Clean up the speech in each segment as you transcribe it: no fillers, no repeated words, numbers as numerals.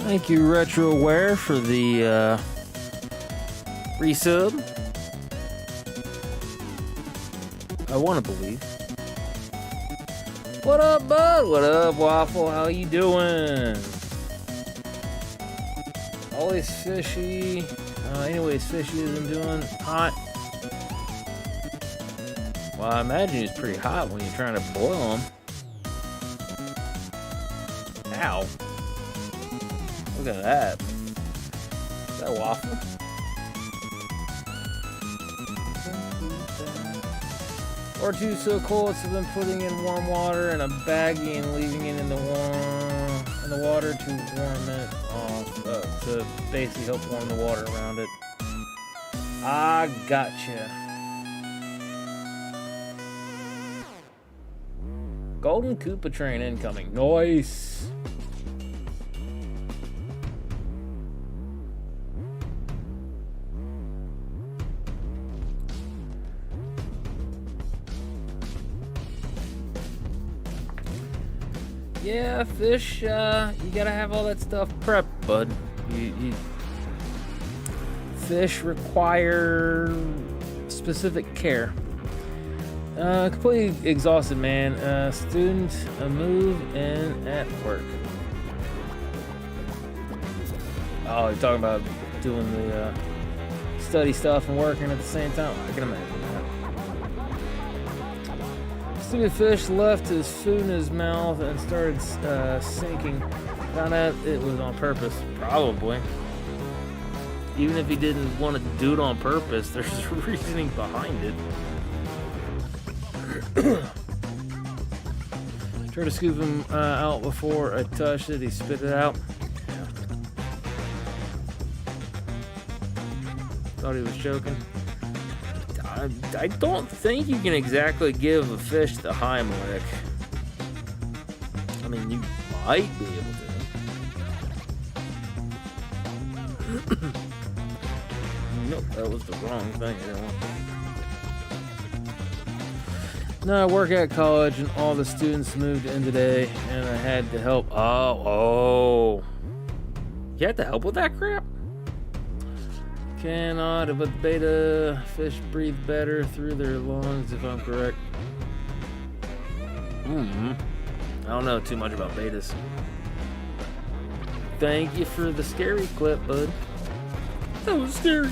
Thank you, RetroWare, for the resub. I want to believe. What up, bud? What up, Waffle? How you doing? Always fishy. Anyways, fishy isn't doing hot. Well, I imagine it's pretty hot when you're trying to boil them. Ow. Look at that. Is that Waffle? Or two so cold, so then putting in warm water in a baggie and leaving it in the water to warm it off, to basically help warm the water around it. I gotcha. Golden Koopa train incoming. Nice. Yeah, fish, you gotta have all that stuff prepped, bud. Fish require specific care. Completely exhausted, man. Student, a move in at work. Oh, you're talking about doing the study stuff and working at the same time? I can imagine that. Stupid fish left his food in his mouth and started sinking. Found out it was on purpose. Probably. Even if he didn't want to do it on purpose, there's a reasoning behind it. Try to scoop him out before I touched it. He spit it out. Thought he was joking. I don't think you can exactly give a fish the Heimlich. I mean, you might be able to. Nope, that was the wrong thing. I didn't want that. No, I work at college and all the students moved in today and I had to help. Oh. You had to help with that crap? Cannot, but beta fish breathe better through their lungs, if I'm correct. I don't know too much about betas. Thank you for the scary clip, bud. That was scary.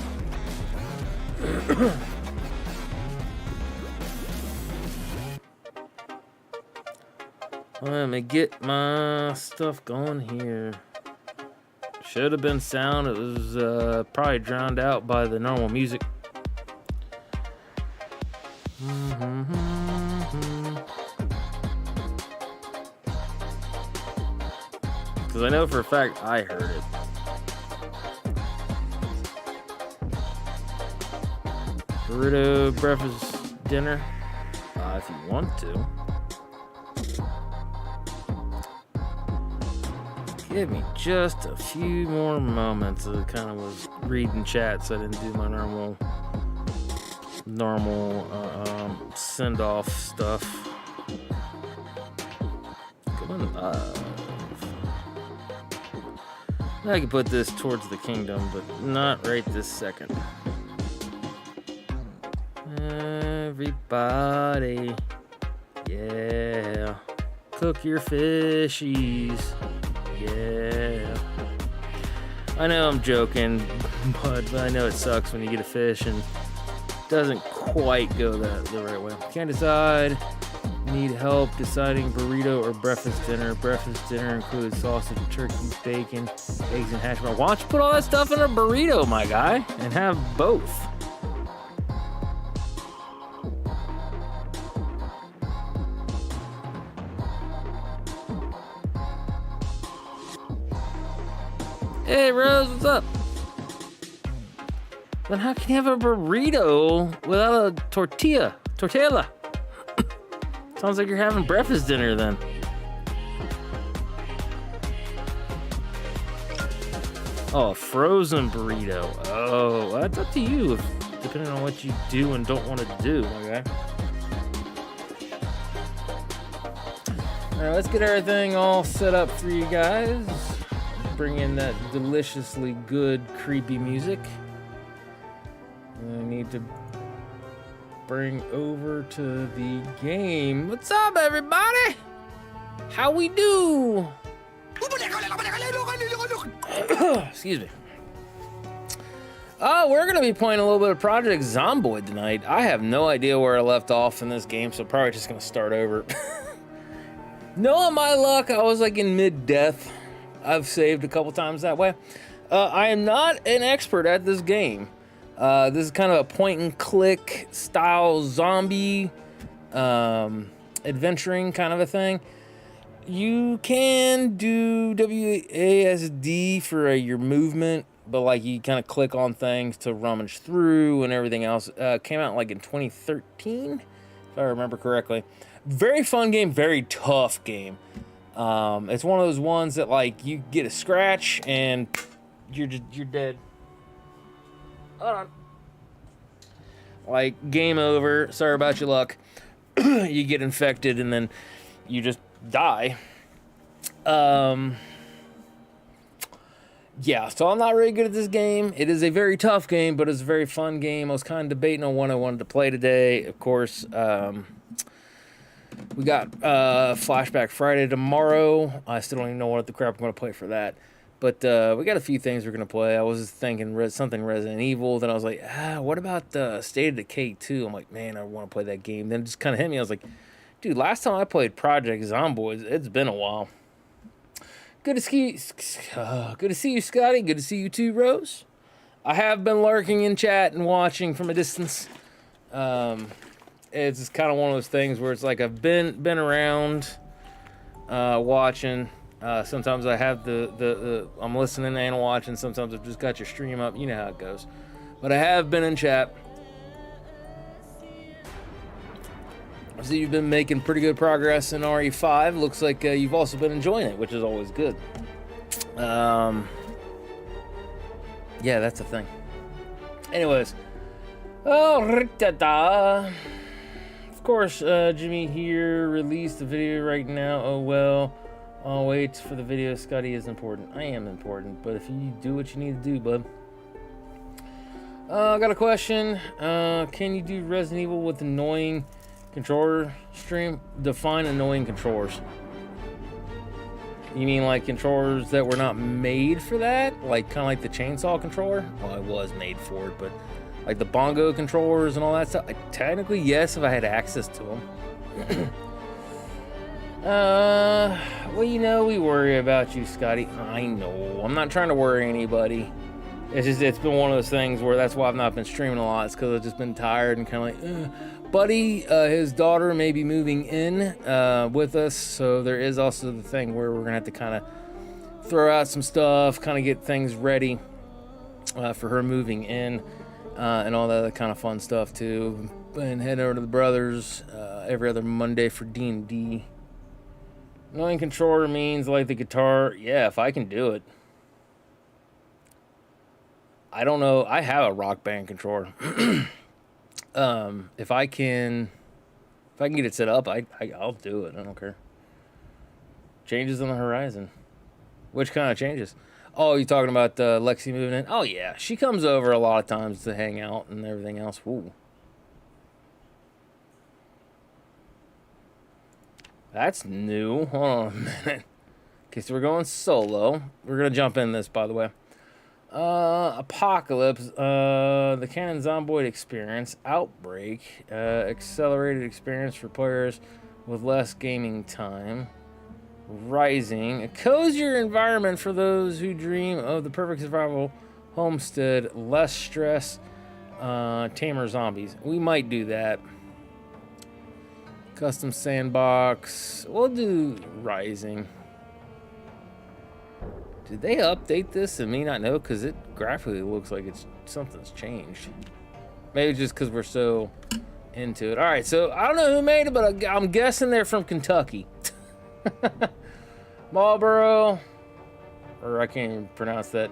Let me get my stuff going here. Should have been sound. It was probably drowned out by the normal music. Because I know for a fact I heard it. Burrito breakfast dinner. If you want to. Give me just a few more moments. I kind of was reading chat, so I didn't do my normal send-off stuff. Going live. I could put this towards the kingdom, but not right this second. Everybody, yeah, cook your fishies. Yeah, I know I'm joking, but I know it sucks when you get a fish and it doesn't quite go the right way. Can't decide. Need help deciding burrito or breakfast dinner. Breakfast dinner includes sausage, turkey, bacon, eggs, and hash browns. Why don't you put all that stuff in a burrito, my guy, and have both? Hey, Rose, what's up? Then how can you have a burrito without a tortilla? Tortilla. Sounds like you're having breakfast dinner then. Oh, a frozen burrito. Oh, that's up to you, depending on what you do and don't want to do, okay? All right, let's get everything all set up for you guys. bring in that deliciously good, creepy music. I need to bring over to the game. What's up, everybody? How we do? Excuse me. Oh, we're going to be playing a little bit of Project Zomboid tonight. I have no idea where I left off in this game, so probably just going to start over. Knowing my luck, I was like in mid-death. I've saved a couple times that way. I am not an expert at this game. This is kind of a point-and-click style zombie adventuring kind of a thing. You can do WASD for your movement, but like you kind of click on things to rummage through and everything else. Came out like in 2013, if I remember correctly. Very fun game, very tough game. It's one of those ones that like you get a scratch and you're dead. Hold on. Like game over. Sorry about your luck. You get infected and then you just die. Yeah, so I'm not really good at this game. It is a very tough game, but it's a very fun game. I was kind of debating on what I wanted to play today. Of course, we got Flashback Friday tomorrow. I still don't even know what the crap I'm going to play for that. But we got a few things we're going to play. I was thinking something Resident Evil. Then I was like, what about State of Decay 2? I'm like, man, I want to play that game. Then it just kind of hit me. I was like, dude, last time I played Project Zomboid, it's been a while. Good to see you, Scotty. Good to see you too, Rose. I have been lurking in chat and watching from a distance. It's kind of one of those things where it's like I've been around watching. Sometimes I have I'm listening and watching. Sometimes I've just got your stream up. You know how it goes. But I have been in chat. I see you've been making pretty good progress in RE5. Looks like you've also been enjoying it, which is always good. Yeah, that's the thing. Anyways. Of course, Jimmy here released the video right now. Oh, well. I'll wait for the video. Scotty is important. I am important, but if you do what you need to do, bud. I got a question. Can you do Resident Evil with annoying controller stream? Define annoying controllers. You mean like controllers that were not made for that? Like kind of like the chainsaw controller? Well, it was made for it, but like the bongo controllers and all that stuff. Technically, yes, if I had access to them. Well, you know, we worry about you, Scotty. I know. I'm not trying to worry anybody. It's just, it's been one of those things where that's why I've not been streaming a lot. It's because I've just been tired and kind of like, Buddy, his daughter may be moving in with us, so there is also the thing where we're going to have to kind of throw out some stuff, kind of get things ready for her moving in and all that other kind of fun stuff, too. And head over to the brothers every other Monday for D&D. Annoying controller means like the guitar. Yeah, if I can do it. I don't know. I have a Rock Band controller. If I can get it set up, I'll do it. I don't care. Changes on the horizon. Which kind of changes? Oh, you talking about Lexi moving in? Oh yeah, she comes over a lot of times to hang out and everything else. Ooh. That's new. Hold on a minute. Okay, so we're going solo. We're gonna jump in this, by the way. Apocalypse, the Canon Zomboid experience, Outbreak, accelerated experience for players with less gaming time, Rising, a cozier environment for those who dream of the perfect survival homestead, less stress, tamer zombies. We might do that. Custom sandbox, we'll do Rising. Did they update this and me not know? Because it graphically looks like something's changed. Maybe just because we're so into it. All right, so I don't know who made it, but I'm guessing they're from Kentucky. Marlboro, or I can't even pronounce that.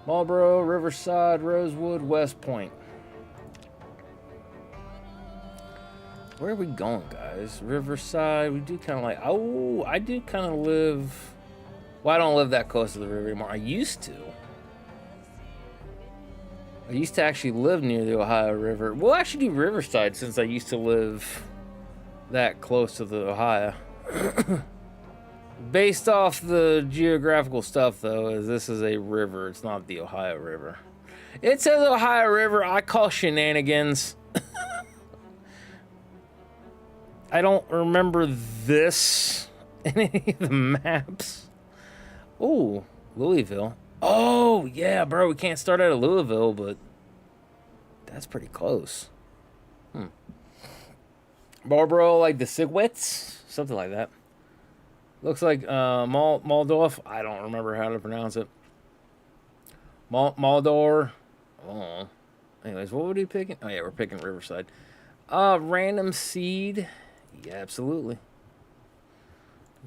Marlboro, Riverside, Rosewood, West Point. Where are we going, guys? Riverside, we do kind of like, oh, I do kind of live Well, I don't live that close to the river anymore. I used to. I used to actually live near the Ohio River. We'll actually do Riverside since I used to live that close to the Ohio. Based off the geographical stuff, though, is this is a river. It's not the Ohio River. It says Ohio River. I call shenanigans. I don't remember this in any of the maps. Oh, Louisville. Oh, yeah, bro. We can't start out of Louisville, but that's pretty close. Marlboro, like the Sigwits? Something like that. Looks like Moldorf. I don't remember how to pronounce it. Maldor. Oh. Anyways, what would we be picking? Oh, yeah, we're picking Riverside. Random seed. Yeah, absolutely.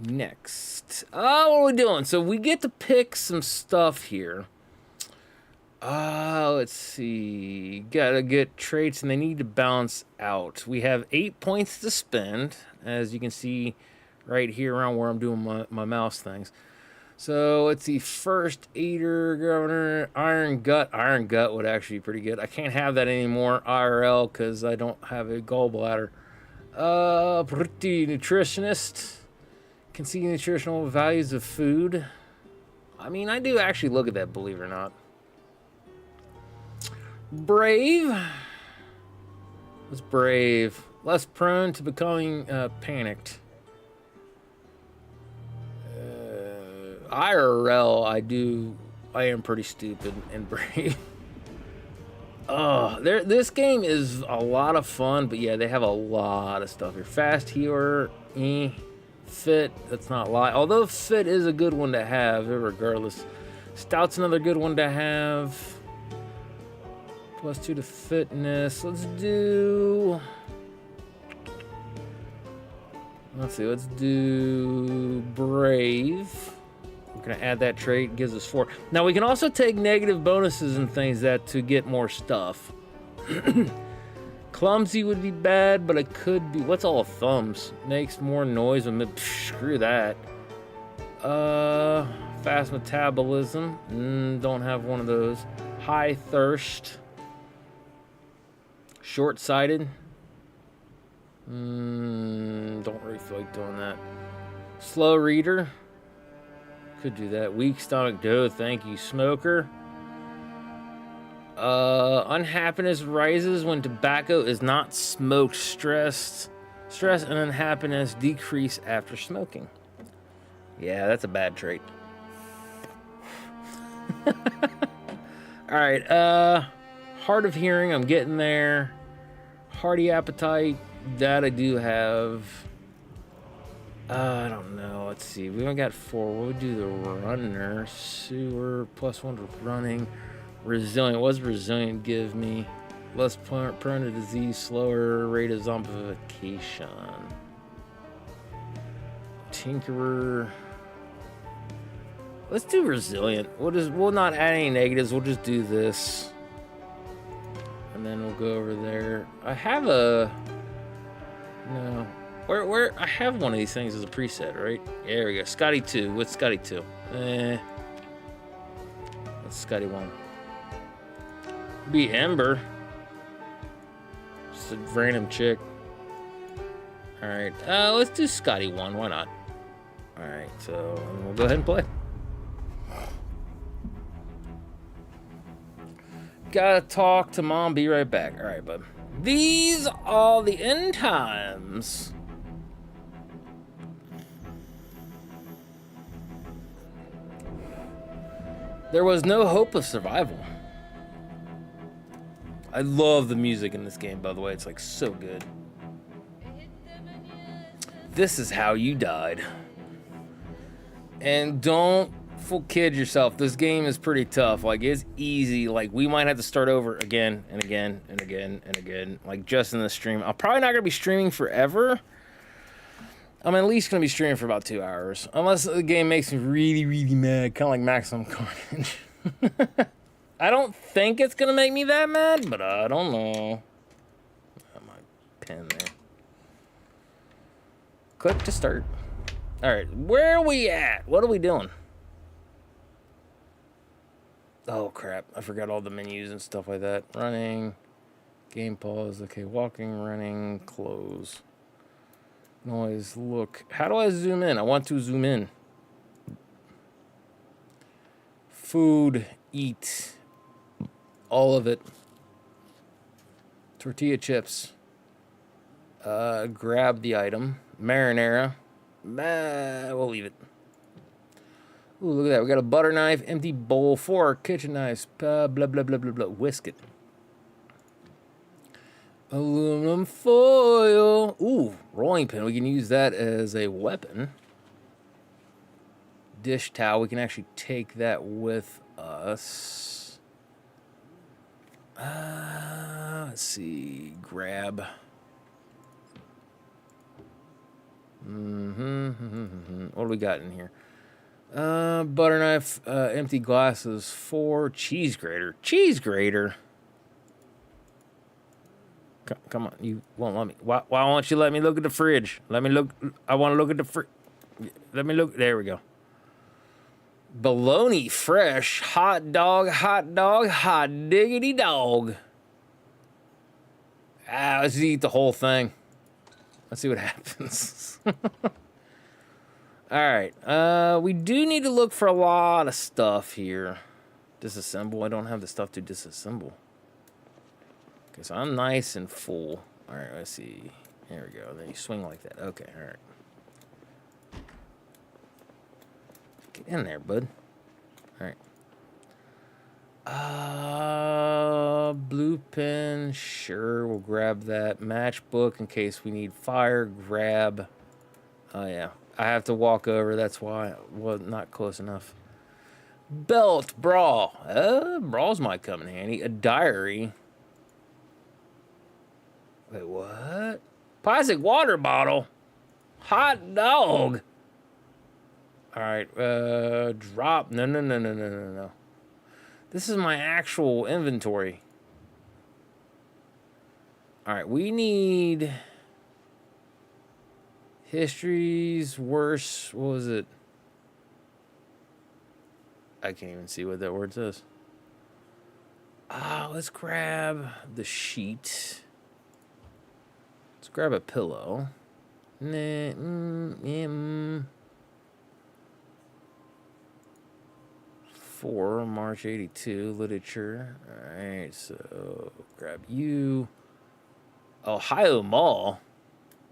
Next. What are we doing? So we get to pick some stuff here. Let's see. Gotta get traits, and they need to balance out. We have 8 points to spend, as you can see right here around where I'm doing my mouse things. So let's see. First Eater, Governor, Iron Gut. Iron Gut would actually be pretty good. I can't have that anymore, IRL, because I don't have a gallbladder. Pretty nutritionist. Can see nutritional values of food. I mean, I do actually look at that, believe it or not. Brave. What's brave? Less prone to becoming panicked. IRL, I am pretty stupid and brave. This game is a lot of fun, but yeah, they have a lot of stuff here. Fast healer, fit, that's not lie. Although fit is a good one to have, regardless. Stout's another good one to have. +2 to fitness. Let's do brave. We're gonna add that trait, gives us 4. Now we can also take negative bonuses and things to get more stuff. Clumsy would be bad, but it could be. What's all thumbs? Makes more noise. Screw that. Fast metabolism. Don't have one of those. High thirst. Short-sighted. Don't really feel like doing that. Slow reader. Could do that. Weak stomach. Thank you. Smoker. Unhappiness rises when tobacco is not smoked. Stress and unhappiness decrease after smoking. Yeah, that's a bad trait. Alright, hard of hearing, I'm getting there. Hearty appetite, that I do have. I don't know, let's see. We only got 4. What would do the runner? Sewer, +1 to running. Resilient. What's resilient give me? Less prone to disease, slower rate of zombification. Tinkerer. Let's do resilient. We'll not add any negatives. We'll just do this, and then we'll go over there. I have a no. Where I have one of these things as a preset, right? Yeah, there we go. Scotty 2. What's Scotty 2? That's Scotty 1. Be Ember. Just a random chick. Alright, let's do Scotty 1. Why not? Alright, so we'll go ahead and play. Gotta talk to mom. Be right back. Alright, bud. These are the end times. There was no hope of survival. I love the music in this game, by the way. It's like so good. This is how you died. And don't full kid yourself. This game is pretty tough. Like, it's easy. Like, we might have to start over again and again and again and again. Like, just in the stream. I'm probably not going to be streaming forever. I'm at least going to be streaming for about 2 hours. Unless the game makes me really, really mad. Kind of like Maximum Carnage. I don't think it's going to make me that mad, but I don't know. Got my pen there. Click to start. Alright, where are we at? What are we doing? Oh crap, I forgot all the menus and stuff like that. Running, game pause, okay, walking, running, close. Noise, look. How do I zoom in? I want to zoom in. Food, eat. All of it. Tortilla chips. Grab the item. Marinara. We'll leave it. Ooh, look at that. We got a butter knife, empty bowl, fork, kitchen knives, blah, blah, blah, blah, blah. Whisk it. Aluminum foil. Ooh, rolling pin. We can use that as a weapon. Dish towel. We can actually take that with us. Let's see. Grab. What do we got in here? Butter knife, empty glasses, 4, cheese grater. Cheese grater? Come on, you won't let me. Why won't you let me look at the fridge? Let me look. I want to look at the fridge. Let me look. There we go. Bologna fresh, hot dog, hot diggity dog. Let's eat the whole thing. Let's see what happens. Alright, we do need to look for a lot of stuff here. Disassemble, I don't have the stuff to disassemble. Okay, so I'm nice and full. Alright, let's see. There we go, then you swing like that. Okay, alright. Get in there, bud. Alright. Blue pen, sure, we'll grab that. Matchbook in case we need fire, grab. Oh yeah, I have to walk over, that's why I was not close enough. Belt, bra. Bras might come in handy. A diary. Wait, what? Plastic water bottle. Hot dog. Alright, drop. No. This is my actual inventory. Alright, we need... History's worse. What was it? I can't even see what that word says. Let's grab the sheet. Let's grab a pillow. 4, March 82, literature. Alright, so grab you. Ohio Mall.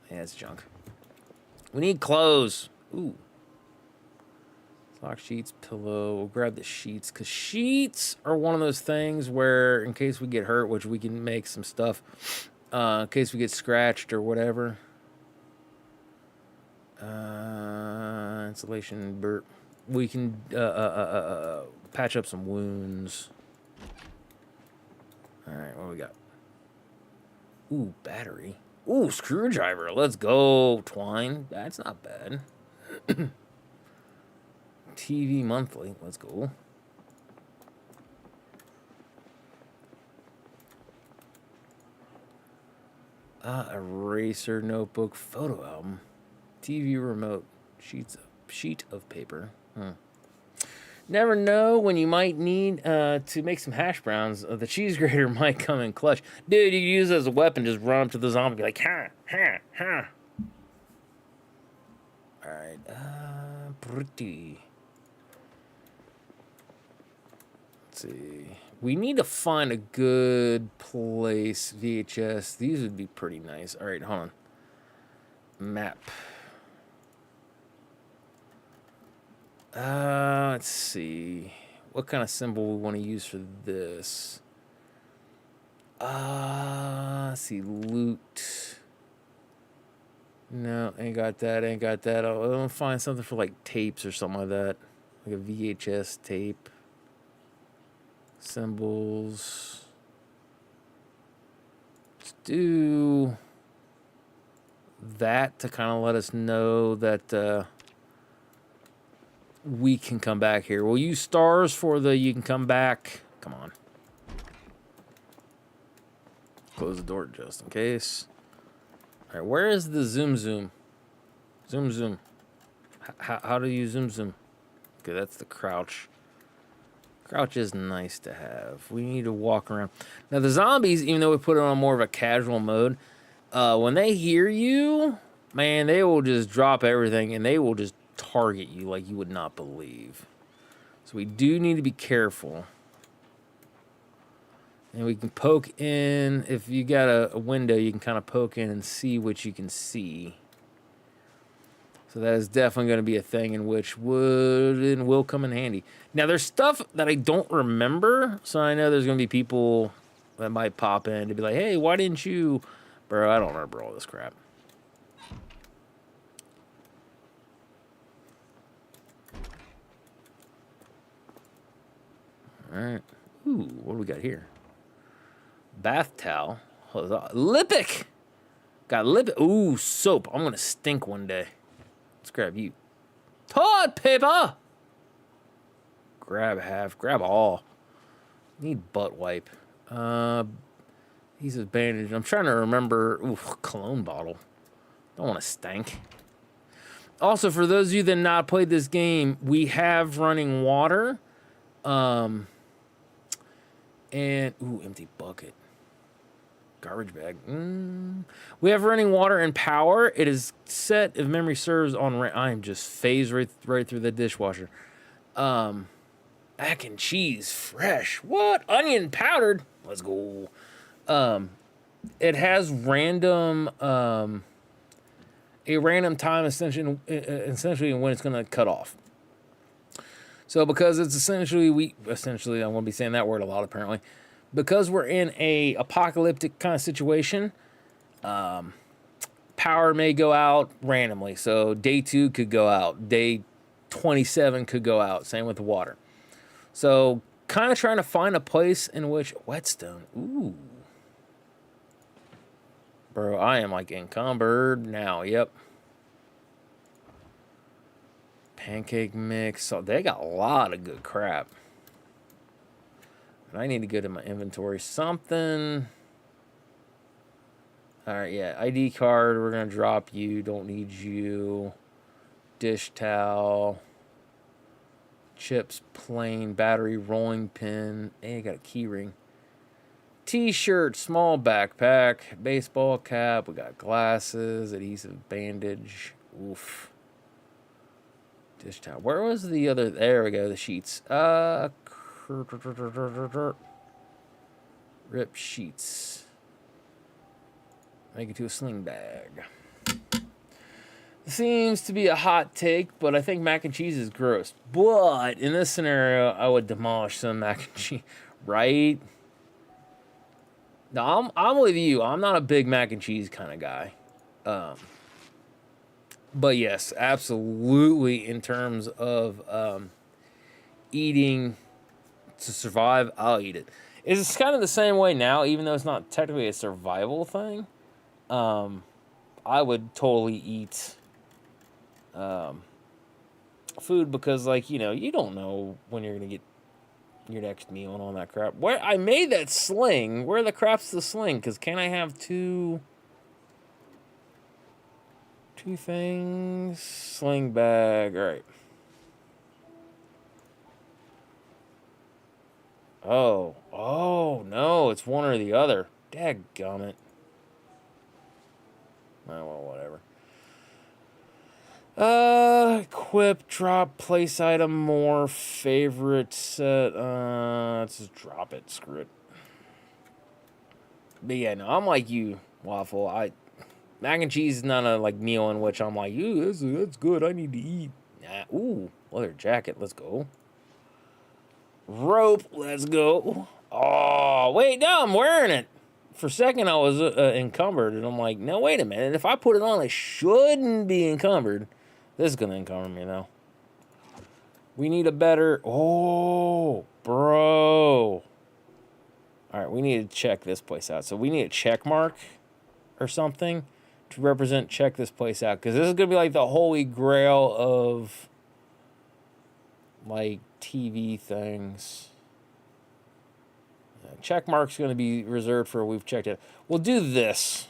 Yeah, it's junk. We need clothes. Ooh. Lock sheets, pillow. We'll grab the sheets, because sheets are one of those things where, in case we get hurt, which we can make some stuff, in case we get scratched or whatever. Insulation, burp. We can patch up some wounds. Alright, what do we got? Ooh, battery. Ooh, screwdriver. Let's go, twine. That's not bad. TV monthly. Let's go. Eraser, notebook, photo album, TV remote, sheet of paper. Never know when you might need to make some hash browns. The cheese grater might come in clutch. Dude, you can use it as a weapon. Just run up to the zombie and be like, ha. Alright, pretty. Let's see. We need to find a good place. VHS. These would be pretty nice. Alright, hold on. Map. Let's see. What kind of symbol we want to use for this? Let's see. Loot. No, ain't got that. I'll find something for like tapes or something like that. Like a VHS tape. Symbols. Let's do that to kind of let us know that we can come back here. We'll use stars for the you can come back. Come on. Close the door just in case. All right, where is the zoom? Zoom. How do you zoom? Okay, that's the crouch. Crouch is nice to have. We need to walk around. Now, the zombies, even though we put it on more of a casual mode, when they hear you, man, they will just drop everything and they will just target you like you would not believe. So we do need to be careful. And we can poke in. If you got a window, you can kind of poke in and see what you can see. So that is definitely going to be a thing in which would and will come in handy. Now, there's stuff that I don't remember. So I know there's going to be people that might pop in to be like, hey, why didn't you... Bro, I don't remember all this crap. All right. Ooh, what do we got here? Bath towel. Lipic! Got Lipic. Ooh, soap. I'm going to stink one day. Let's grab you. Toilet paper! Grab half. Grab all. Need butt wipe. He's a bandage. I'm trying to remember. Ooh, cologne bottle. Don't want to stank. Also, for those of you that not played this game, we have running water. And ooh, empty bucket. Garbage bag. We have running water and power. It is set, if memory serves, on... I am just phased right through the dishwasher. Mac and cheese, fresh. What? Onion powdered. Let's go. It has random... a random time, essentially when it's going to cut off. So because it's essentially, I'm going to be saying that word a lot apparently. Because we're in a apocalyptic kind of situation, power may go out randomly. So day 2 could go out. Day 27 could go out. Same with the water. So kind of trying to find a place in which... Whetstone. Ooh. Bro, I am like encumbered now. Yep. Pancake mix. So they got a lot of good crap. And I need to go to my inventory. Something. All right, yeah. ID card. We're going to drop you. Don't need you. Dish towel. Chips, plain, battery, rolling pin. Hey, I got a key ring. T-shirt, small backpack, baseball cap. We got glasses, adhesive bandage. Oof. Dish towel. Where was the other? There we go. The sheets. Rip sheets. Make it to a sling bag. Seems to be a hot take, but I think mac and cheese is gross. But in this scenario, I would demolish some mac and cheese, right? No, I'm with you. I'm not a big mac and cheese kind of guy. But yes, absolutely in terms of eating to survive, I'll eat it. It's kind of the same way now, even though it's not technically a survival thing. I would totally eat food because, like, you know, you don't know when you're going to get your next meal and all that crap. Where I made that sling, where the crap's the sling? Because can I have two things? Sling bag. All right. Oh no, it's one or the other. Dadgummit. Oh, well, whatever. Equip, drop, place item, more, favorite set. Let's just drop it. Screw it. But yeah, no, I'm like you, Waffle. Mac and cheese is not a like meal in which I'm like, ooh, that's good. I need to eat. Nah. Ooh, leather jacket. Let's go. Rope. Let's go. Oh, wait, no, I'm wearing it. For a second, I was encumbered, and I'm like, no, wait a minute. If I put it on, I shouldn't be encumbered. This is going to encumber me, though. We need a better... Oh, bro. All right, we need to check this place out. So we need a check mark or something to represent check this place out. Because this is going to be like the holy grail of, like, TV things. Check mark's going to be reserved for we've checked it. We'll do this.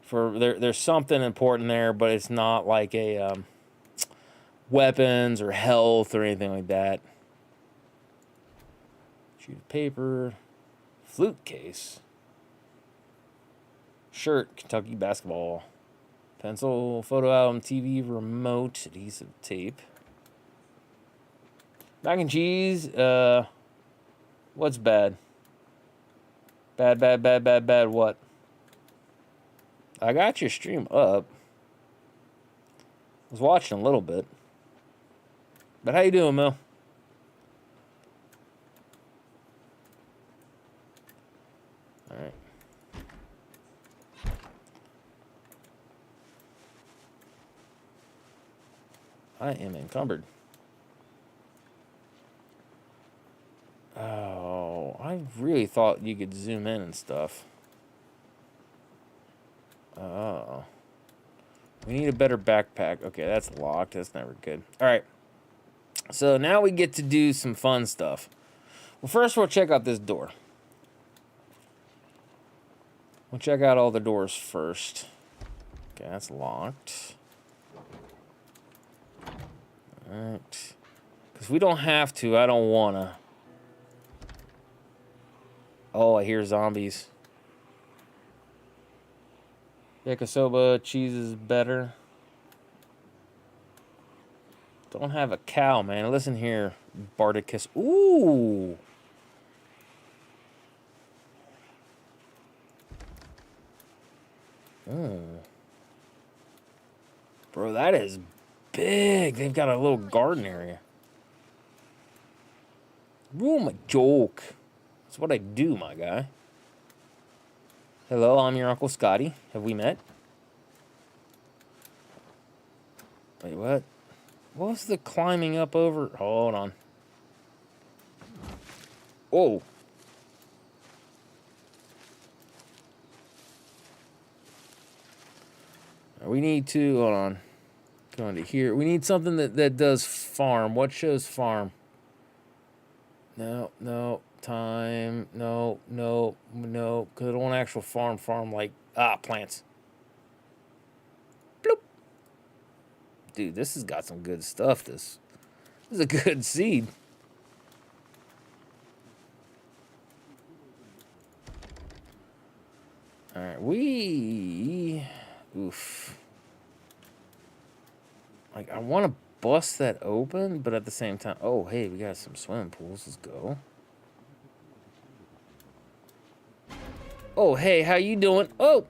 There's something important there, but it's not like a weapons or health or anything like that. Sheet of paper. Flute case. Shirt, Kentucky basketball. Pencil, photo album, TV, remote, adhesive tape. Mac and cheese, what's bad? Bad, what? I got your stream up. I was watching a little bit. But how you doing, Mel? Alright. I am encumbered. Oh, I really thought you could zoom in and stuff. Oh. We need a better backpack. Okay, that's locked. That's never good. Alright. So now we get to do some fun stuff. Well, first we'll check out this door. We'll check out all the doors first. Okay, that's locked. Alright. Because we don't have to. I don't want to. Oh, I hear zombies. Yakisoba cheese is better. Don't have a cow, man. Listen here, Bardicus. Ooh! Bro, that is big. They've got a little garden area. Ooh, my joke. That's what I do, my guy. Hello, I'm your Uncle Scotty. Have we met? Wait, what? What was the climbing up over? Hold on. Oh. We need to, hold on. Go into here. We need something that does farm. What shows farm? No. Time. No. Because I don't want actual farm like, plants. Bloop. Dude, this has got some good stuff. This is a good seed. Alright, oof. Like, I want to bust that open, but at the same time... Oh, hey, we got some swimming pools. Let's go. Oh, hey, how you doing? Oh!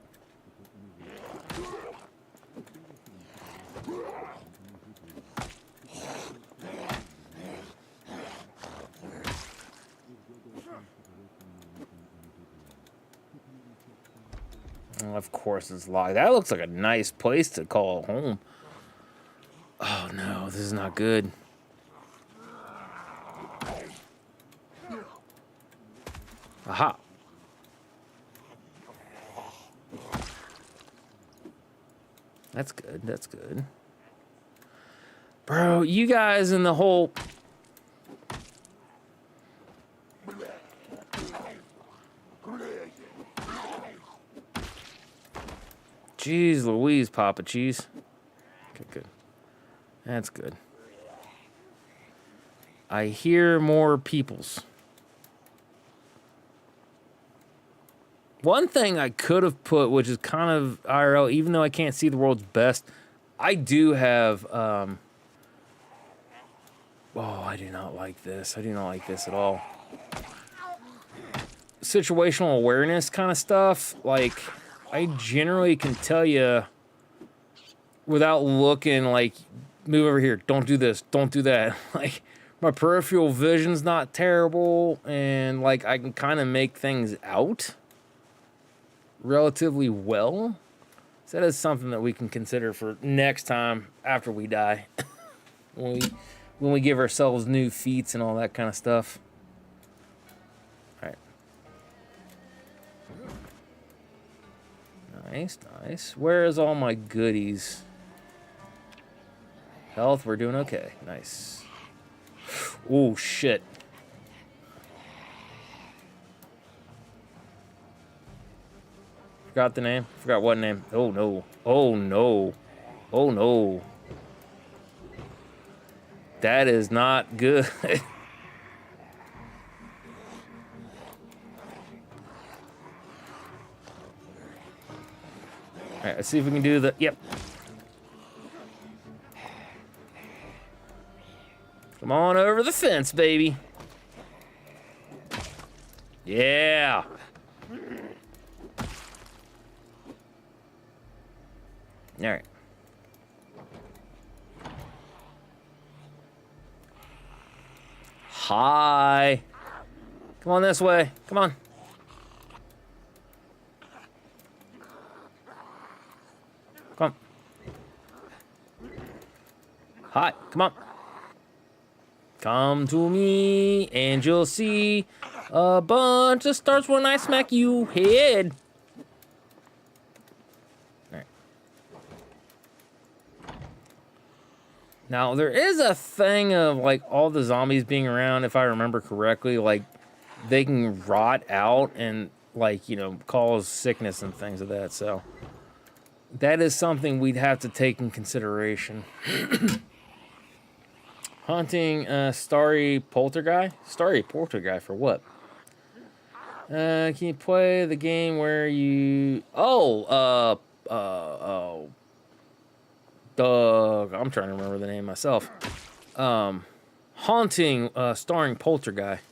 Of course it's locked. That looks like a nice place to call home. Oh no, this is not good. Aha. That's good, that's good. Bro, you guys in the whole... Jeez Louise, Papa Cheese. Okay, good. That's good. I hear more peoples. One thing I could have put, which is kind of IRL, even though I can't see the world's best, I do have... Oh, I do not like this. I do not like this at all. Situational awareness kind of stuff, like... I generally can tell you without looking, like, move over here, don't do this, don't do that. Like, my peripheral vision's not terrible, and, like, I can kind of make things out relatively well. So that is something that we can consider for next time after we die. when we give ourselves new feats and all that kind of stuff. Nice, nice. Where is all my goodies? Health, we're doing okay. Nice. Oh, shit. Forgot the name. Forgot what name. Oh, no. Oh, no. Oh, no. That is not good. Alright, let's see if we can do the... Yep. Come on over the fence, baby. Yeah. Alright. Hi. Come on this way. Come on. Come on. Hi. Come on. Come to me and you'll see a bunch of stars when I smack you head. All right. Now, there is a thing of, like, all the zombies being around, if I remember correctly, like, they can rot out and, like, you know, cause sickness and things of that, so that is something we'd have to take in consideration. Hunting Starry Poltergeist? Starry Poltergeist for what? Can you play the game where you... Oh, Doug. I'm trying to remember the name myself. Haunting, starring Poltergeist.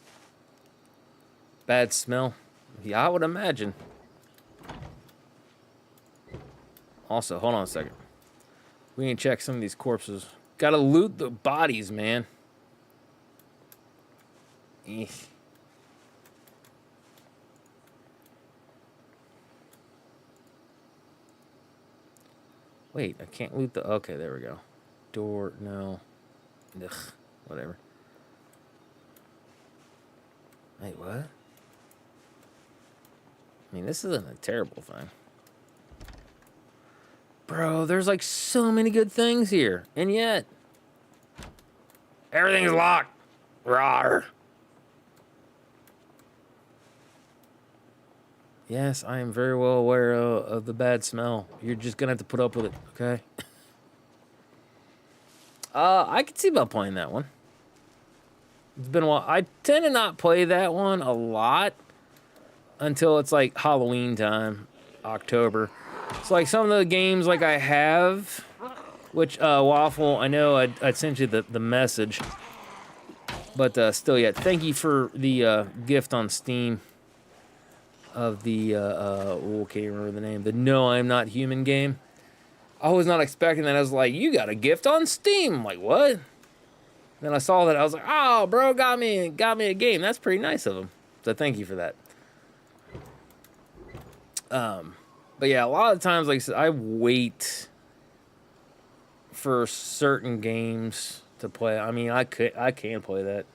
Bad smell? Yeah, I would imagine. Also, hold on a second. We need to check some of these corpses. Gotta loot the bodies, man. Eesh. Wait, I can't loot the... Okay, there we go. Door, no. Ugh, whatever. Wait, what? I mean, this isn't a terrible thing. Bro, there's like so many good things here. And yet... everything's locked. Rawr. Yes, I am very well aware of the bad smell. You're just gonna have to put up with it, okay? I could see about playing that one. It's been a while. I tend to not play that one a lot until it's like Halloween time, October. It's like some of the games like I have, which Waffle, I know I'd sent you the message, but still yet. Thank you for the gift on Steam. Of the, can't remember the name, the No I'm Not Human game. I was not expecting that. I was like, you got a gift on Steam. I'm like, what? Then I saw that. I was like, oh, bro, got me a game. That's pretty nice of him. So thank you for that. But yeah, a lot of times, like I said, I wait for certain games to play. I mean, I can play that.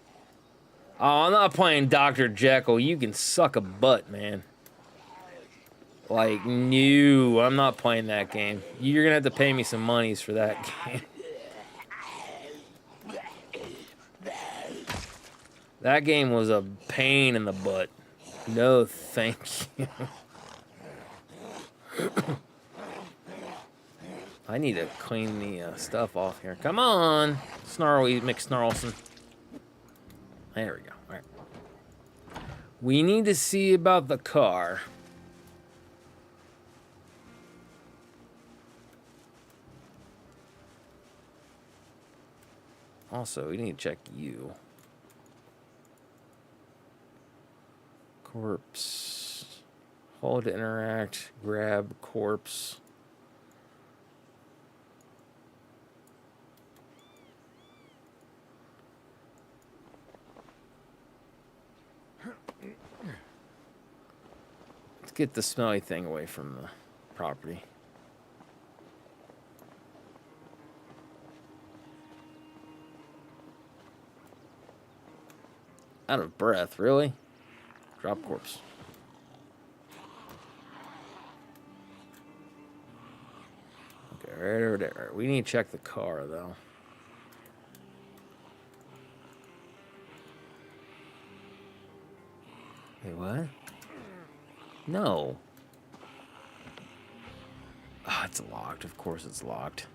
Oh, I'm not playing Dr. Jekyll. You can suck a butt, man. Like, no, I'm not playing that game. You're gonna have to pay me some monies for that game. That game was a pain in the butt. No, thank you. I need to clean the stuff off here. Come on, Snarly McSnarlson. There we go. All right. We need to see about the car. Also, we need to check you. Corpse. Hold to interact. Grab corpse. Let's get the smelly thing away from the property. Out of breath, really? Drop corpse. Okay, right over there. We need to check the car, though. Wait, what? No. Ah, it's locked. Of course it's locked.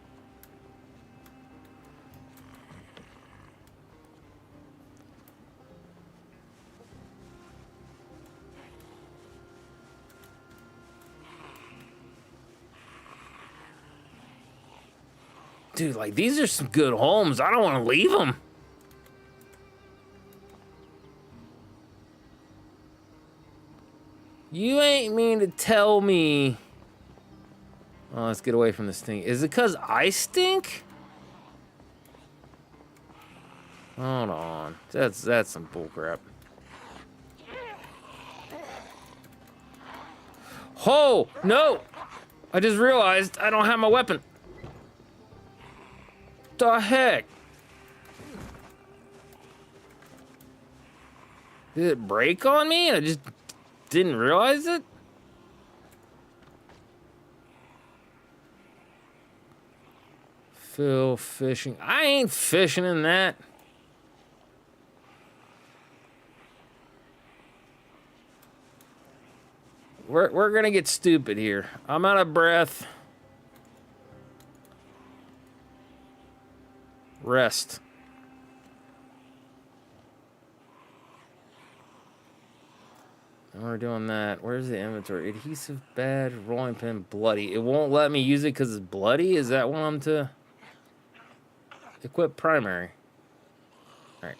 Dude, like, these are some good homes. I don't want to leave them. You ain't mean to tell me... Oh, let's get away from this thing. Is it because I stink? Hold on. That's some bullcrap. Oh, no! I just realized I don't have my weapon. The heck? Did it break on me? I just didn't realize it? Phil fishing. I ain't fishing in that. We're gonna get stupid here. I'm out of breath. Rest. And we're doing that. Where's the inventory? Adhesive bad, rolling pin bloody. It won't let me use it because it's bloody? Is that what I'm to... Equip primary. Alright.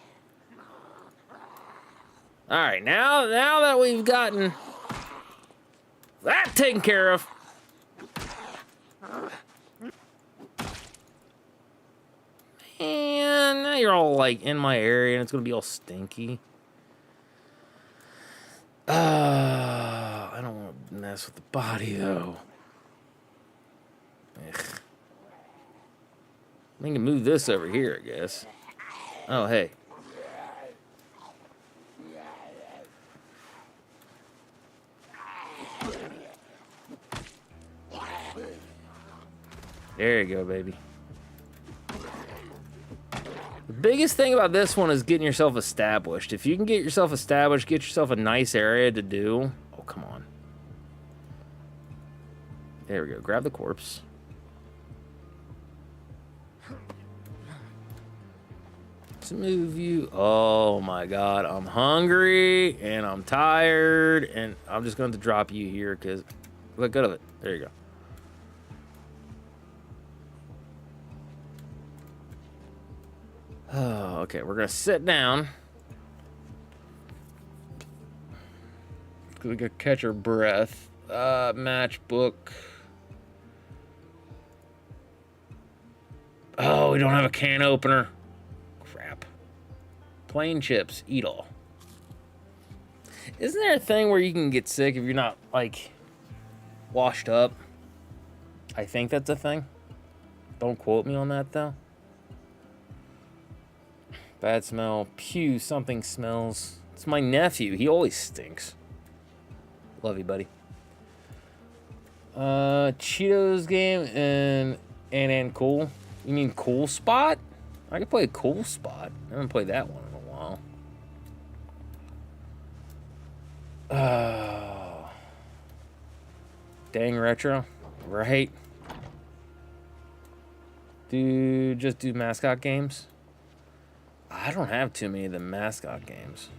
Alright, now that we've gotten that taken care of. Man, now you're all like in my area and it's gonna be all stinky. I don't want to mess with the body though. Ugh. I can move this over here, I guess. Oh, hey. There you go, baby. The biggest thing about this one is getting yourself established. If you can get yourself established, get yourself a nice area to do. Oh, come on. There we go. Grab the corpse. Let's move you. Oh my God. I'm hungry and I'm tired and I'm just going to drop you here because look good of it. There you go. Oh, okay, we're gonna sit down. We could catch our breath. Matchbook. Oh, we don't have a can opener. Crap. Plain chips, eat all. Isn't there a thing where you can get sick if you're not, like, washed up? I think that's a thing. Don't quote me on that, though. Bad smell. Pew, something smells. It's my nephew. He always stinks. Love you, buddy. Cheetos game and cool. You mean cool spot? I could play a cool spot. I haven't played that one in a while. Dang retro. Right? Just do mascot games. I don't have too many of the mascot games.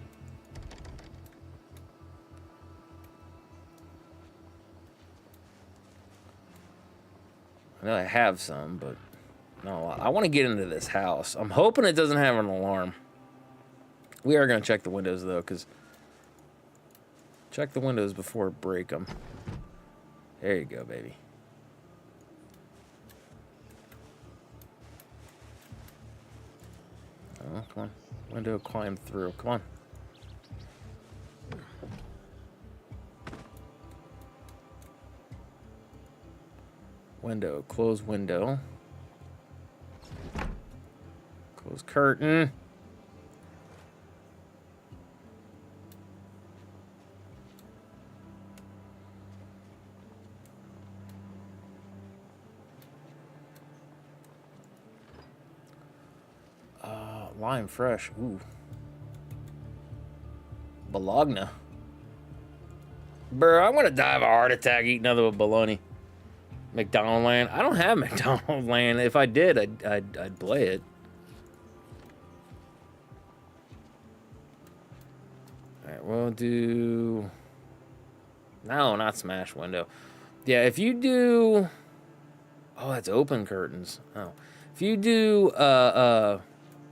I know I have some, but no, I want to get into this house. I'm hoping it doesn't have an alarm. We are going to check the windows, though, because check the windows before break them. There you go, baby. Oh, come on. Window climb through. Come on. Window. Close window. Close curtain. Lime fresh. Ooh. Bologna. Bro, I'm gonna die of a heart attack eating nothing but bologna. McDonald land. I don't have McDonald land. If I did, I'd play it. Alright, we'll do... No, not smash window. Yeah, if you do... Oh, that's open curtains. Oh. If you do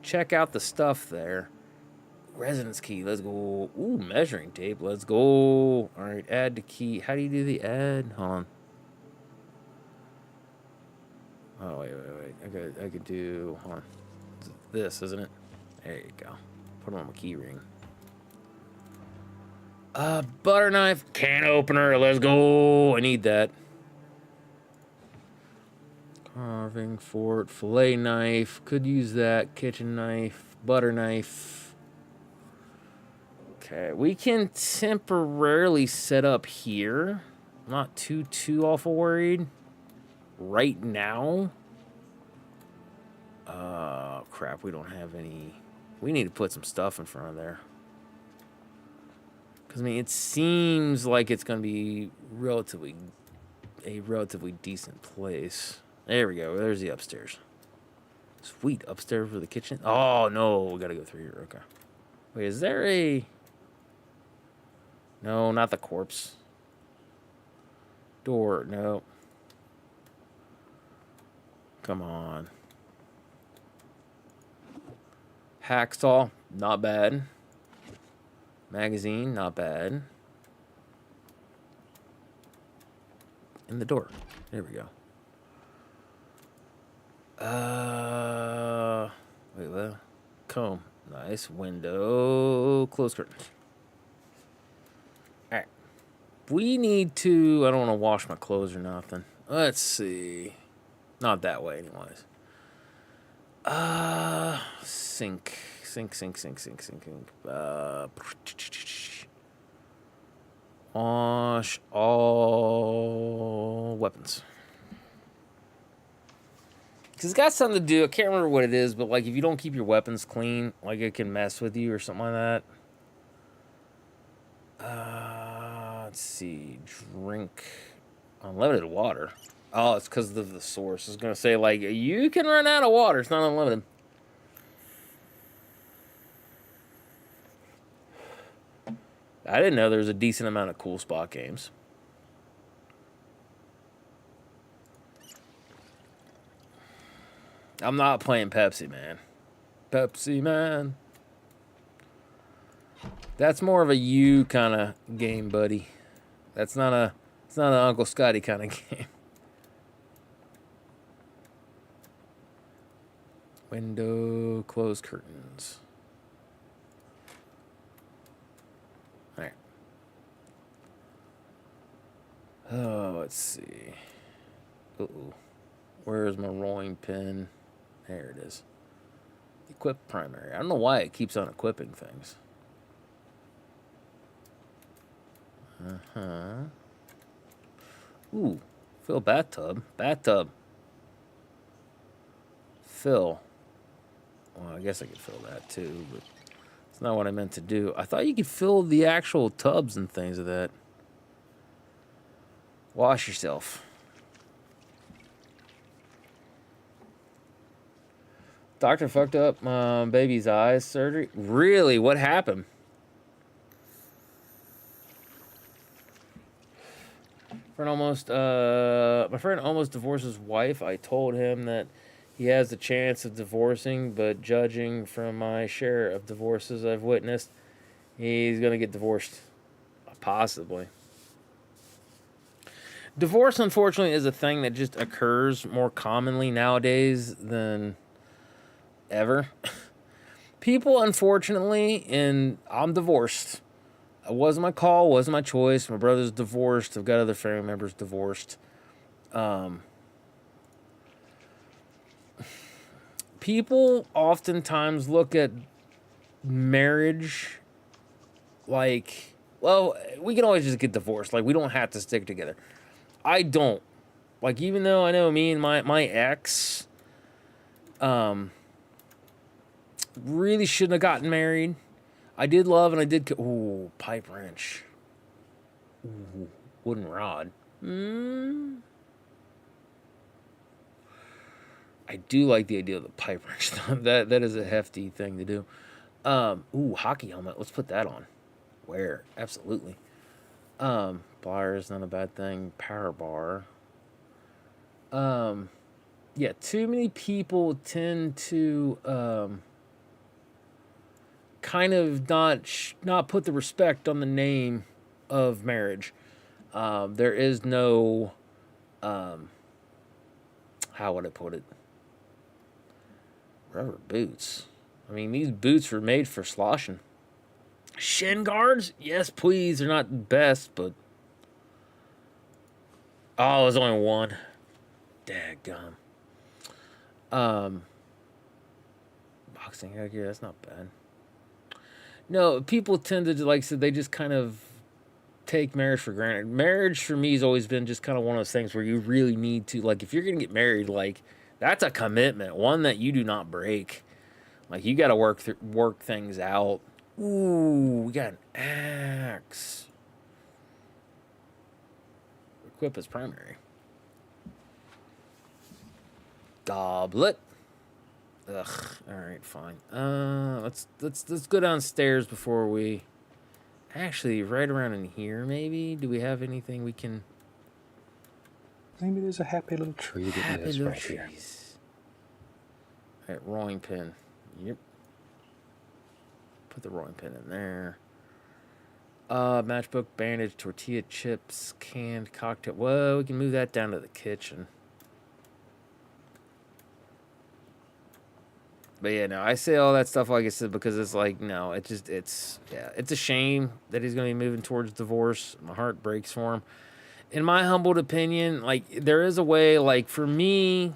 check out the stuff there. Residence key, let's go. Ooh, measuring tape, let's go. All right, add to key. How do you do the add? Hold on. Oh, wait. I could do, hold on. This, isn't it? There you go. Put on my key ring. Butter knife, can opener, let's go. I need that. Carving fork, fillet knife, could use that. Kitchen knife, butter knife. Okay, we can temporarily set up here. I'm not too awful worried. Right now. Crap, we don't have any. We need to put some stuff in front of there. Because, I mean, it seems like it's going to be a relatively decent place. There we go. There's the upstairs. Sweet. Upstairs for the kitchen. Oh, no. We got to go through here. Okay. Wait, is there a... No, not the corpse. Door. No. Come on. Hacksaw. Not bad. Magazine. Not bad. In the door. There we go. Wait, what? Comb. Nice. Window. Close curtains. Alright. We need to... I don't want to wash my clothes or nothing. Let's see. Not that way, anyways. Sink. Wash all weapons. Because it's got something to do. I can't remember what it is, but like if you don't keep your weapons clean, like it can mess with you or something like that. Let's see. Drink unlimited water. Oh, it's because of the source. I was going to say, like, you can run out of water. It's not unlimited. I didn't know there was a decent amount of cool spot games. I'm not playing Pepsi, man. Pepsi, man. That's more of a you kind of game, buddy. It's not an Uncle Scotty kind of game. Window, close curtains. All right. Oh, let's see. Uh-oh. Where's my rolling pin? There it is. Equip primary. I don't know why it keeps on equipping things. Ooh, fill bathtub. Bathtub. Fill. Well, I guess I could fill that too, but it's not what I meant to do. I thought you could fill the actual tubs and things of that. Wash yourself. Doctor fucked up my baby's eyes surgery. Really? What happened? My friend almost divorced his wife. I told him that he has the chance of divorcing, but judging from my share of divorces I've witnessed, he's going to get divorced. Possibly. Divorce, unfortunately, is a thing that just occurs more commonly nowadays than ever. People, unfortunately, and I'm divorced. It wasn't my call, wasn't my choice. My brother's divorced. I've got other family members divorced. People oftentimes look at marriage like, well, we can always just get divorced. Like, we don't have to stick together. I don't. Like, even though I know me and my ex really shouldn't have gotten married. I did love and I did... Ooh, pipe wrench. Ooh, wooden rod. I do like the idea of the pipe wrench. That is a hefty thing to do. Ooh, hockey helmet. Let's put that on. Wear. Absolutely. Pliers, not a bad thing. Power bar. yeah, too many people tend to kind of not put the respect on the name of marriage. There is no, how would I put it? Rubber boots. I mean, these boots were made for sloshing. Shin guards? Yes, please. They're not the best, but... Oh, there's only one. Daggum. Boxing headgear, that's not bad. No, people tend to, like I said, they just kind of take marriage for granted. Marriage for me has always been just kind of one of those things where you really need to, like, if you're going to get married, like, that's a commitment, one that you do not break. Like, you got to work things out. Ooh, we got an axe. Equip as primary. Goblet. Ugh. All right, fine. Let's go downstairs before we. Actually, right around in here, maybe. Do we have anything we can? Maybe there's a happy little tree that lives right here. All right, rolling pin. Yep. Put the rolling pin in there. Matchbook, bandage, tortilla chips, canned cocktail. Whoa, we can move that down to the kitchen. But yeah, no, I say all that stuff like I said because it's like, no, it's a shame that he's going to be moving towards divorce. My heart breaks for him. In my humbled opinion, like, there is a way, like, for me,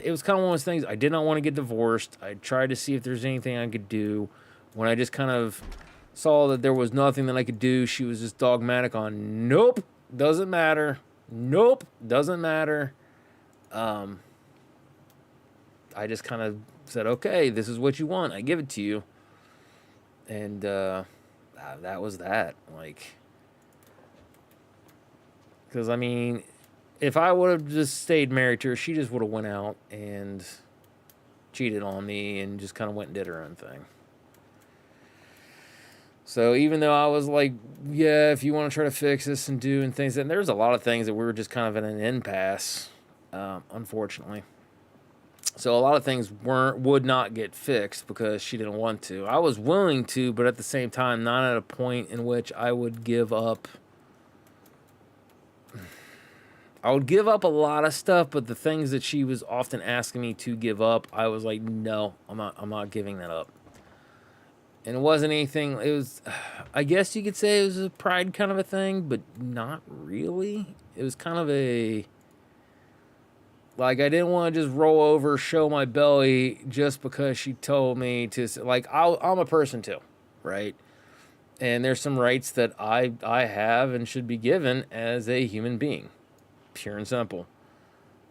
it was kind of one of those things. I did not want to get divorced. I tried to see if there's anything I could do. When I just kind of saw that there was nothing that I could do, she was just dogmatic on, nope, doesn't matter. Nope, doesn't matter. I just kind of said, okay, this is what you want. I give it to you. And that was that. Like, because, I mean, if I would have just stayed married to her, she just would have went out and cheated on me and just kind of went and did her own thing. So even though I was like, yeah, if you want to try to fix this and do and things, and there's a lot of things that we were just kind of in an impasse, unfortunately. So a lot of things would not get fixed because she didn't want to. I was willing to, but at the same time, not at a point in which I would give up. I would give up a lot of stuff, but the things that she was often asking me to give up, I was like, no, I'm not giving that up. And it wasn't anything. It was, I guess you could say it was a pride kind of a thing, but not really. It was kind of a. Like, I didn't want to just roll over, show my belly just because she told me to. Like, I'm a person too, right? And there's some rights that I have and should be given as a human being. Pure and simple.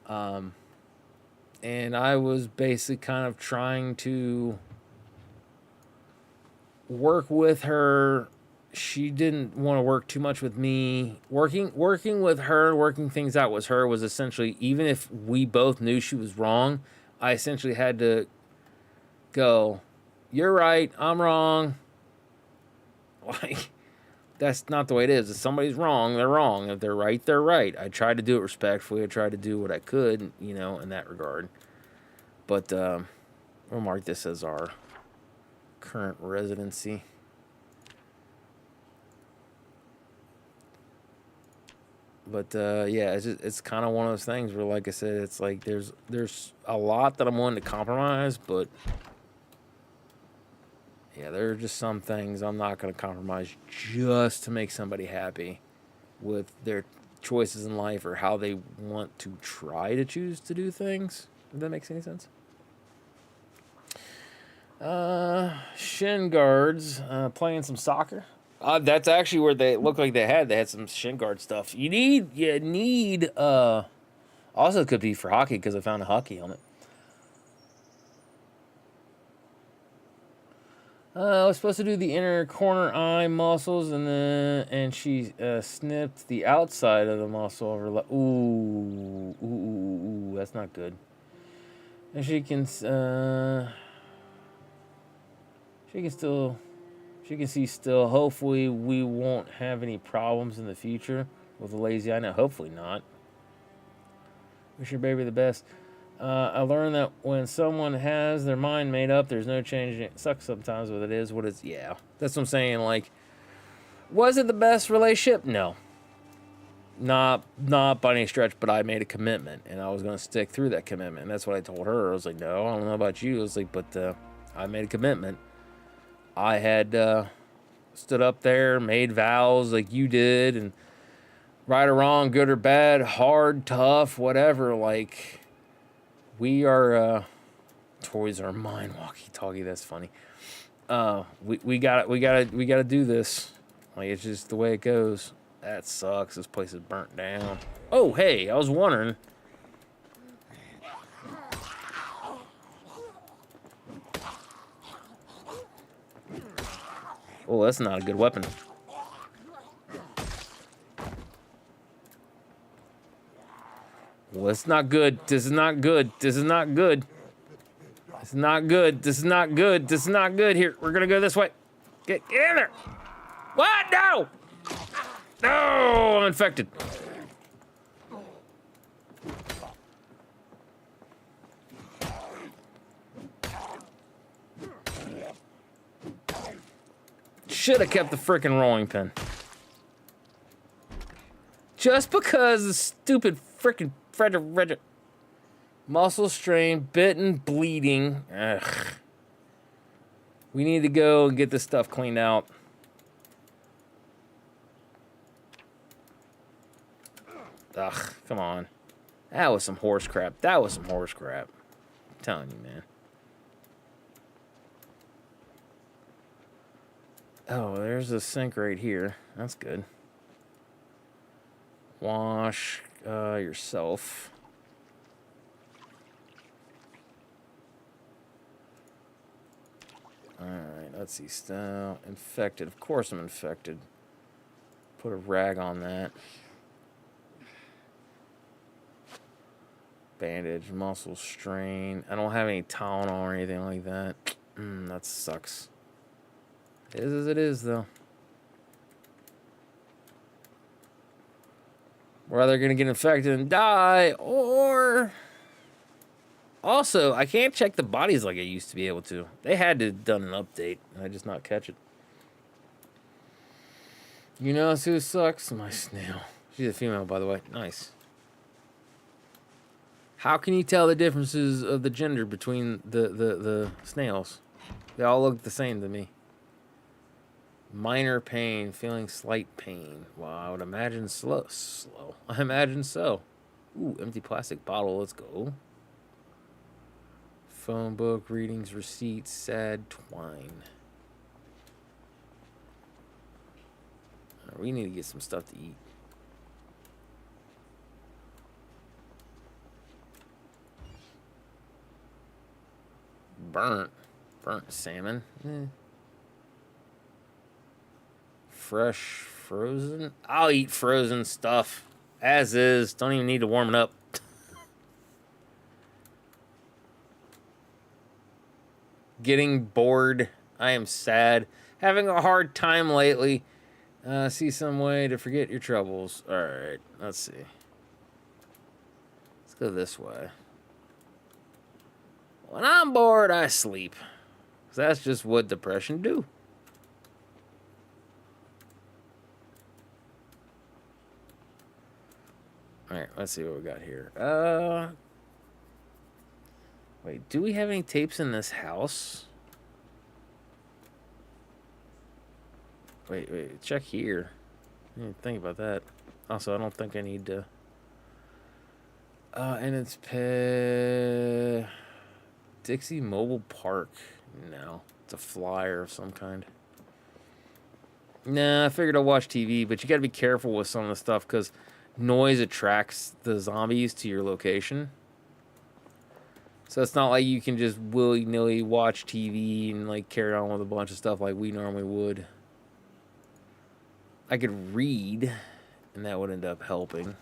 And I was basically kind of trying to work with her. She didn't want to work too much with me. Working with her, working things out with her was essentially, even if we both knew she was wrong, I essentially had to go, you're right, I'm wrong. Like, that's not the way it is. If somebody's wrong, they're wrong. If they're right, they're right. I tried to do it respectfully. I tried to do what I could, in that regard. But we'll mark this as our current residency. But yeah, it's kind of one of those things where, like I said, it's like there's a lot that I'm willing to compromise, but yeah, there are just some things I'm not going to compromise just to make somebody happy with their choices in life or how they want to try to choose to do things. If that makes any sense. Shin guards, playing some soccer. That's actually where they look like they had some shin guard stuff. You need, also it could be for hockey because I found a hockey helmet. I was supposed to do the inner corner eye muscles and she snipped the outside of the muscle of her ooh, that's not good. And she can see still. Hopefully we won't have any problems in the future with a lazy eye. No, hopefully not. Wish your baby the best. I learned that when someone has their mind made up, there's no changing it. It sucks sometimes, but it is what it's. Yeah, that's what I'm saying. Like, was it the best relationship? No. Not by any stretch, but I made a commitment, and I was going to stick through that commitment. And that's what I told her. I was like, no, I don't know about you. I was like, but I made a commitment. I had stood up there, made vows like you did, and right or wrong, good or bad, hard, tough, whatever. Like, we are toys are mine, walkie-talkie. That's funny. We gotta do this. Like, it's just the way it goes. That sucks. This place is burnt down. Oh, hey, I was wondering. Oh, that's not a good weapon. Well, it's not good. This is not good. This is not good. This is not good. This is not good. This is not good. Here, we're gonna go this way. Get in there. What? No! No, I'm infected. Should have kept the frickin' rolling pin. Just because the stupid frickin' Frederick muscle strain, bitten, bleeding. Ugh. We need to go and get this stuff cleaned out. Ugh, come on. That was some horse crap. That was some horse crap. I'm telling you, man. Oh, there's a sink right here. That's good. Wash yourself. Alright, let's see. Still infected. Of course I'm infected. Put a rag on that. Bandage, muscle strain. I don't have any Tylenol or anything like that. That sucks. It is as it is, though. We're either going to get infected and die, or... Also, I can't check the bodies like I used to be able to. They had to have done an update, and I just not catch it. You know who sucks? My snail. She's a female, by the way. Nice. How can you tell the differences of the gender between the snails? They all look the same to me. Minor pain, feeling slight pain. Well, I would imagine slow. I imagine so. Ooh, empty plastic bottle. Let's go. Phone book, readings, receipts, sad twine. We need to get some stuff to eat. Burnt salmon. Fresh, frozen. I'll eat frozen stuff as is. Don't even need to warm it up. Getting bored. I am sad. Having a hard time lately. See some way to forget your troubles. Alright, let's see. Let's go this way. When I'm bored, I sleep. 'Cause that's just what depression do. Alright, let's see what we got here. Wait, do we have any tapes in this house? Wait, check here. I didn't think about that. Also, I don't think I need to... and it's Dixie Mobile Park. No, it's a flyer of some kind. Nah, I figured I'd watch TV, but you gotta be careful with some of the stuff, because noise attracts the zombies to your location. So it's not like you can just willy-nilly watch TV and like carry on with a bunch of stuff like we normally would. I could read, and that would end up helping.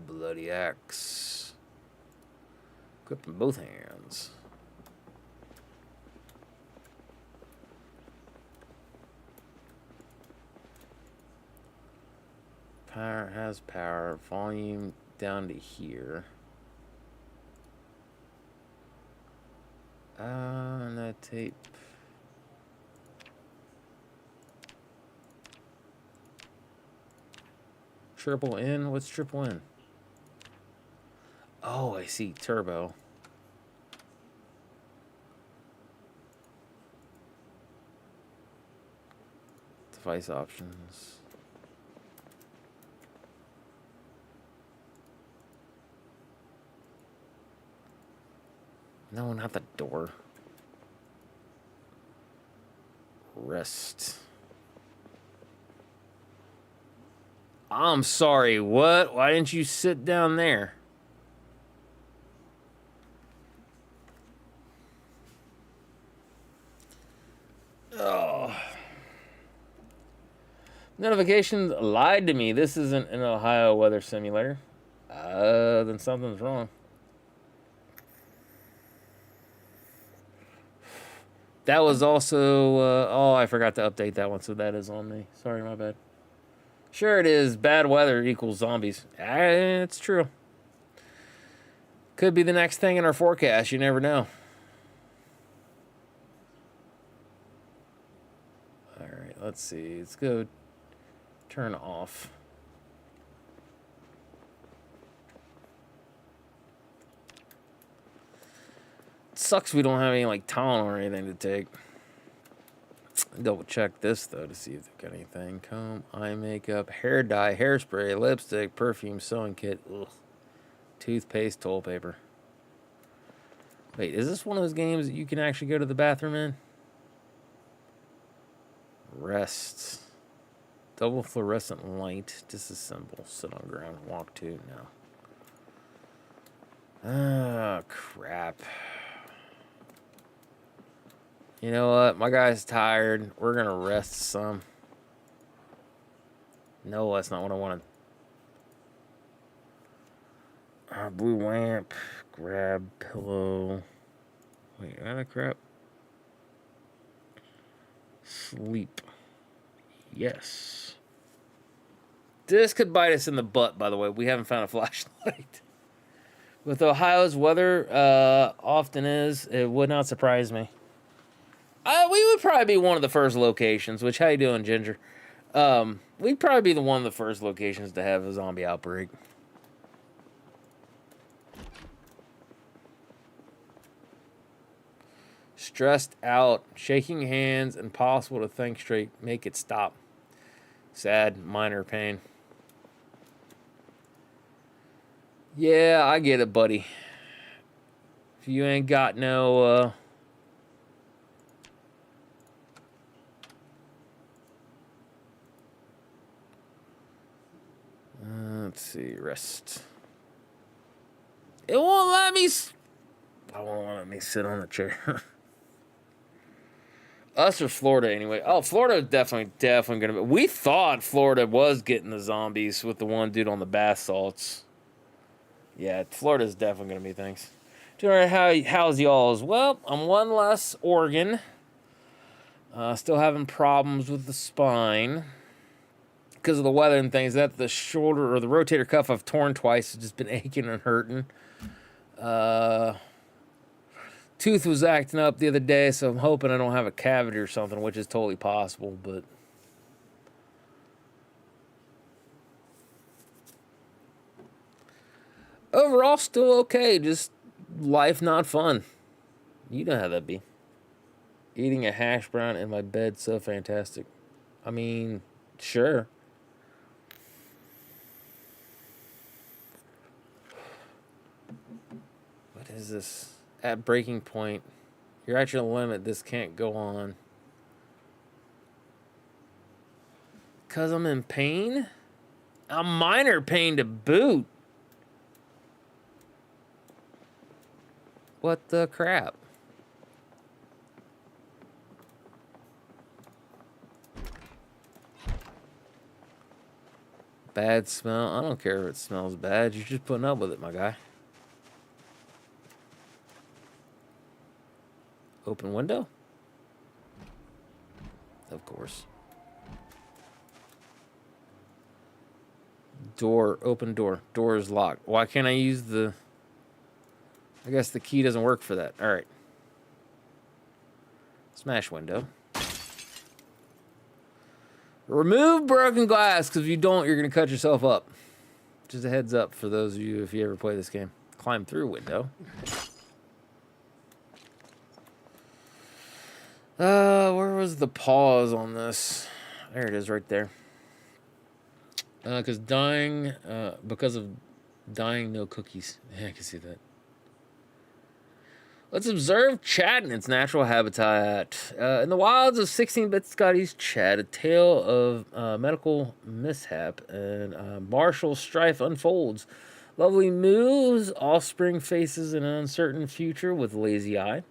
Bloody axe. Equipped in both hands. Power has power. Volume down to here. And that tape. Triple N? What's triple N? Oh, I see. Turbo. Device options. No, not the door. Rest. I'm sorry, what? Why didn't you sit down there? Oh. Notifications lied to me. This isn't an Ohio weather simulator. Then something's wrong. That was also, oh, I forgot to update that one, so that is on me. Sorry, my bad. Sure it is. Bad weather equals zombies. It's true. Could be the next thing in our forecast. You never know. All right, let's see. Let's go turn off. It sucks we don't have any, like, Tylenol or anything to take. Double check this, though, to see if they've got anything. Comb, eye makeup, hair dye, hairspray, lipstick, perfume, sewing kit. Ugh. Toothpaste, toilet paper. Wait, is this one of those games that you can actually go to the bathroom in? Rest. Double fluorescent light. Disassemble. Sit on ground. Walk to. No. Ah, crap. You know what? My guy's tired. We're going to rest some. No, that's not what I wanted. Blue lamp. Grab pillow. Wait, that crap. Sleep. Yes. This could bite us in the butt, by the way. We haven't found a flashlight. With Ohio's weather often is, it would not surprise me. We would probably be one of the first locations, which, how you doing, Ginger? We'd probably be one of the first locations to have a zombie outbreak. Stressed out, shaking hands, impossible to think straight, make it stop. Sad, minor pain. Yeah, I get it, buddy. If you ain't got no, let's see, rest. It won't let me... I won't let me sit on the chair. Us or Florida, anyway. Oh, Florida definitely gonna be... We thought Florida was getting the zombies with the one dude on the bath salts. Yeah, Florida's definitely gonna be things. Doing how's y'all's? Well, I'm one less organ. Still having problems with the spine because of the weather and things. That the shoulder or the rotator cuff I've torn twice. It's just been aching and hurting. Tooth was acting up the other day, so I'm hoping I don't have a cavity or something, which is totally possible, but overall still okay. Just life not fun. You know how that be. Eating a hash brown in my bed, so fantastic. I mean, sure. What is this? At breaking point. You're at your limit. This can't go on. 'Cause I'm in pain? A minor pain to boot. What the crap? Bad smell. I don't care if it smells bad. You're just putting up with it, my guy. Open window? Of course. Door, open door. Door is locked. Why can't I use the... I guess the key doesn't work for that. All right. Smash window. Remove broken glass, because if you don't, you're going to cut yourself up. Just a heads up for those of you if you ever play this game. Climb through window. Where was the pause on this? There it is right there. Because dying, because of dying, no cookies. Yeah, I can see that. Let's observe Chad in its natural habitat. In the wilds of 16-bit Scotty's Chad, a tale of medical mishap and martial strife unfolds. Lovely moves, offspring faces an uncertain future with lazy eye,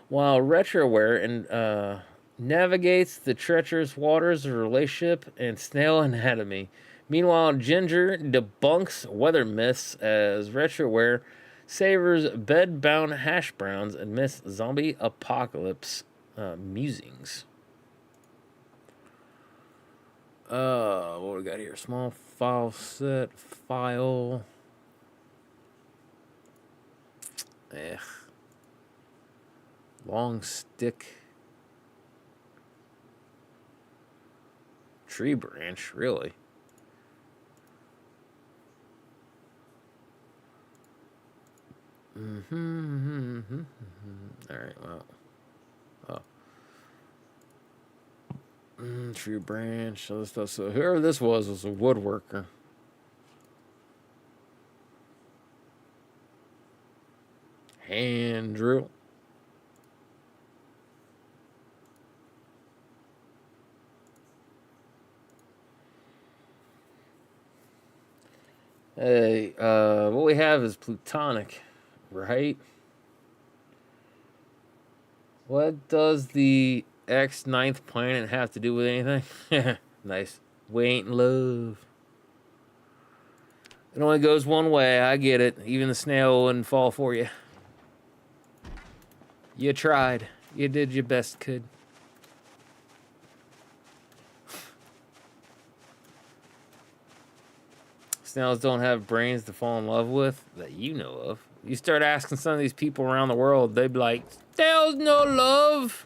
while Retroware and navigates the treacherous waters of relationship and snail anatomy. Meanwhile, Ginger debunks weather myths as Retroware savors bed-bound hash browns and miss zombie apocalypse musings. What do we got here? Small file set, file. Long stick. Tree branch, really? Alright, well. Tree branch, other stuff. So whoever this was a woodworker. Hand drill. Hey, what we have is plutonic, right? What does the X9th planet have to do with anything? Nice. We ain't in love. It only goes one way, I get it. Even the snail wouldn't fall for you. You tried. You did your best, kid. Snails don't have brains to fall in love with that you know of. You start asking some of these people around the world, they'd be like, snails no love.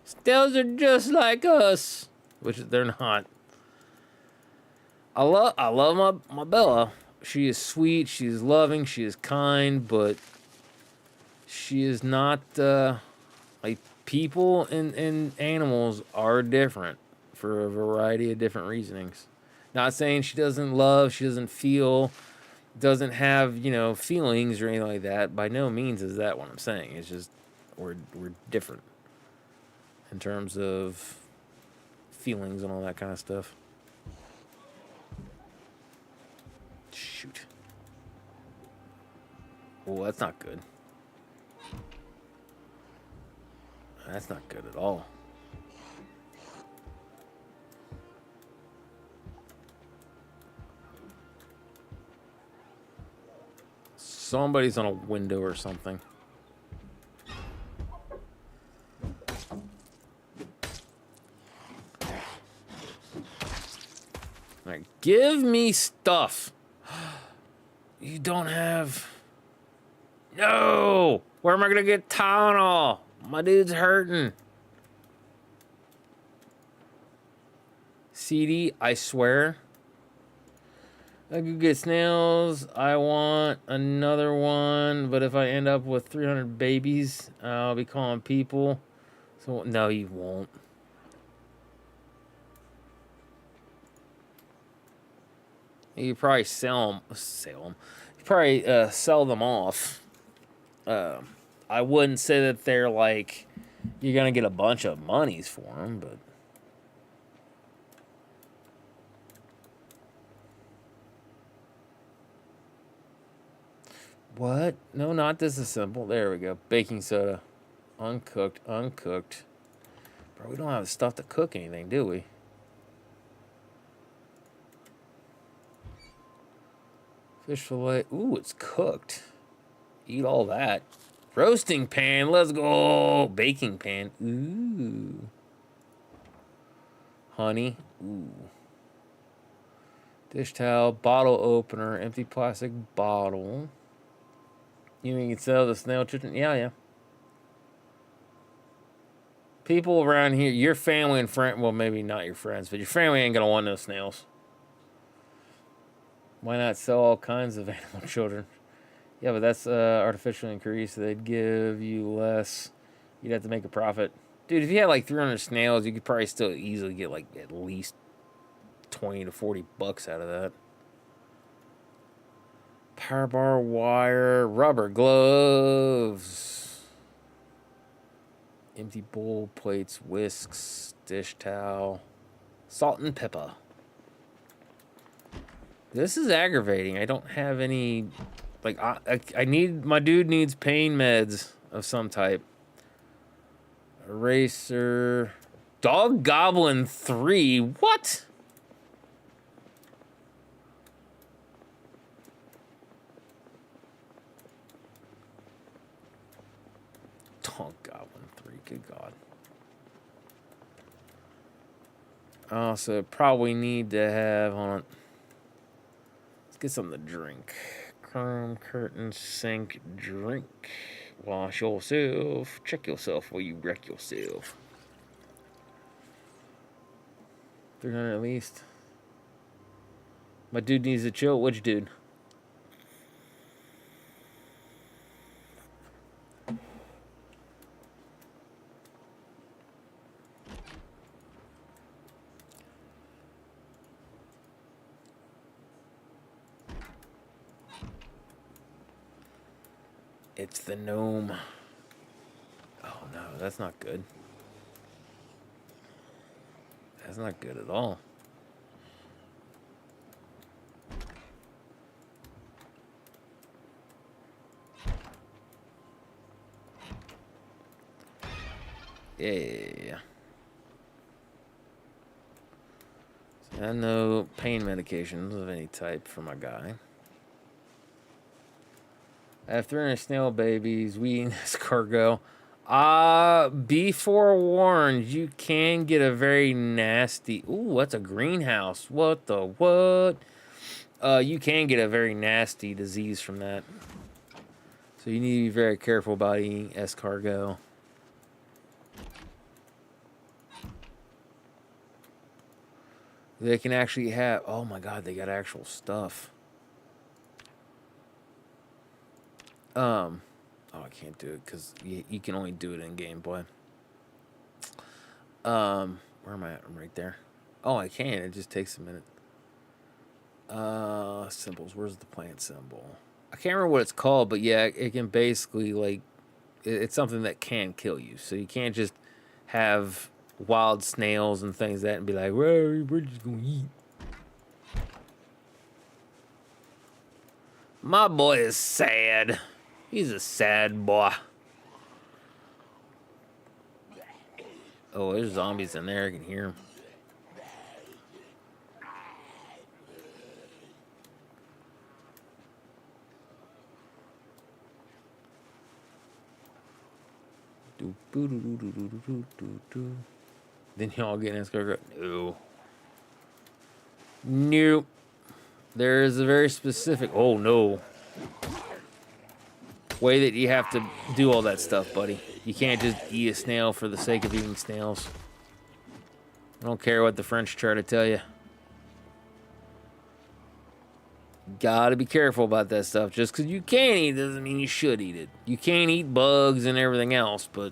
Snails are just like us. Which they're not. I love my Bella. She is sweet, she is loving, she is kind, but she is not like people and animals are different for a variety of different reasonings. Not saying she doesn't love, she doesn't feel, doesn't have, feelings or anything like that. By no means is that what I'm saying. It's just we're different in terms of feelings and all that kind of stuff. Shoot. Oh, that's not good. That's not good at all. Somebody's on a window or something. Alright, give me stuff. You don't have... No! Where am I gonna get Tylenol? My dude's hurting. CD, I swear. I could get snails. I want another one, but if I end up with 300 babies, I'll be calling people. So, no, you won't. You probably sell them. You probably sell them off. I wouldn't say that they're like you're gonna get a bunch of monies for them, but what? No, not disassemble. There we go. Baking soda, uncooked. Bro, we don't have stuff to cook anything, do we? Fish fillet. Ooh, it's cooked. Eat all that. Roasting pan. Let's go. Baking pan. Ooh. Honey. Ooh. Dish towel, bottle opener, empty plastic bottle. You mean you can sell the snail chicken? Yeah, yeah. People around here, your family and friend, well, maybe not your friends, but your family ain't gonna want no snails. Why not sell all kinds of animal children? Yeah, but that's artificially increased. So they'd give you less. You'd have to make a profit. Dude, if you had like 300 snails, you could probably still easily get like at least 20 to 40 bucks out of that. Power bar wire, rubber gloves, empty bowl, plates, whisks, dish towel, salt and pepper. This is aggravating. I don't have any, like, I need, my dude needs pain meds of some type. Eraser, Dog Goblin 3, what? Dog Goblin 3, good God. I also probably need to have, hold on. Let's get something to drink. Chrome, curtain, sink, drink. Wash yourself. Check yourself while you wreck yourself. 300 at least. My dude needs to chill. Which dude? It's the gnome. Oh no, that's not good. That's not good at all. Yeah. So no pain medications of any type for my guy. I have 300 snail babies. We eat this cargo. Be forewarned, you can get a very nasty. Ooh, that's a greenhouse. What the what? You can get a very nasty disease from that. So you need to be very careful about eating escargot. They can actually have. Oh my God, they got actual stuff. Oh, I can't do it because you can only do it in Game Boy. Where am I at? I'm right there. Oh, I can. It just takes a minute. Symbols. Where's the plant symbol? I can't remember what it's called, but yeah, it can basically, like, it's something that can kill you. So you can't just have wild snails and things like that and be like, well, we're just going to eat. My boy is sad. He's a sad boy. Oh, there's zombies in there. I can hear them. Then y'all get in escargot. No. Nope. There is a very specific. Oh no. Way that you have to do all that stuff, buddy. You can't just eat a snail for the sake of eating snails. I don't care what the French try to tell you. Gotta be careful about that stuff. Just because you can eat doesn't mean you should eat it. You can't eat bugs and everything else, but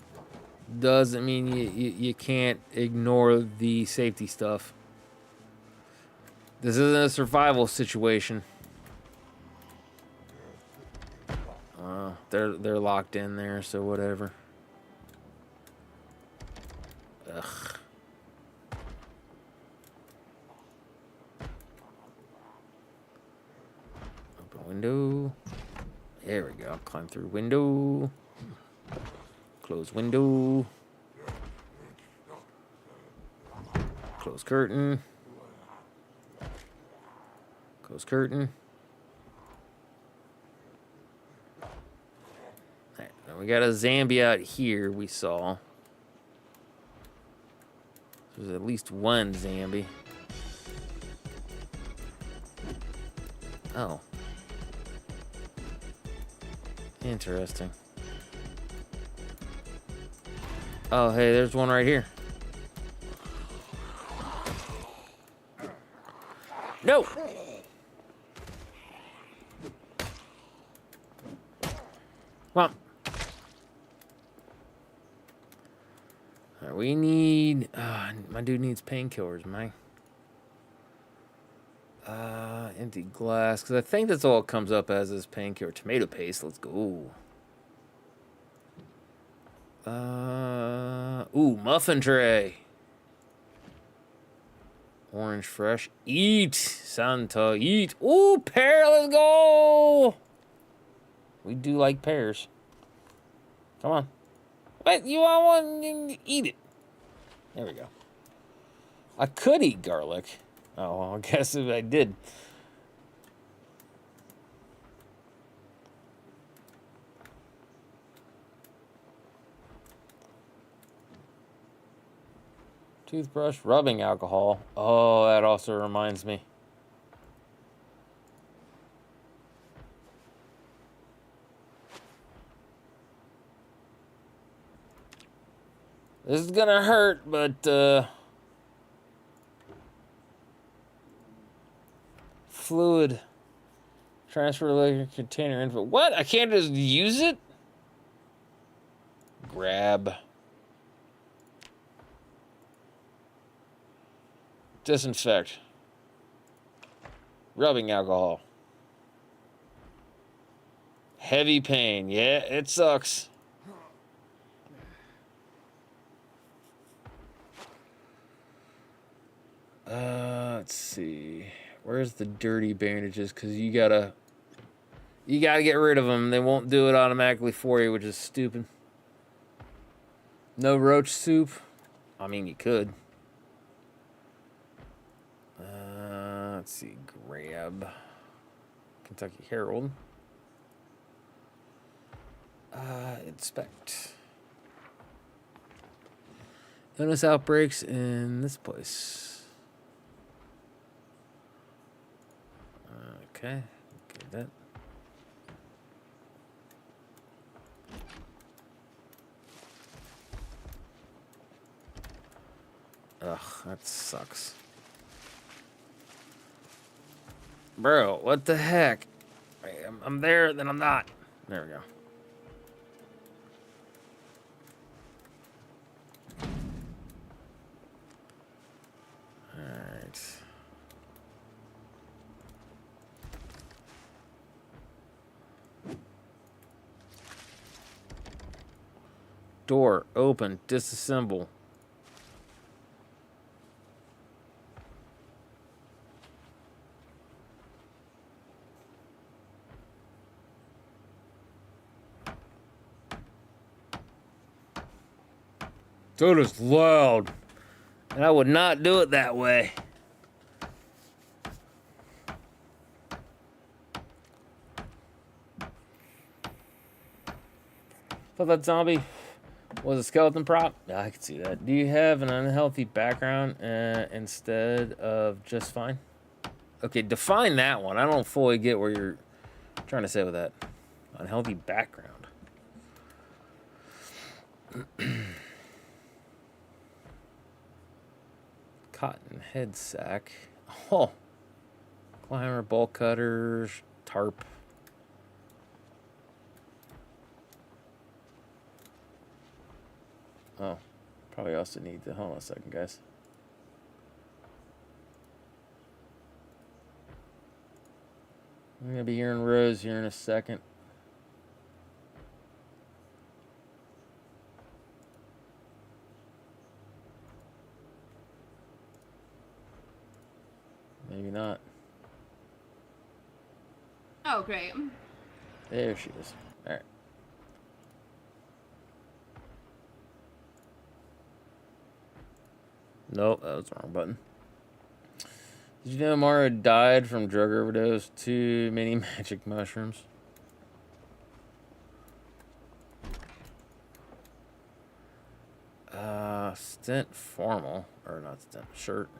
doesn't mean you can't ignore the safety stuff. This isn't a survival situation. They're locked in there, so whatever. Ugh. Open window. There we go. I'll climb through window. Close window. Close curtain. Close curtain. Alright, now we got a zombie out here we saw. There's at least one zombie. Oh. Interesting. Oh, hey, there's one right here. No! Come on. Right, we need... my dude needs painkillers, man. Empty glass. Because I think that's all it comes up as is painkiller. Tomato paste. Let's go. Ooh, muffin tray. Orange fresh. Eat, Santa, eat. Ooh, pear, let's go. We do like pears. Come on. What, you want one? Eat it. There we go. I could eat garlic. Oh, well, I guess if I did. Toothbrush, rubbing alcohol. Oh, that also reminds me. This is gonna hurt, but fluid transfer electric container info. What? I can't just use it? Grab. Disinfect. Rubbing alcohol. Heavy pain. Yeah, it sucks. Let's see. Where's the dirty bandages? Because you gotta get rid of them. They won't do it automatically for you, which is stupid. No roach soup. I mean, you could. Let's see. Grab. Kentucky Herald. Inspect. Illness outbreaks in this place. Okay. Get that. Ugh, that sucks. Bro, what the heck? I'm there, then I'm not. There we go. Alright. Door open, disassemble. That is loud. And I would not do it that way. Thought that zombie was a skeleton prop? Yeah, I could see that. Do you have an unhealthy background instead of just fine? Okay, define that one. I don't fully get where you're trying to say with that. Unhealthy background. Cotton head sack. Oh. Climber, bolt cutters, tarp. Oh. Probably also need to... Hold on a second, guys. I'm going to be hearing Rose here in a second. Maybe not. Oh, great. There she is. All right. Nope, that was the wrong button. Did you know Mara died from drug overdose? Too many magic mushrooms. Stint formal. Or not stint, shirt.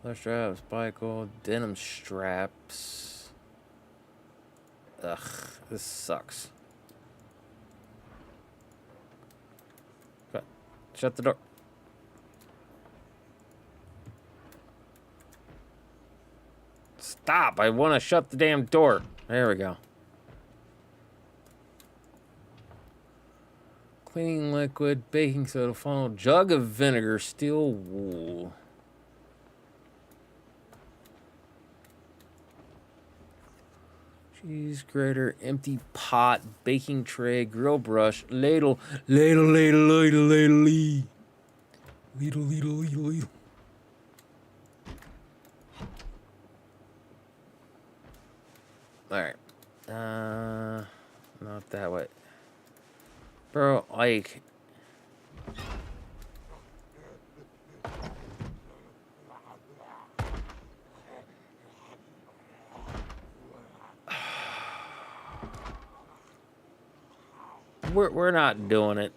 Leather straps, bike oil, denim straps. Ugh, this sucks. Shut the door. Stop! I want to shut the damn door. There we go. Cleaning liquid, baking soda, funnel, jug of vinegar, steel wool. Cheese grater, empty pot, baking tray, grill brush, ladle, ladle, ladle, ladle, ladle, ladle, ladle, ladle, ladle, ladle. All right. Not that way. Bro, like... We're not doing it.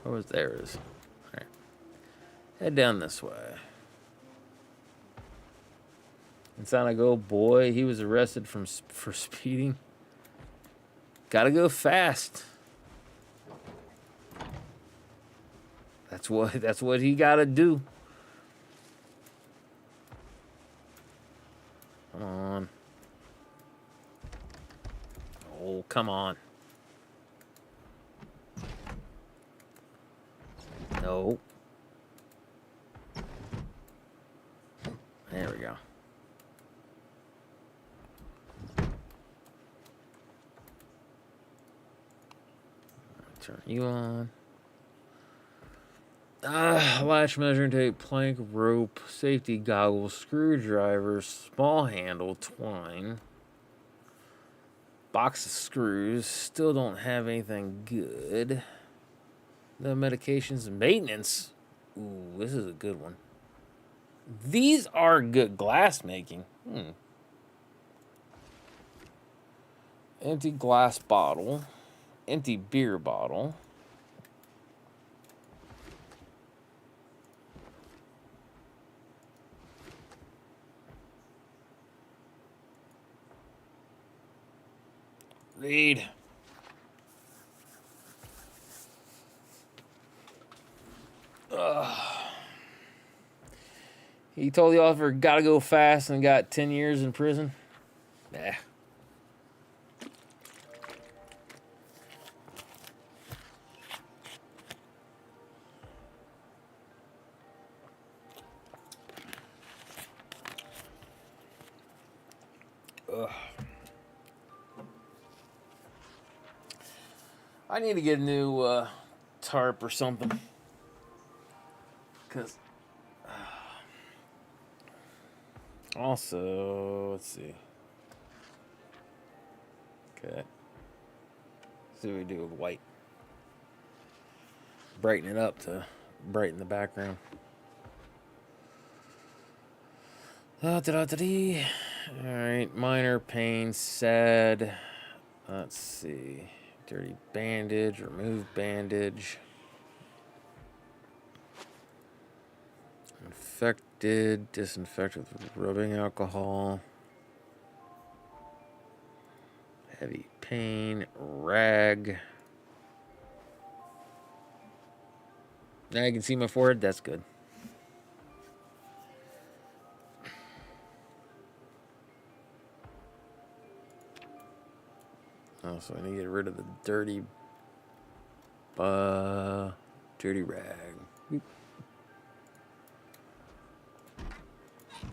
What was theirs? All right. Head down this way. And sound like, oh boy, he was arrested for speeding. Gotta go fast. That's what he gotta do. Come on. Oh, come on. No. There we go. Turn you on. Latch measuring tape, plank, rope, safety goggles, screwdriver, small handle, twine, box of screws. Still don't have anything good. The medications and maintenance. Ooh, this is a good one. These are good glass making. Empty glass bottle. Empty beer bottle. Read. He told the officer, gotta go fast, and got 10 years in prison. Nah. Ugh. I need to get a new tarp or something. Because... Also, let's see. Okay. Let's see what we do with white. Brighten it up to brighten the background. Alright, minor pain, sad. Let's see. Dirty bandage, remove bandage. Infected, disinfect with rubbing alcohol. Heavy pain, rag. Now you can see my forehead, that's good. Oh, so I need to get rid of the dirty rag.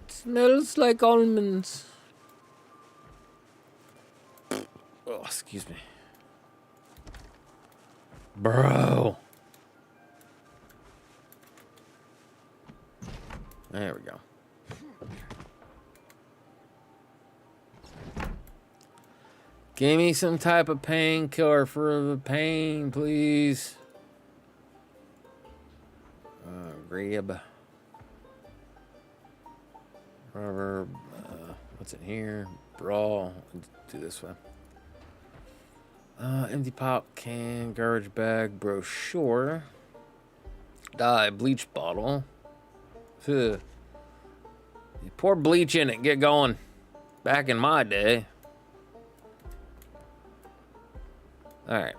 Smells like almonds. Oh, excuse me. Bro. There we go. Give me some type of painkiller for the pain, please. Grab. Rubber. What's in here? Brawl. Do this one. Empty pop can, garbage bag, brochure. Dye, bleach bottle. Ugh. You pour bleach in it, get going. Back in my day. Alright.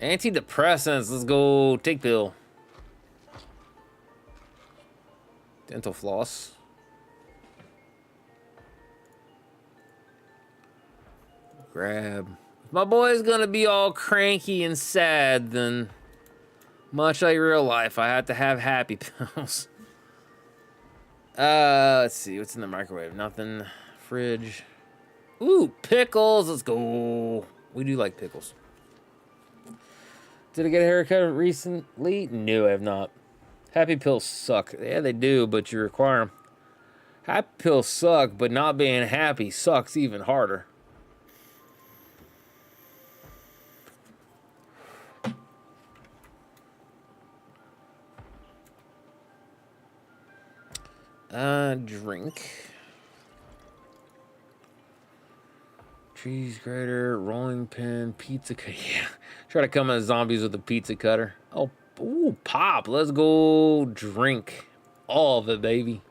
Antidepressants, let's go. Take pill. Dental floss. Grab. If my boy's gonna be all cranky and sad, then much like real life, I have to have happy pills. Let's see, what's in the microwave? Nothing. Fridge. Ooh, pickles, let's go. We do like pickles. Did I get a haircut recently? No, I have not. Happy pills suck. Yeah, they do, but you require them. Happy pills suck, but not being happy sucks even harder. Drink. Cheese grater, rolling pin, pizza cutter. Yeah. Try to come at zombies with a pizza cutter. Oh, ooh, pop. Let's go drink. All of it, baby.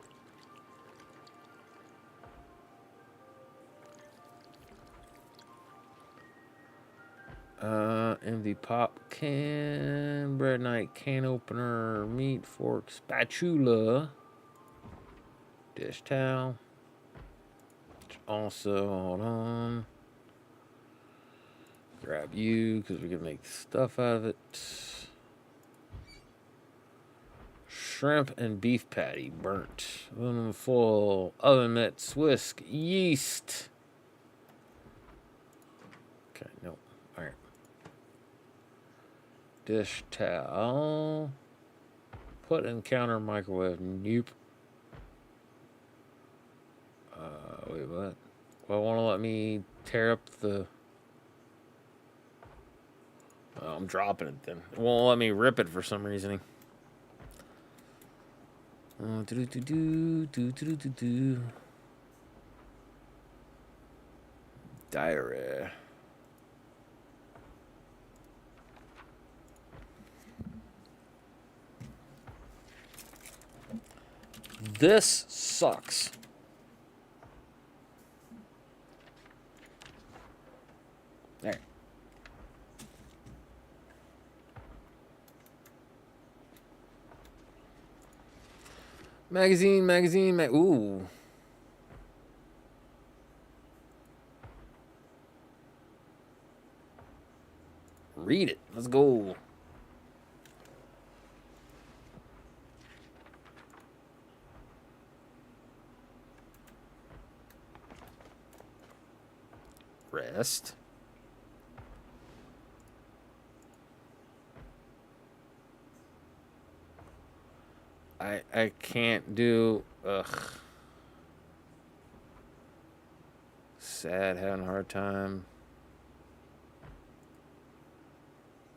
Empty pop can, bread knife, can opener, meat fork, spatula, dish towel. Also, hold on. Grab you because we can make stuff out of it. Shrimp and beef patty burnt. Aluminum foil, oven mitts, whisk, yeast. Okay, no. All right. Dish towel. Put in counter microwave. Nope. Wait, what? Well, want to let me tear up the... Oh, I'm dropping it then. It won't let me rip it for some reasoning. Diarrhea. This sucks. There. Magazine, ooh. Read it. Let's go. Rest. I can't do, ugh. Sad, having a hard time.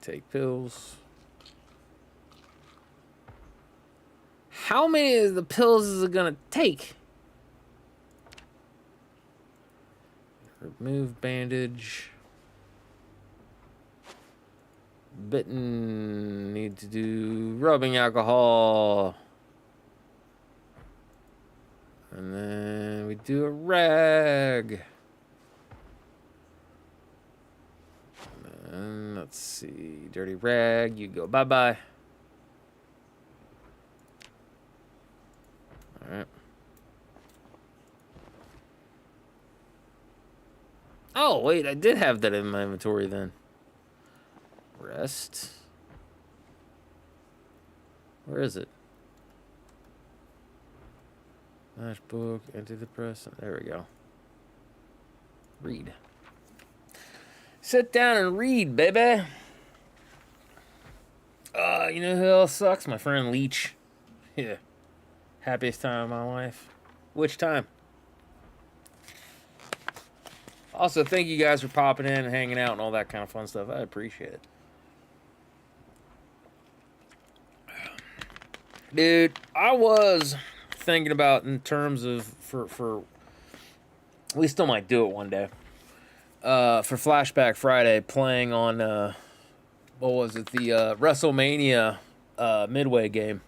Take pills. How many of the pills is it gonna take? Remove bandage. Bitten. Need to do rubbing alcohol. And then we do a rag. And let's see. Dirty rag. You go bye-bye. Alright. Oh, wait. I did have that in my inventory then. Rest. Where is it? Matchbook, antidepressant. There we go. Read. Sit down and read, baby. You know who else sucks? My friend Leech. Yeah. Happiest time of my life. Which time? Also, thank you guys for popping in and hanging out and all that kind of fun stuff. I appreciate it. Dude, I was thinking about in terms of for We still might do it one day. For Flashback Friday, playing on, what was it, the WrestleMania Midway game.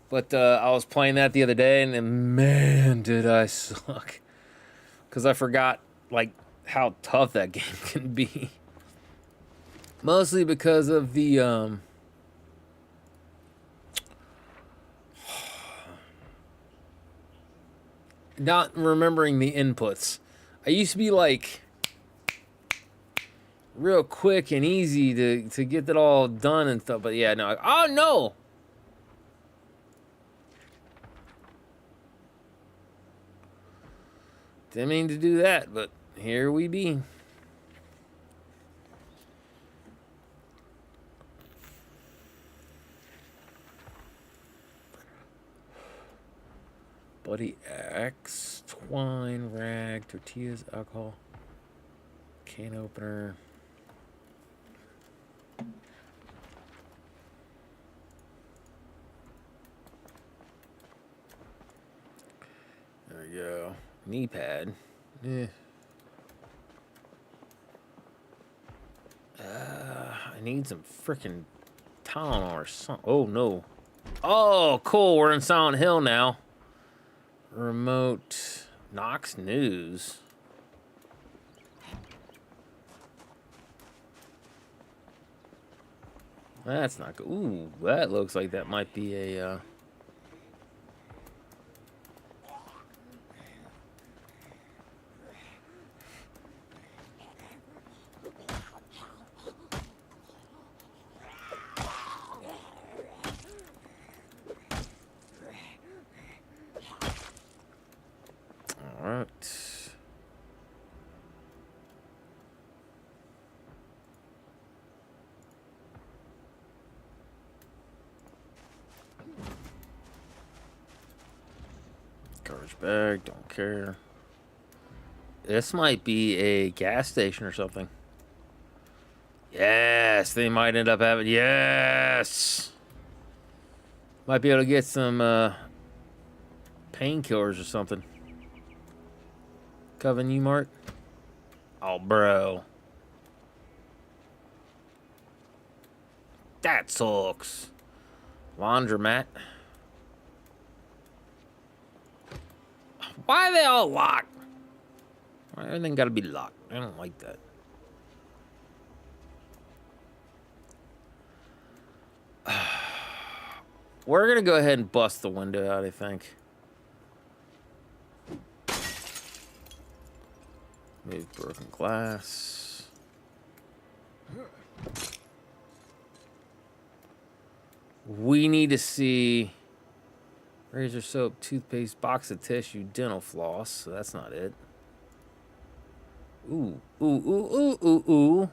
But I was playing that the other day, and then, man, did I suck. Because I forgot, like, how tough that game can be. Mostly because of the, not remembering the inputs. I used to be, like, real quick and easy to get that all done and stuff. But, yeah, no. Oh, no! Didn't mean to do that, but here we be. Buddy X, twine, rag, tortillas, alcohol, can opener. There we go. Knee pad. I need some freaking Tylenol or something. Oh, no. Oh, cool. We're in Silent Hill now. Remote. Knox News. That's not good. Ooh, that looks like that might be a... Alright. Garbage bag, don't care. This might be a gas station or something. Yes, they might end up having... Yes! Might be able to get some painkillers or something. Coven U-Mart? Oh, bro. That sucks. Laundromat. Why are they all locked? Why everything gotta be locked? I don't like that. We're gonna go ahead and bust the window out, I think. Move broken glass. We need to see razor, soap, toothpaste, box of tissue, dental floss. So that's not it. Ooh, ooh, ooh, ooh, ooh, ooh.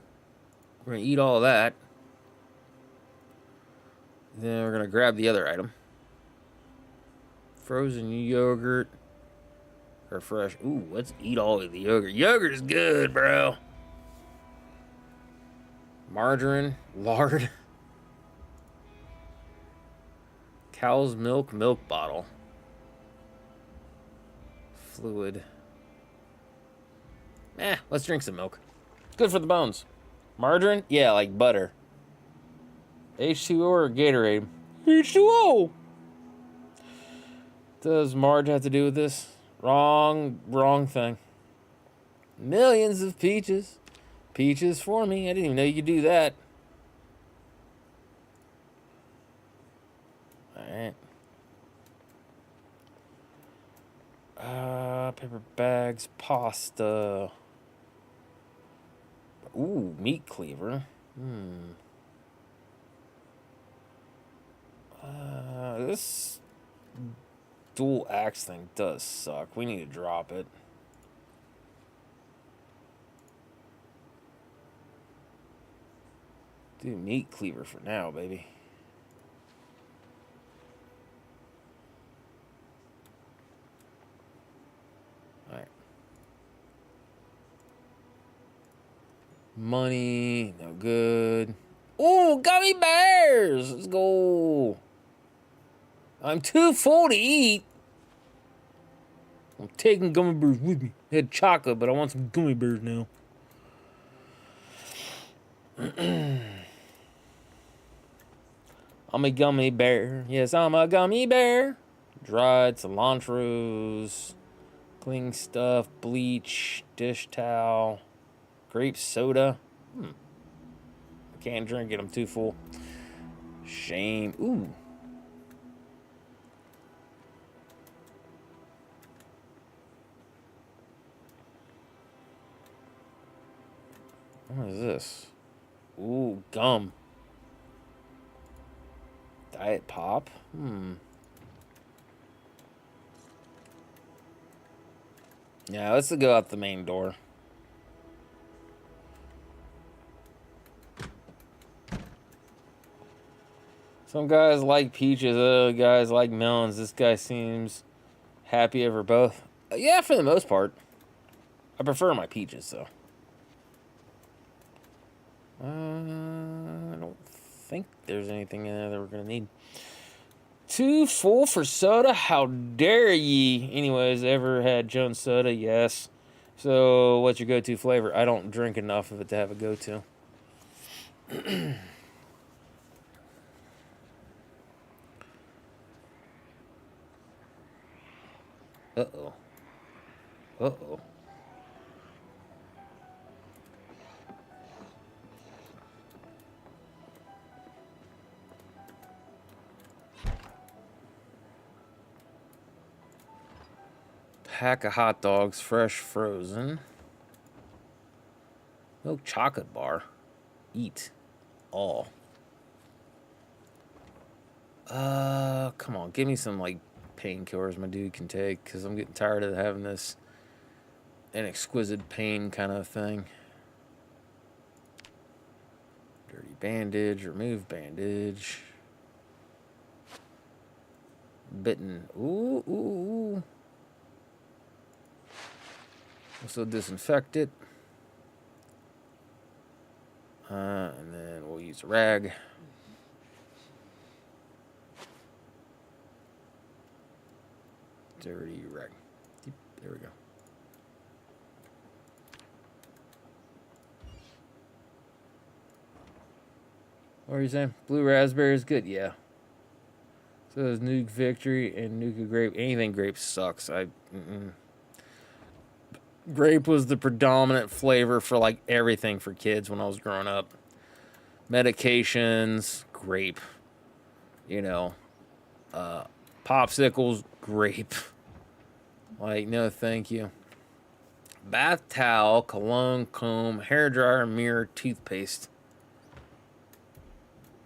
We're gonna eat all that. Then we're gonna grab the other item. Frozen yogurt. Or fresh. Ooh, let's eat all of the yogurt. Yogurt is good, bro. Margarine, lard. Cow's milk, milk bottle. Fluid. Let's drink some milk. Good for the bones. Margarine? Yeah, like butter. H2O or Gatorade? H2O! Does Marge have to do with this? Wrong thing. Millions of peaches. Peaches for me. I didn't even know you could do that. Alright. Paper bags, pasta. Ooh, meat cleaver. This dual axe thing does suck. We need to drop it. Do meat cleaver for now, baby. Alright. Money, no good. Ooh, gummy bears! Let's go. I'm too full to eat. I'm taking gummy bears with me. I had chocolate, but I want some gummy bears now. I'm a gummy bear. Yes, I'm a gummy bear. Dried cilantros, cling stuff, bleach, dish towel, grape soda. I can't drink it. I'm too full. Shame. Ooh. What is this? Ooh, gum. Diet pop? Yeah, let's go out the main door. Some guys like peaches, other guys like melons. This guy seems happy over both. Yeah, for the most part. I prefer my peaches, though. I don't think there's anything in there that we're going to need. Too full for soda? How dare ye? Anyways, ever had Jones soda? Yes. So, what's your go-to flavor? I don't drink enough of it to have a go-to. Uh-oh. Uh-oh. Pack of hot dogs, fresh, frozen. Milk chocolate bar. Eat all. Come on, give me some like painkillers my dude can take, because I'm getting tired of having this an exquisite pain kind of thing. Dirty bandage, remove bandage. Bitten. Ooh, ooh, ooh. Also disinfect it. And then we'll use a rag. Dirty rag. There we go. What are you saying? Blue raspberry is good? Yeah. So is Nuke Victory and Nuka Grape. Anything grape sucks. Grape was the predominant flavor for like everything for kids when I was growing up. Medications, grape. You know, popsicles, grape. Like, no thank you. Bath towel, cologne, comb, hairdryer, mirror, toothpaste.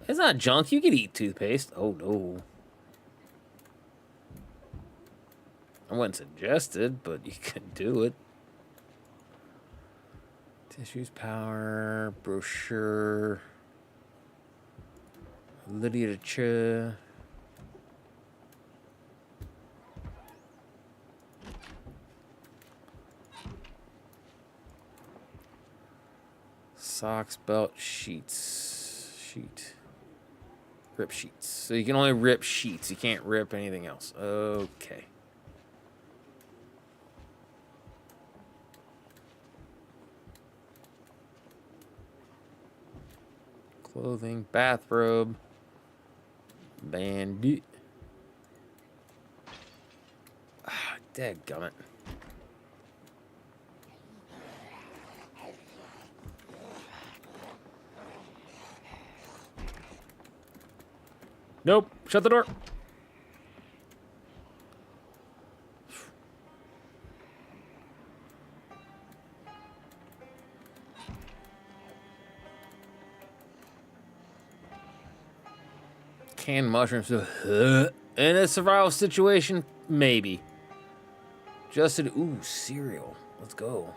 It's not junk. You could eat toothpaste. Oh, no. I wouldn't suggest it, but you could do it. Tissues, power, brochure. Literature. Socks, belt, sheets. Sheet. Rip sheets. So you can only rip sheets. You can't rip anything else. Okay. Clothing, bathrobe, bandit. Ah, dadgummit. Nope. Shut the door. Canned mushrooms. In a survival situation, maybe. Ooh, cereal. Let's go.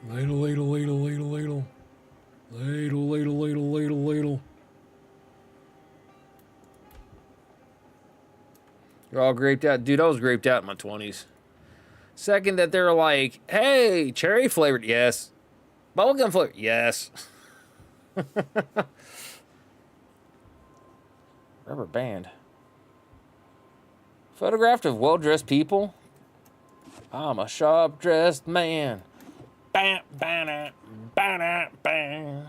Ladle, ladle, ladle, ladle, ladle. Ladle, ladle, ladle, ladle, ladle. You're all graped out. Dude, I was graped out in my 20s. Second that they're like, hey, cherry flavored. Yes. Bubblegum flavored. Yes. Rubber band. Photographed of well-dressed people. I'm a sharp-dressed man. Bam, bam, bam, bam.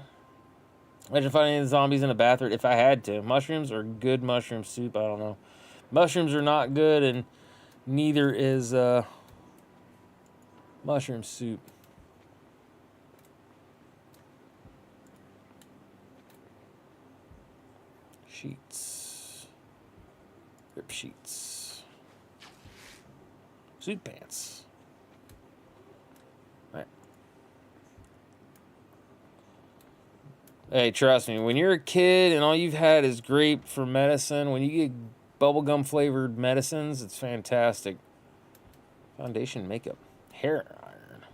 Imagine finding the zombies in a bathroom if I had to. Mushrooms or good mushroom soup, I don't know. Mushrooms are not good, and neither is mushroom soup. Sheets. Rip sheets. Suit pants. All right. Hey, trust me, when you're a kid and all you've had is grape for medicine, when you get bubblegum flavored medicines, it's fantastic. Foundation makeup. Hair iron.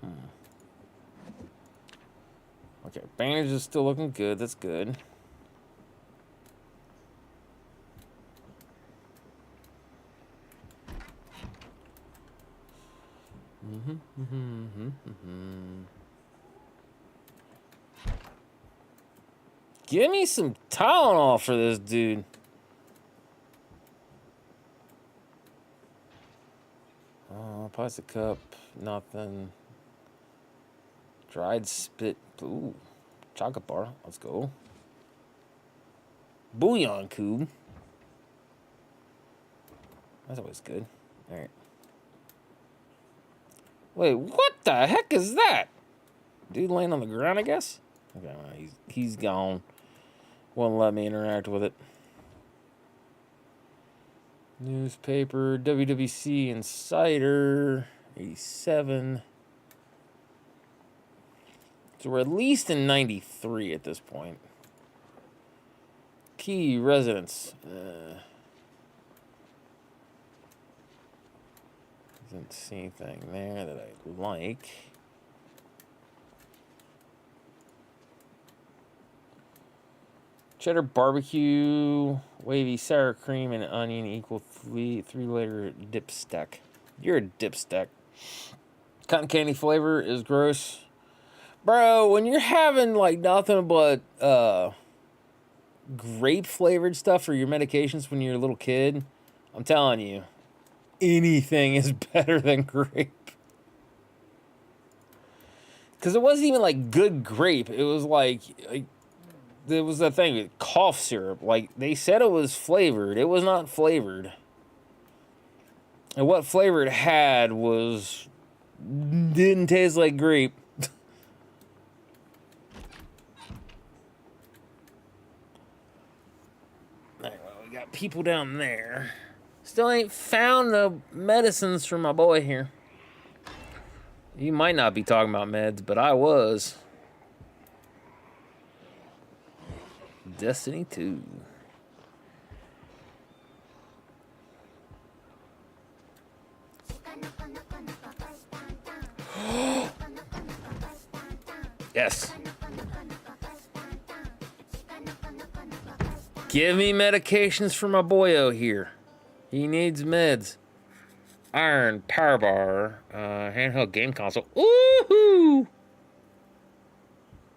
Okay, bandage is still looking good. That's good. Give me some Tylenol for this dude. Plastic cup, nothing. Dried spit. Ooh, chocolate bar. Let's go. Bouillon cube. That's always good. All right. Wait, what the heck is that? Dude laying on the ground, I guess? Okay, well, he's gone. Won't let me interact with it. Newspaper, WWC Insider, 87. So we're at least in 93 at this point. Key residence. Didn't see anything there that I like. Cheddar barbecue, wavy sour cream, and onion equal three-layer dipstick. You're a dipstick. Cotton candy flavor is gross. Bro, when you're having like nothing but grape flavored stuff for your medications when you're a little kid, I'm telling you, anything is better than grape. Because it wasn't even like good grape. It was like there was that thing with cough syrup. Like, they said it was flavored. It was not flavored. And what flavor it had didn't taste like grape. Alright, well, we got people down there. Still ain't found the medicines for my boy here. You might not be talking about meds, but I was. Destiny 2. Yes. Give me medications for my boyo here. He needs meds. Iron power bar. Handheld game console. Woohoo!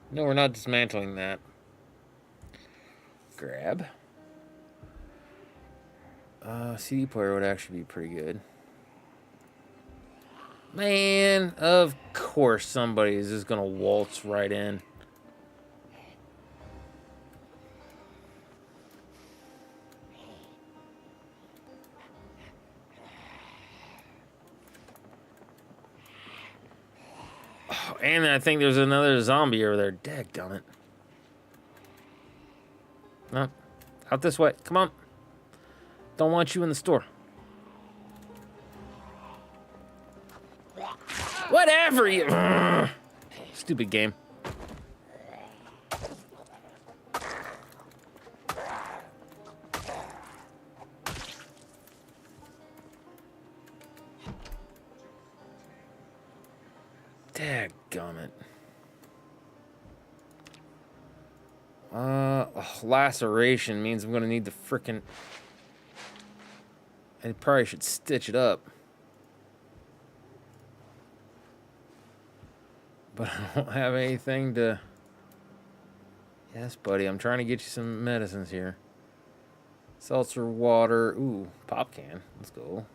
No, we're not dismantling that. Grab. CD player would actually be pretty good. Man, of course somebody is just gonna waltz right in. Oh, and I think there's another zombie over there. Dadgummit. No, out this way. Come on. Don't want you in the store. Whatever you... Stupid game. Dadgummit. Laceration means I'm gonna need the frickin'... I probably should stitch it up. But I don't have anything to... Yes, buddy, I'm trying to get you some medicines here. Seltzer water. Ooh, pop can. Let's go.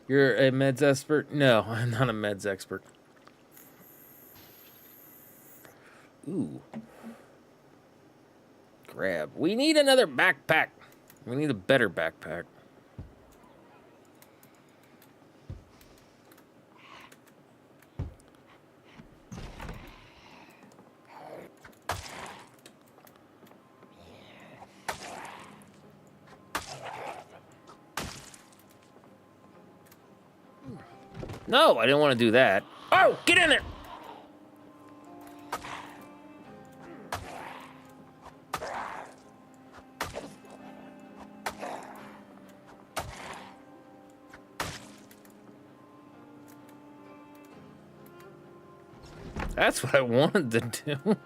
You're a meds expert? No, I'm not a meds expert. Ooh. Grab. We need another backpack. We need a better backpack. No, I didn't want to do that. Oh, get in there! That's what I wanted to do.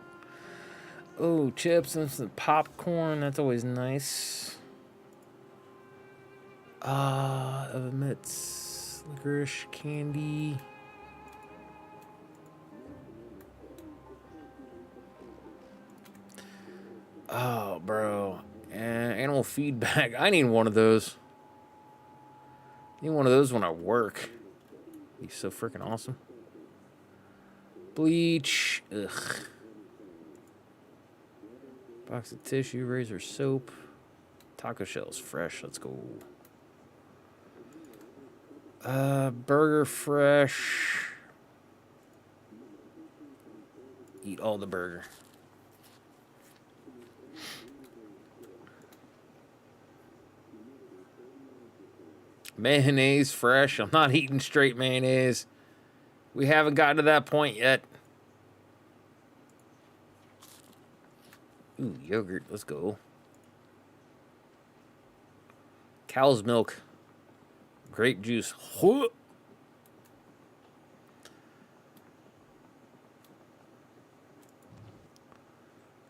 Oh, chips and some popcorn. That's always nice. Emits licorice candy. Oh, bro. Animal feedback. I need one of those. I need one of those when I work. He's so freaking awesome. Bleach. Ugh. Box of tissue, razor soap. Taco shells fresh. Let's go. Burger fresh. Eat all the burger. Mayonnaise fresh. I'm not eating straight mayonnaise. We haven't gotten to that point yet. Ooh, yogurt. Let's go. Cow's milk. Grape juice.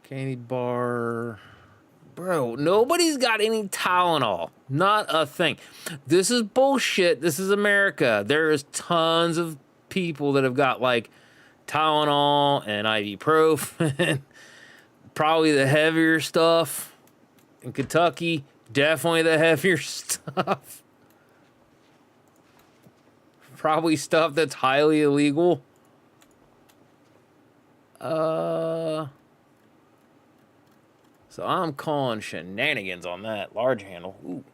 Candy bar. Bro, nobody's got any Tylenol. Not a thing. This is bullshit. This is America. There is tons of people that have got like Tylenol and ibuprofen. Probably the heavier stuff. In Kentucky, definitely the heavier stuff. Probably stuff that's highly illegal. So I'm calling shenanigans on that. Large handle. Ooh.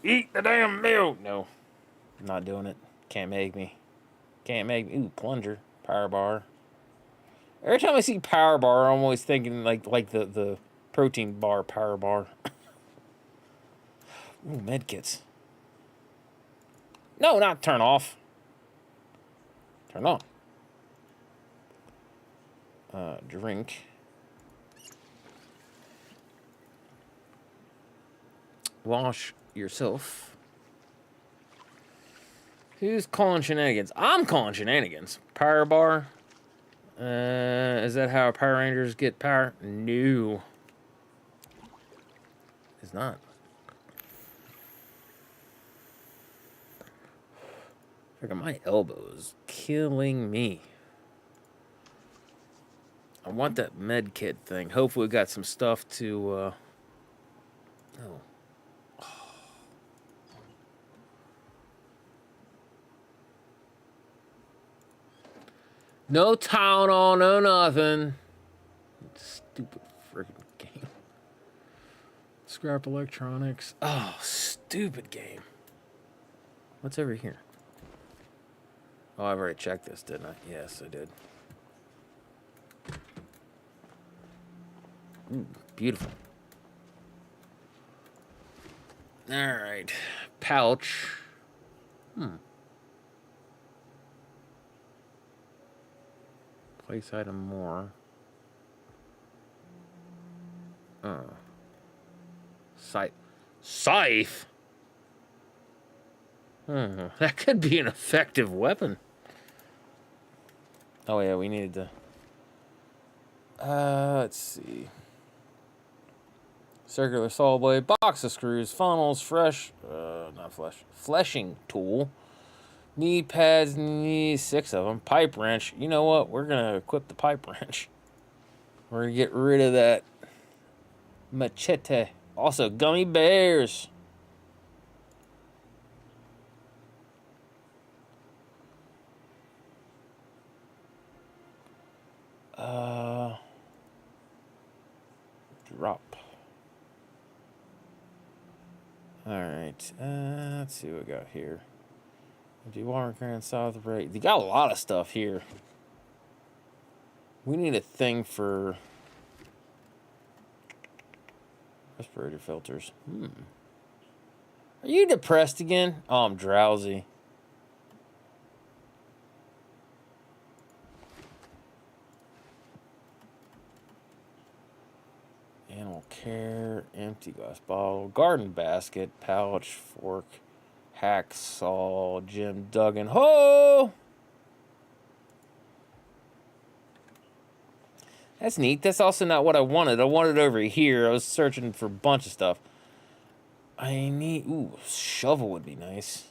Eat the damn meal. No. I'm not doing it. Can't make me. Can't make me. Ooh, plunger. Power bar. Every time I see power bar, I'm always thinking like the protein bar power bar. Ooh, med kits. No, not turn off. Turn on. Drink. Wash yourself. Who's calling shenanigans? I'm calling shenanigans. Power bar. Is that how Power Rangers get power? No. It's not. Freaking my elbow is killing me. I want that med kit thing. Hopefully we got some stuff to, oh. No Tylenol, no nothing. Stupid freaking game. Scrap electronics. Oh, stupid game. What's over here? Oh, I've already checked this, didn't I? Yes, I did. Ooh, beautiful. All right. Pouch. Place item more. Scythe. Scythe? That could be an effective weapon. Oh, yeah, we needed to... let's see. Circular saw blade, box of screws, funnels, not fleshing tool. Knee pads, need 6 of them. Pipe wrench. You know what? We're going to equip the pipe wrench. We're gonna get rid of that machete. Also, gummy bears. Drop. Alright, let's see what we got here. Do Walmart Grand South right? They got a lot of stuff here. We need a thing for respirator filters. Are you depressed again? Oh, I'm drowsy. Animal care, empty glass bottle, garden basket, pouch, fork, hacksaw, Jim Duggan. Ho! That's neat. That's also not what I wanted. I wanted over here. I was searching for a bunch of stuff. I need... Ooh, shovel would be nice.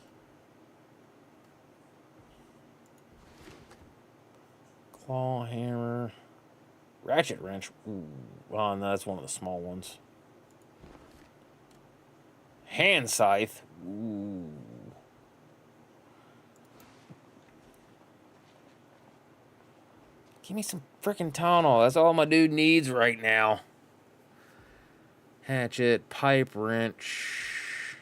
Claw hammer. Ratchet wrench. Ooh. Oh, no, that's one of the small ones. Hand scythe. Ooh. Give me some freaking Tylenol. That's all my dude needs right now. Hatchet, pipe wrench.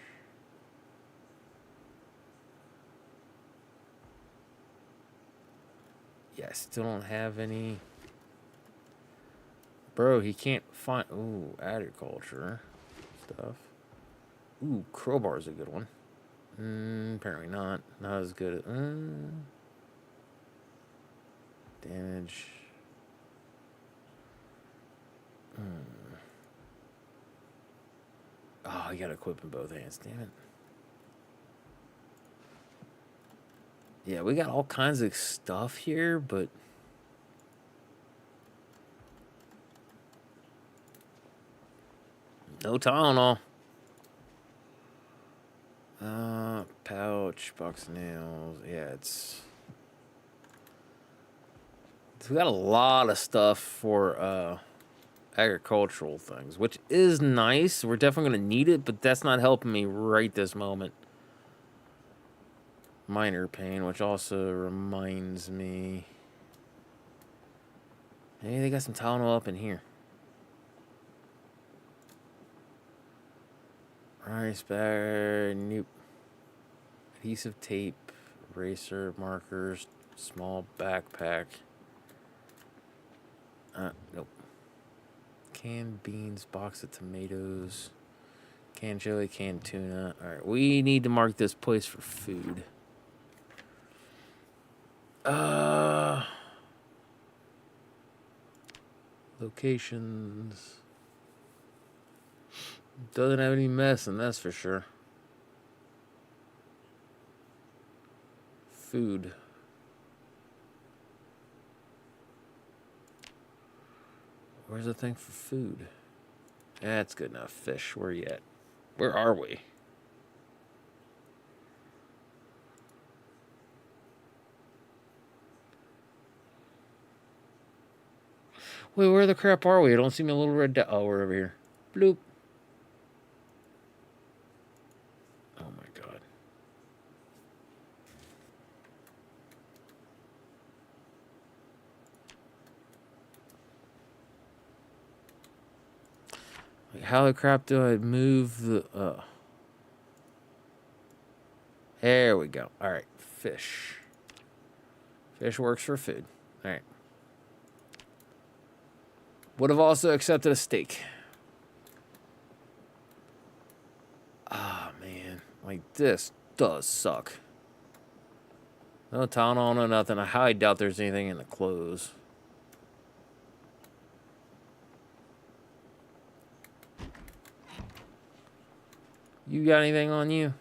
Yeah, I still don't have any. Bro, he can't find... Ooh, agriculture stuff. Ooh, crowbar's a good one. Apparently not. Not as good as... damage. Oh, you gotta equip in both hands. Damn it. Yeah, we got all kinds of stuff here, but... No Tylenol. Pouch, box of nails. Yeah, it's... So we got a lot of stuff for agricultural things, which is nice. We're definitely going to need it, but that's not helping me right this moment. Minor pain, which also reminds me... Hey, they got some Tylenol up in here. Rice bag, nope. Adhesive tape, eraser, markers, small backpack. Nope. Canned beans, box of tomatoes, canned chili, canned tuna. Alright, we need to mark this place for food. Locations. Doesn't have any mess, and that's for sure. Food. Where's the thing for food? That's good enough. Fish, where you at? Where are we? Wait, where the crap are we? I don't see me a little red dot. Oh, we're over here. Bloop. Oh my god. Like, how the crap do I move the... There we go. Alright, fish. Fish works for food. Alright. Would have also accepted a steak. Ah, man. Like, this does suck. No Tylenol, no nothing. I highly doubt there's anything in the clothes. You got anything on you?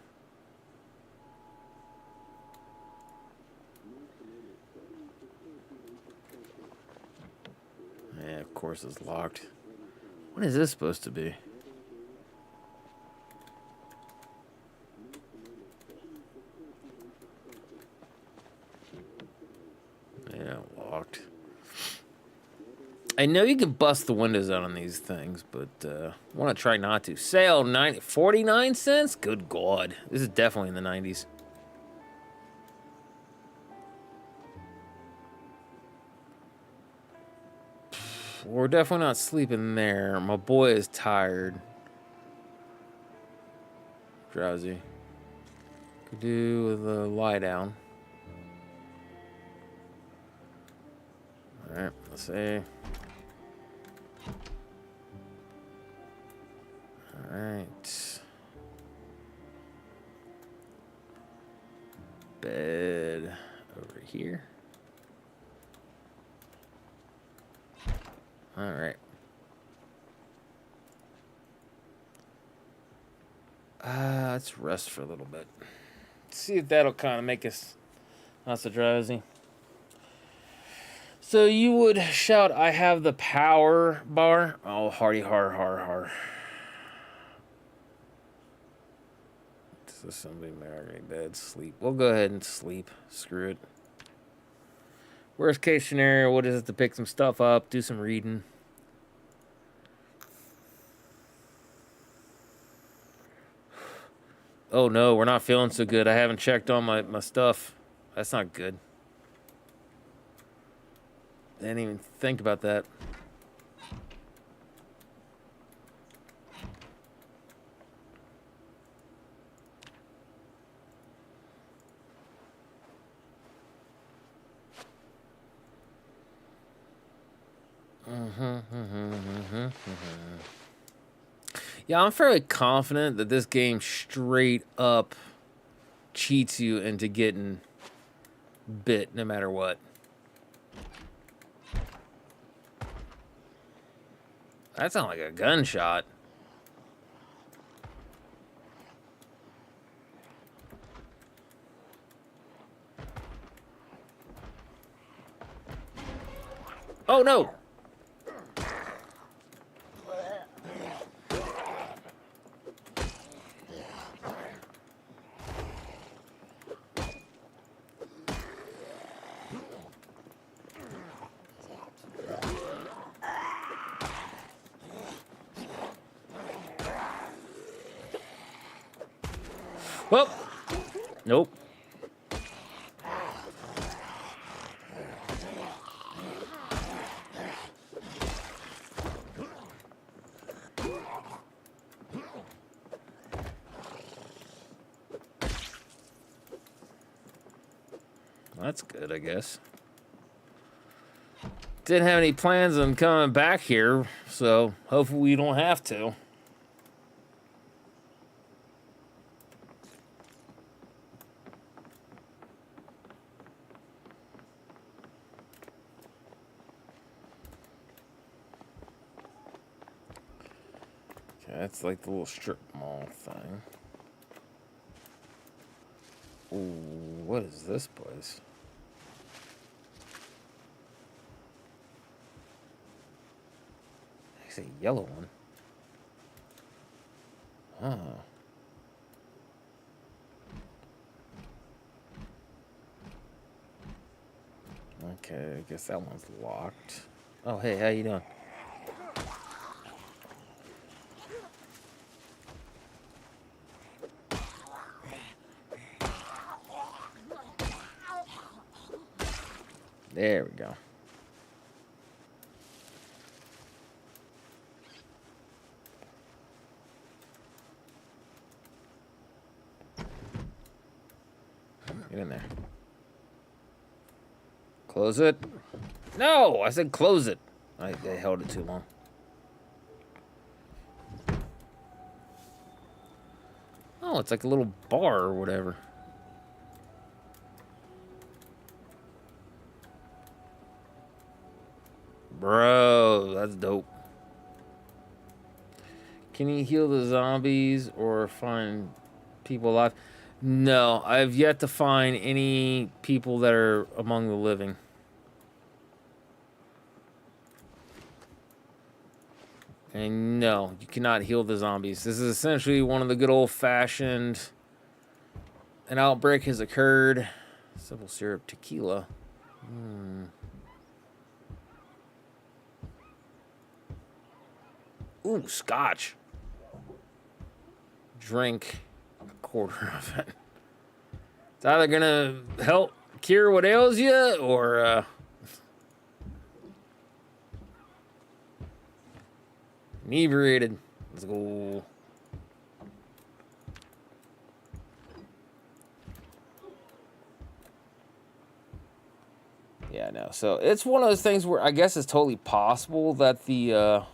Yeah, of course it's locked. What is this supposed to be? Yeah, locked. I know you can bust the windows out on these things, but want to try not to. Sale 49 cents? Good God. This is definitely in the 90s. We're definitely not sleeping there. My boy is tired. Drowsy. Could do with a lie down. Alright, let's see. Alright. Bed over here. Alright. Let's rest for a little bit. See if that'll kind of make us not so drowsy. So you would shout, I have the power bar. Oh, hardy har har har. Does somebody marry bed? Sleep. We'll go ahead and sleep. Screw it. Worst case scenario, what is it to pick some stuff up, do some reading. Oh no, we're not feeling so good. I haven't checked on my stuff. That's not good. I didn't even think about that. Yeah, I'm fairly confident that this game straight up cheats you into getting bit no matter what. That sounds like a gunshot. Oh no! Well, nope. That's good, I guess. Didn't have any plans on coming back here, so hopefully we don't have to. That's like the little strip mall thing. Ooh, what is this place? It's a yellow one. Oh. Okay, I guess that one's locked. Oh, hey, how you doing? There we go. Get in there. Close it. No, I said close it. I held it too long. Oh, it's like a little bar or whatever. Bro, that's dope. Can you heal the zombies or find people alive? No, I've yet to find any people that are among the living. And no, you cannot heal the zombies. This is essentially one of the good old-fashioned... An outbreak has occurred. Simple syrup tequila. Ooh, scotch. Drink a quarter of it. It's either gonna help cure what ails you, or inebriated. Let's go. Yeah, no. So it's one of those things where I guess it's totally possible that the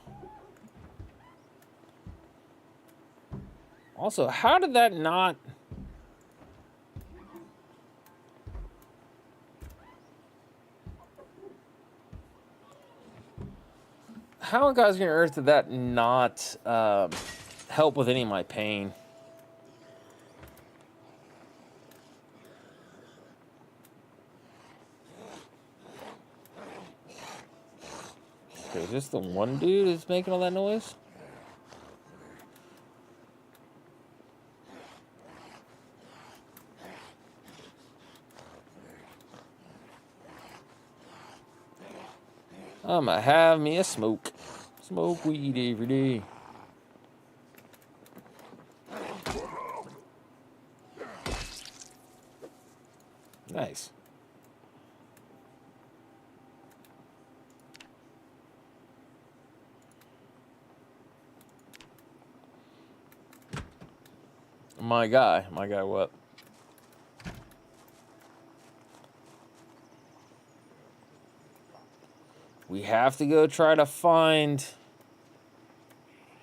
also, how did that not? How on God's green earth did that not help with any of my pain? Okay, is this the one dude that's making all that noise? I'ma have me a smoke. Smoke weed every day. Nice. My guy what? We have to go try to find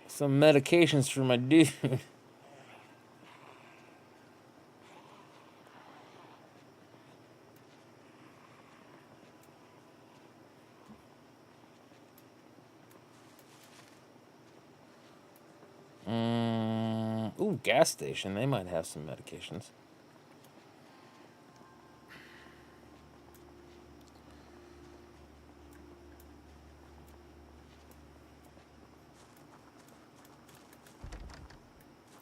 some medications for my dude. Ooh, gas station. They might have some medications.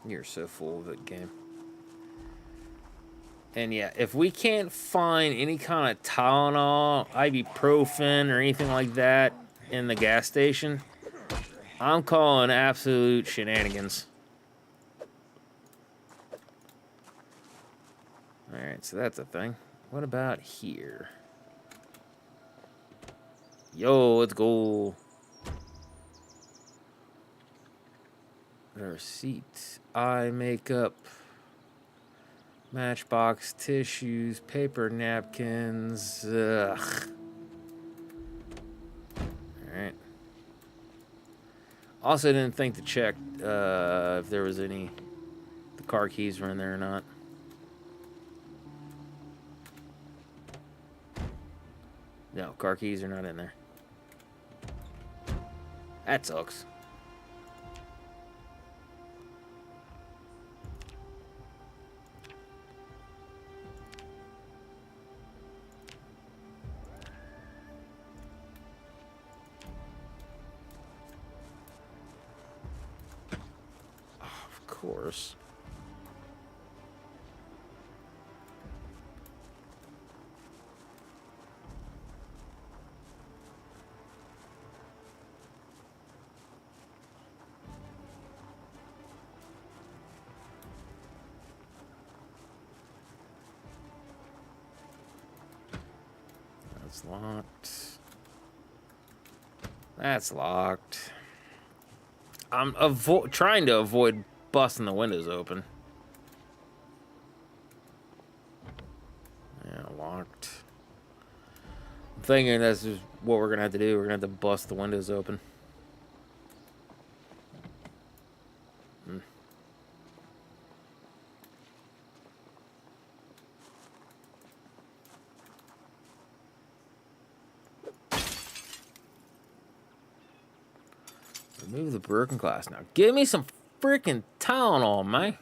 You're so full of it, game. And yeah, if we can't find any kind of Tylenol, ibuprofen, or anything like that in the gas station, I'm calling absolute shenanigans. Alright, so that's a thing. What about here? Yo, let's go. Receipt. Eye makeup. Matchbox tissues. Paper napkins. Ugh. Alright. Also didn't think to check if there was any... the car keys were in there or not. No, car keys are not in there. That sucks. Of course. That's locked. That's locked. I'm trying to avoid busting the windows open. Yeah, locked. I'm thinking that's just what we're gonna have to do. We're gonna have to bust the windows open. Remove the broken glass now. Give me some freaking Tylenol, man.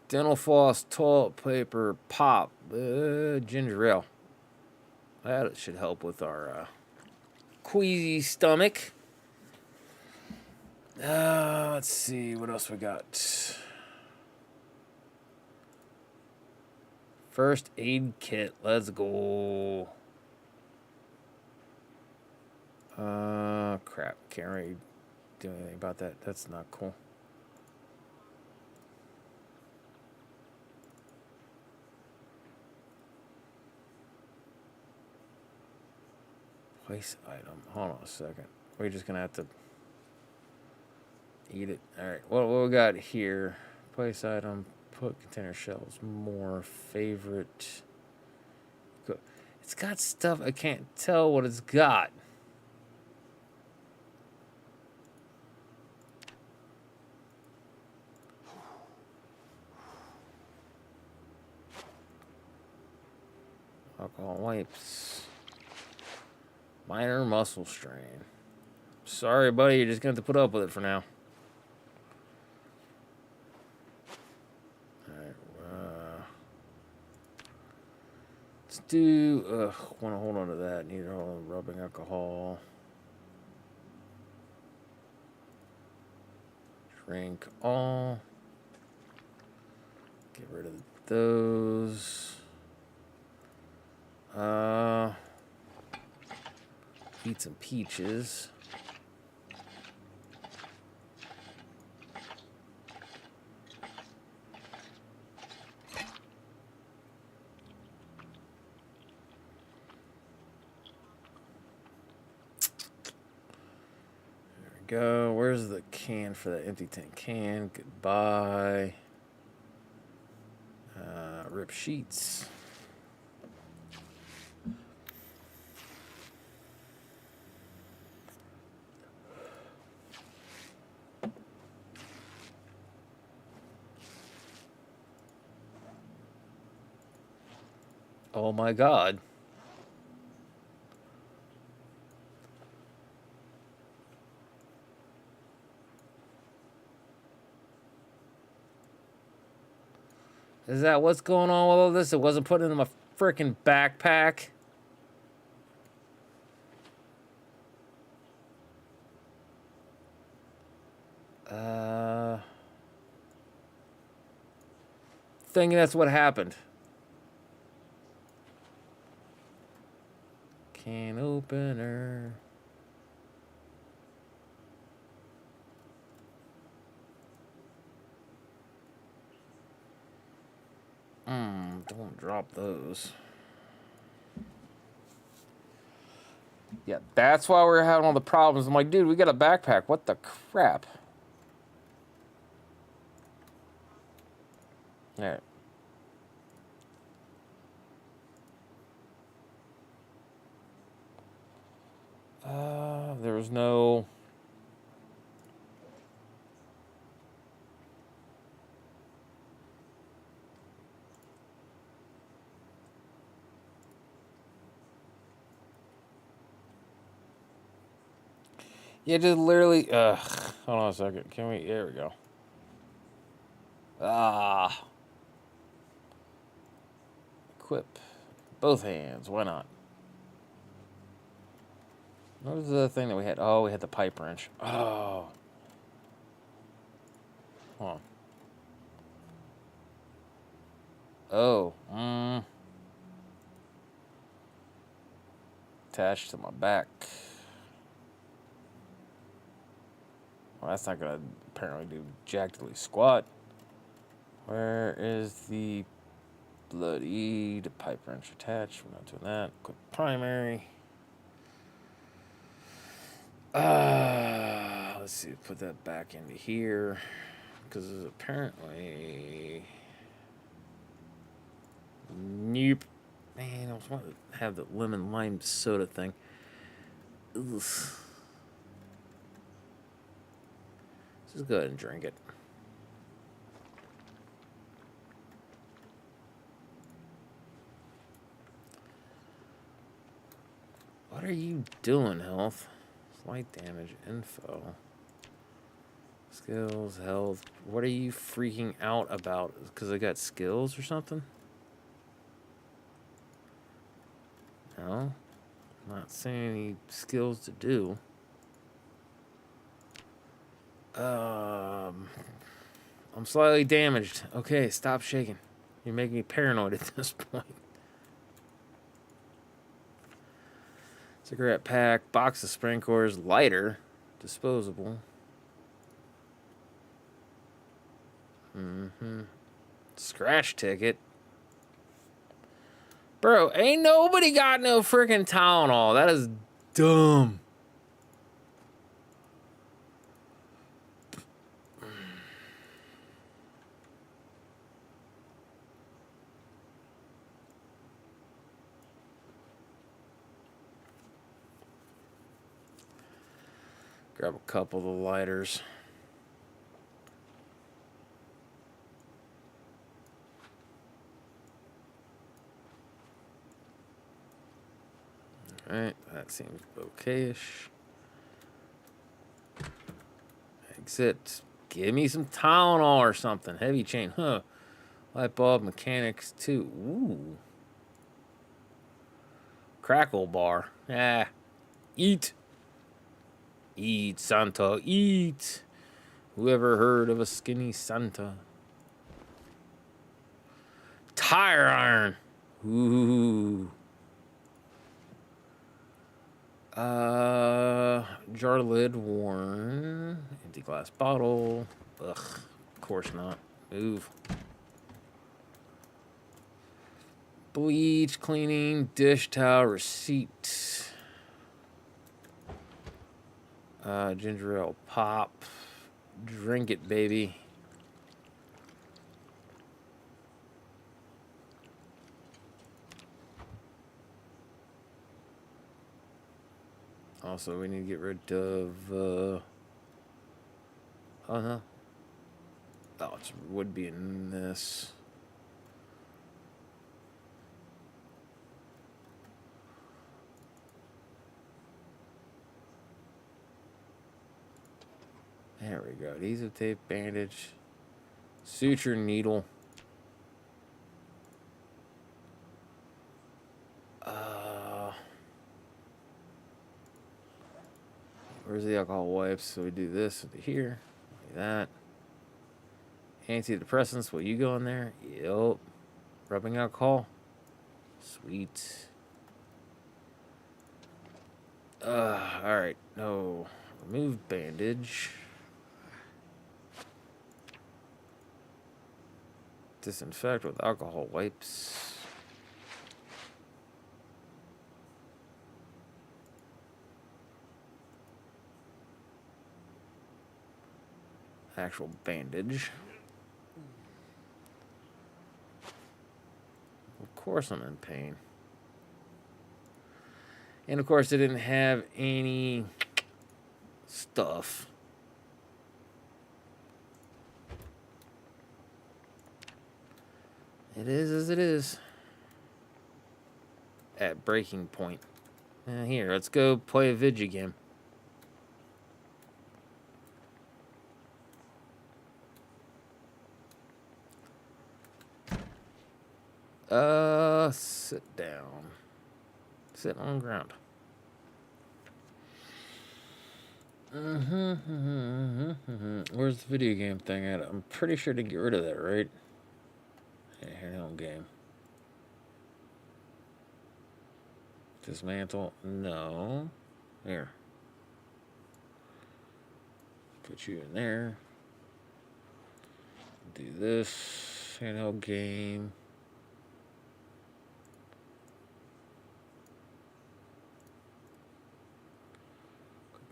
Dental floss, toilet paper, pop, ginger ale. That should help with our queasy stomach. Let's see, what else we got? First aid kit, let's go. Crap. Can't really do anything about that. That's not cool. Place item. Hold on a second. We're just gonna have to eat it. Alright, what we got here? Place item, put container shells, more favorite. It's got stuff I can't tell what it's got. Alcohol wipes. Minor muscle strain. Sorry, buddy, you're just gonna have to put up with it for now. Let's do, want to hold on to that. Need rubbing alcohol. Drink all. Get rid of those. Eat some peaches. Go. Where's the can for that empty tank can? Goodbye. Rip sheets. Oh my God. Is that what's going on with all this? It wasn't put in my freaking backpack. Thinking that's what happened. Can opener. Don't drop those. Yeah, that's why we're having all the problems. I'm like, dude, we got a backpack. What the crap? All right. There was no... Yeah, just literally... hold on a second. Can we... There we go. Equip. Both hands. Why not? What was the thing that we had? Oh, we had the pipe wrench. Oh. Hold on. Oh. Attached to my back. Well, that's not going to apparently do jack diddly squat. Where is the bloody pipe wrench attached? We're not doing that. Quick primary. Let's see. Put that back into here. Because apparently... Nope. Man, I was wanting to have the lemon lime soda thing. Ugh. Just go ahead and drink it. What are you doing, health? Slight damage, info. Skills, health. What are you freaking out about? Because I got skills or something? No. I'm not seeing any skills to do. I'm slightly damaged. Okay, stop shaking. You're making me paranoid at this point. Cigarette pack, box of sprinklers, lighter, disposable. Scratch ticket. Bro, ain't nobody got no freaking Tylenol. That is dumb. Grab a couple of the lighters. Alright, that seems okay-ish. Exit. Give me some Tylenol or something. Heavy chain, huh? Light bulb mechanics too. Ooh. Crackle bar. Ah. Eat. Eat, Santa, eat. Whoever heard of a skinny Santa? Tire iron. Ooh. Jar lid worn. Empty glass bottle. Ugh. Of course not. Move. Bleach, cleaning, dish towel, receipt. Ginger ale pop. Drink it, baby. Also, we need to get rid of, oh no. Oh, it would be in this. There we go. Adhesive tape, bandage, suture needle. Where's the alcohol wipes? So we do this into here, like that. Antidepressants. Will you go in there? Yup. Rubbing alcohol. Sweet. Alright. No. Remove bandage. Disinfect with alcohol wipes. Actual bandage. Of course I'm in pain. And of course they didn't have any stuff. It is as it is. At breaking point. Here, let's go play a video game. Sit down. Sit on the ground. Where's the video game thing at? I'm pretty sure to get rid of that, right? Yeah, handheld game. Dismantle? No. Here. Put you in there. Do this. Handheld game.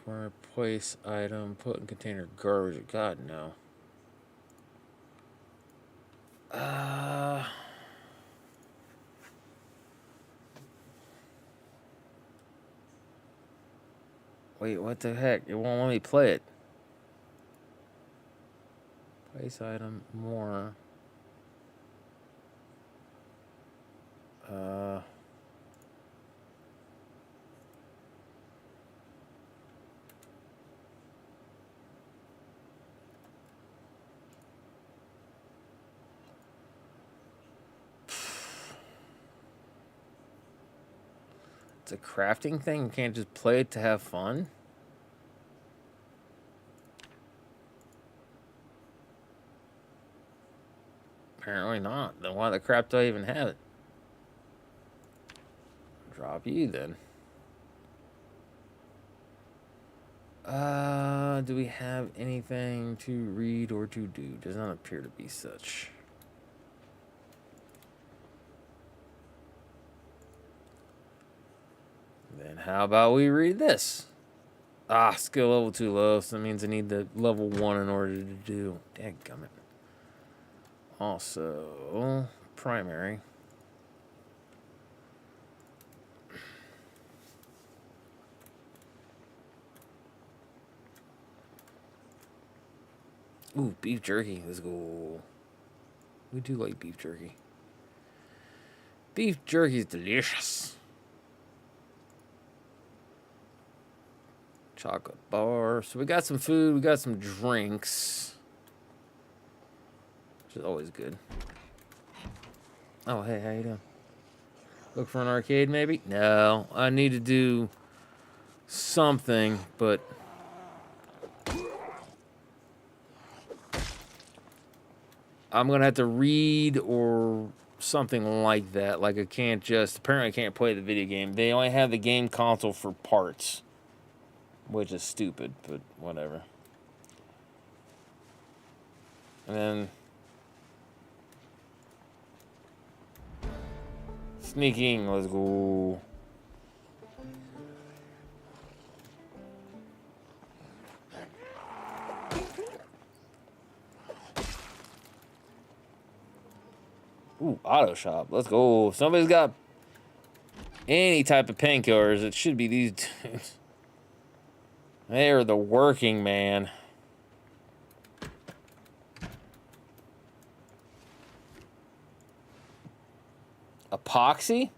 Replace item. Put in container garbage. God, no. Wait, what the heck? It won't let me play it. Place item, more. It's a crafting thing? You can't just play it to have fun? Apparently not. Then why the crap do I even have it? Drop you then. Do we have anything to read or to do? Does not appear to be such. Then how about we read this? Ah, skill level 2 low, so that means I need the level 1 in order to do. Dadgummit. Also, primary. Ooh, beef jerky. Let's go. We do like beef jerky. Beef jerky is delicious. Chocolate bar. So we got some food. We got some drinks. Which is always good. Oh, hey, how you doing? Look for an arcade, maybe? No. I need to do something, but... I'm going to have to read or something like that. Like I can't just... Apparently I can't play the video game. They only have the game console for parts. Which is stupid, but whatever. And then... Sneaking, let's go. Ooh, auto shop. Let's go. If somebody's got any type of painkillers, it should be these dudes. They're the working man. Epoxy?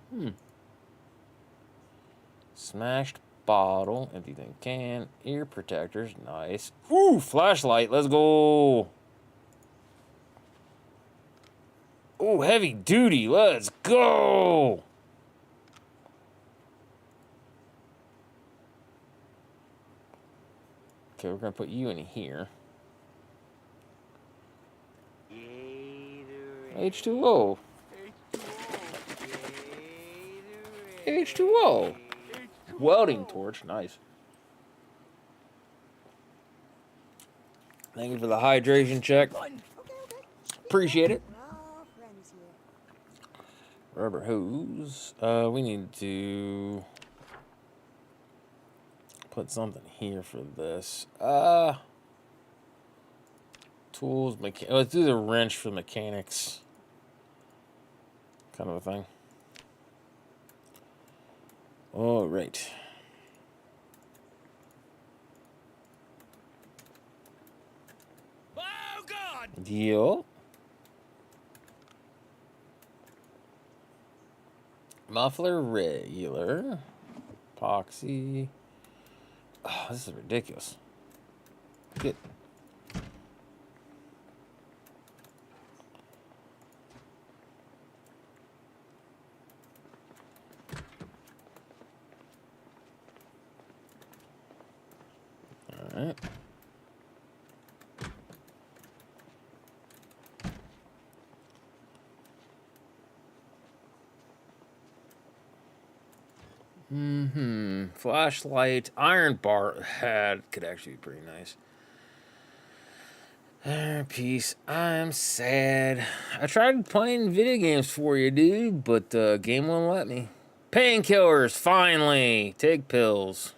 Smashed bottle. Empty tin can. Ear protectors. Nice. Ooh, flashlight. Let's go. Ooh, heavy duty. Let's go. Okay, we're going to put you in here. H2O. H2O. Welding torch. Nice. Thank you for the hydration check. Appreciate it. Rubber hose. We need to put something here for this. Tools. Let's do the wrench for mechanics. Kind of a thing. All right. Oh God! Deal. Muffler regular. Epoxy. Oh, this is ridiculous. Get. All right. Flashlight, iron bar. That could actually be pretty nice. Iron piece. I'm sad. I tried playing video games for you, dude, but the game won't let me. Painkillers, finally. Take pills.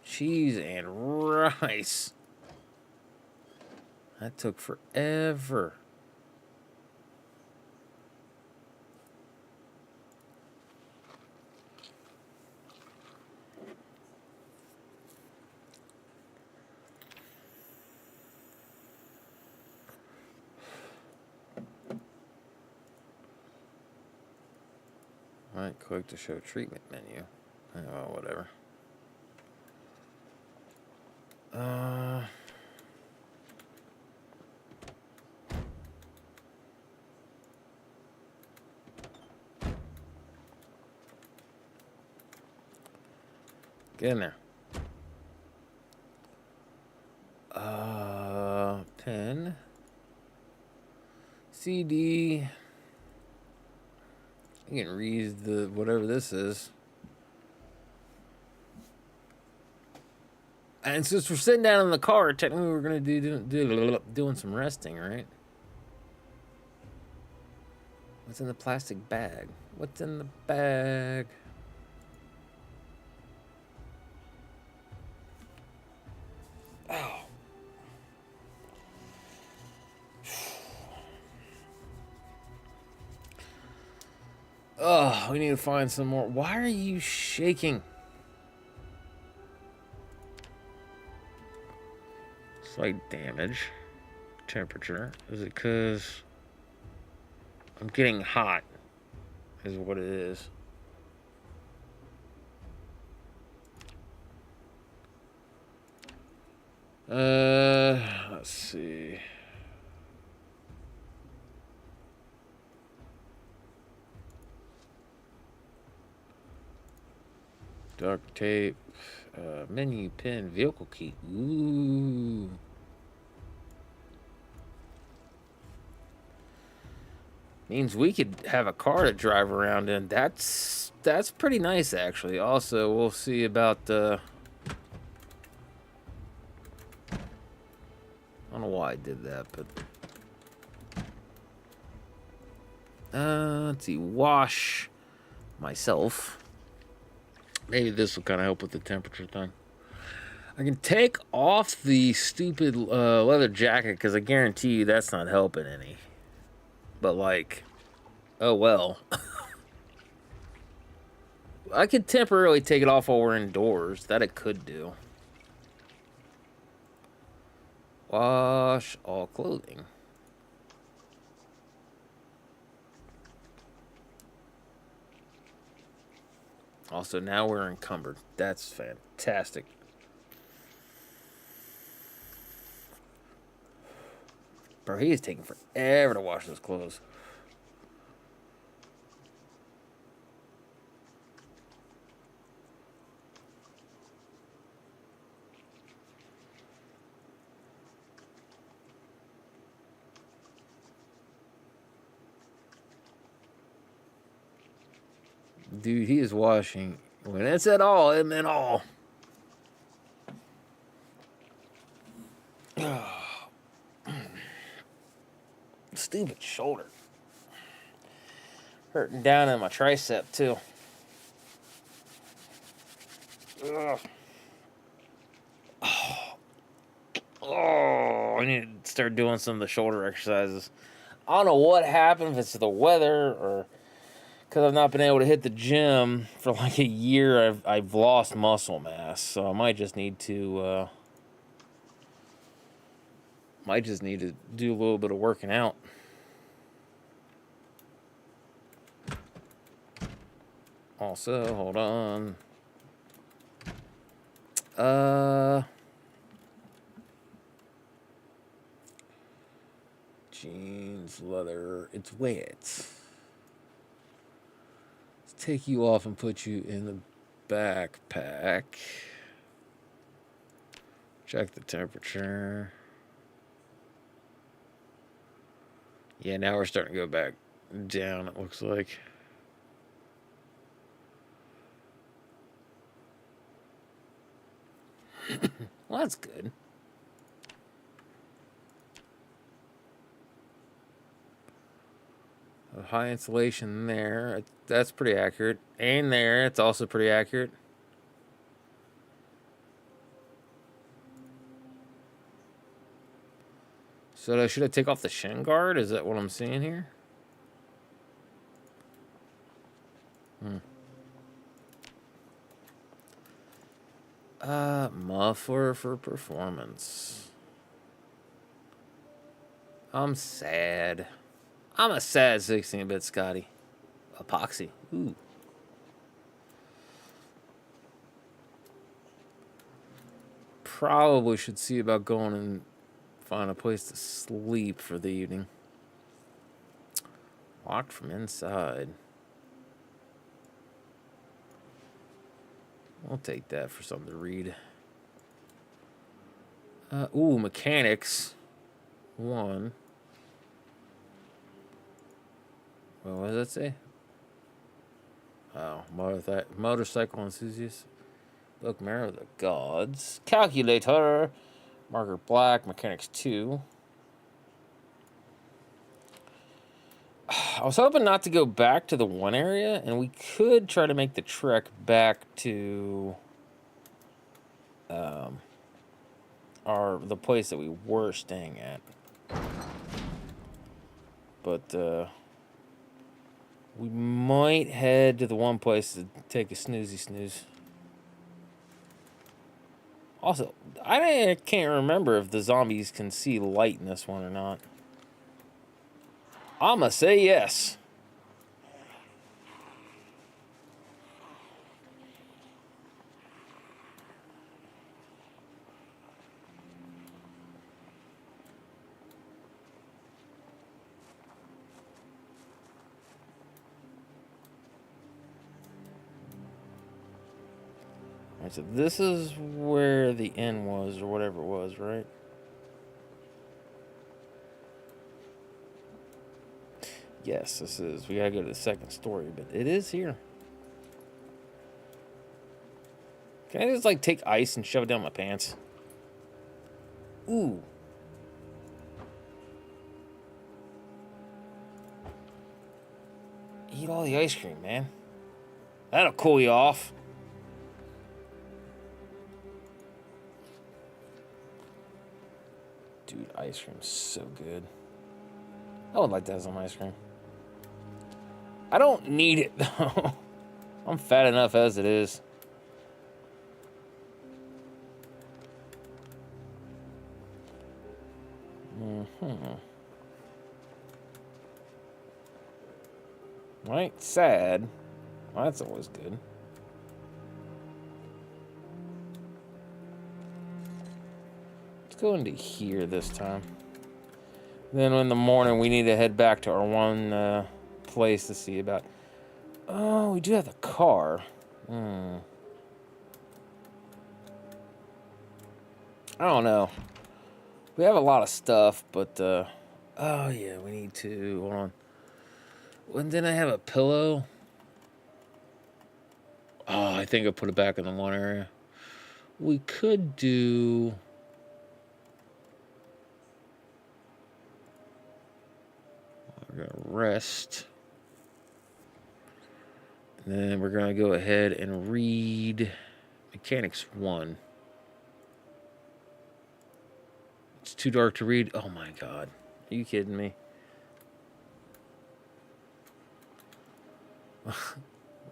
Cheese and rice. That took forever. Right click to show treatment menu. Oh, whatever. Get in there. Pen. CD. You can read the whatever this is. And since we're sitting down in the car, technically we're going to doing some resting, right? What's in the plastic bag? What's in the bag? Oh. Oh, we need to find some more. Why are you shaking? Slight damage. Temperature. Is it because I'm getting hot? Is what it is. Let's see. Duct tape, menu pin, vehicle key. Ooh. Means we could have a car to drive around in. That's pretty nice, actually. Also, we'll see about the. I don't know why I did that, but. Let's see. Wash myself. Maybe this will kind of help with the temperature thing. I can take off the stupid leather jacket because I guarantee you that's not helping any. But like, oh well. I could temporarily take it off while we're indoors. That it could do. Wash all clothing. Also, now we're encumbered. That's fantastic. Bro, he is taking forever to wash those clothes. Dude, he is washing. When it's at all, it meant all. Stupid shoulder. Hurting down in my tricep, too. Ugh. Oh, I need to start doing some of the shoulder exercises. I don't know what happened, if it's the weather or because I've not been able to hit the gym for like a year. I've lost muscle mass, so I might just need to do a little bit of working out. Also, hold on. Jeans, leather, it's wet. Let's take you off and put you in the backpack. Check the temperature. Yeah, now we're starting to go back down, it looks like. Well, that's good. A high insulation there. That's pretty accurate. And there, it's also pretty accurate. So should I take off the shin guard? Is that what I'm seeing here? Muffler for performance. I'm sad. I'm a sad 16-bit Scotty. Epoxy. Ooh. Probably should see about going and find a place to sleep for the evening. Locked from inside. I'll take that for something to read. Ooh, mechanics. 1. Well, what does that say? Oh, motorcycle enthusiast. Book Marrow of the Gods. Calculator. Marker Black. Mechanics 2. I was hoping not to go back to the one area, and we could try to make the trek back to the place that we were staying at. But we might head to the one place to take a snooze. Also, I can't remember if the zombies can see light in this one or not. I'ma say yes. Alright, so this is where the inn was, or whatever it was, right? Yes, this is. We gotta go to the second story, but it is here. Can I just, like, take ice and shove it down my pants? Ooh. Eat all the ice cream, man. That'll cool you off. Dude, ice cream's so good. I would like to have some ice cream. I don't need it, though. I'm fat enough as it is. Right? Sad. Well, that's always good. Let's go into here this time. Then in the morning, we need to head back to our one place to see about. Oh, we do have the car. I don't know. We have a lot of stuff, but oh yeah, we need to. Hold on. When did I have a pillow? Oh, I think I put it back in the one area. We could do. We're gonna rest. And then we're gonna go ahead and read Mechanics 1. It's too dark to read. Oh my god. Are you kidding me?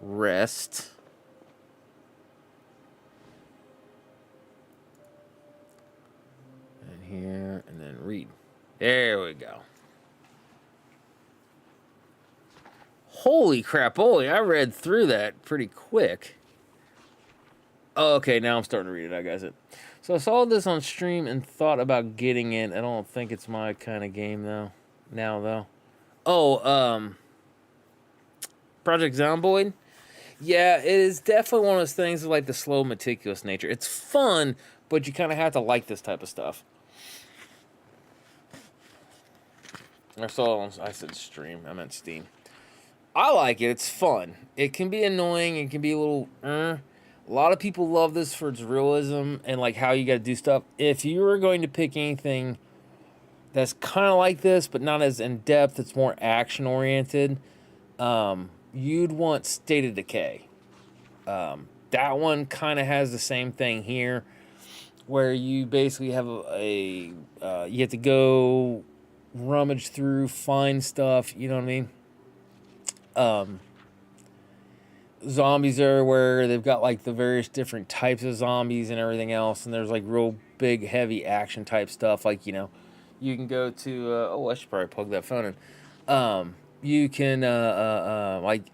Rest. And here, and then read. There we go. Holy crap, holy, I read through that pretty quick. Oh, okay, now I'm starting to read it, I guess it. So I saw this on stream and thought about getting it. I don't think it's my kind of game, though. Now, though. Oh, Project Zomboid? Yeah, it is definitely one of those things of like the slow, meticulous nature. It's fun, but you kind of have to like this type of stuff. I said stream. I meant Steam. I like it. It's fun. It can be annoying. It can be a little. A lot of people love this for its realism and like how you got to do stuff. If you were going to pick anything that's kind of like this, but not as in depth, it's more action oriented. You'd want State of Decay. That one kind of has the same thing here, where you basically have you have to go rummage through, find stuff. You know what I mean? Zombies are where they've got like the various different types of zombies and everything else, and there's like real big, heavy action type stuff. Like you can go to. I should probably plug that phone in. You can like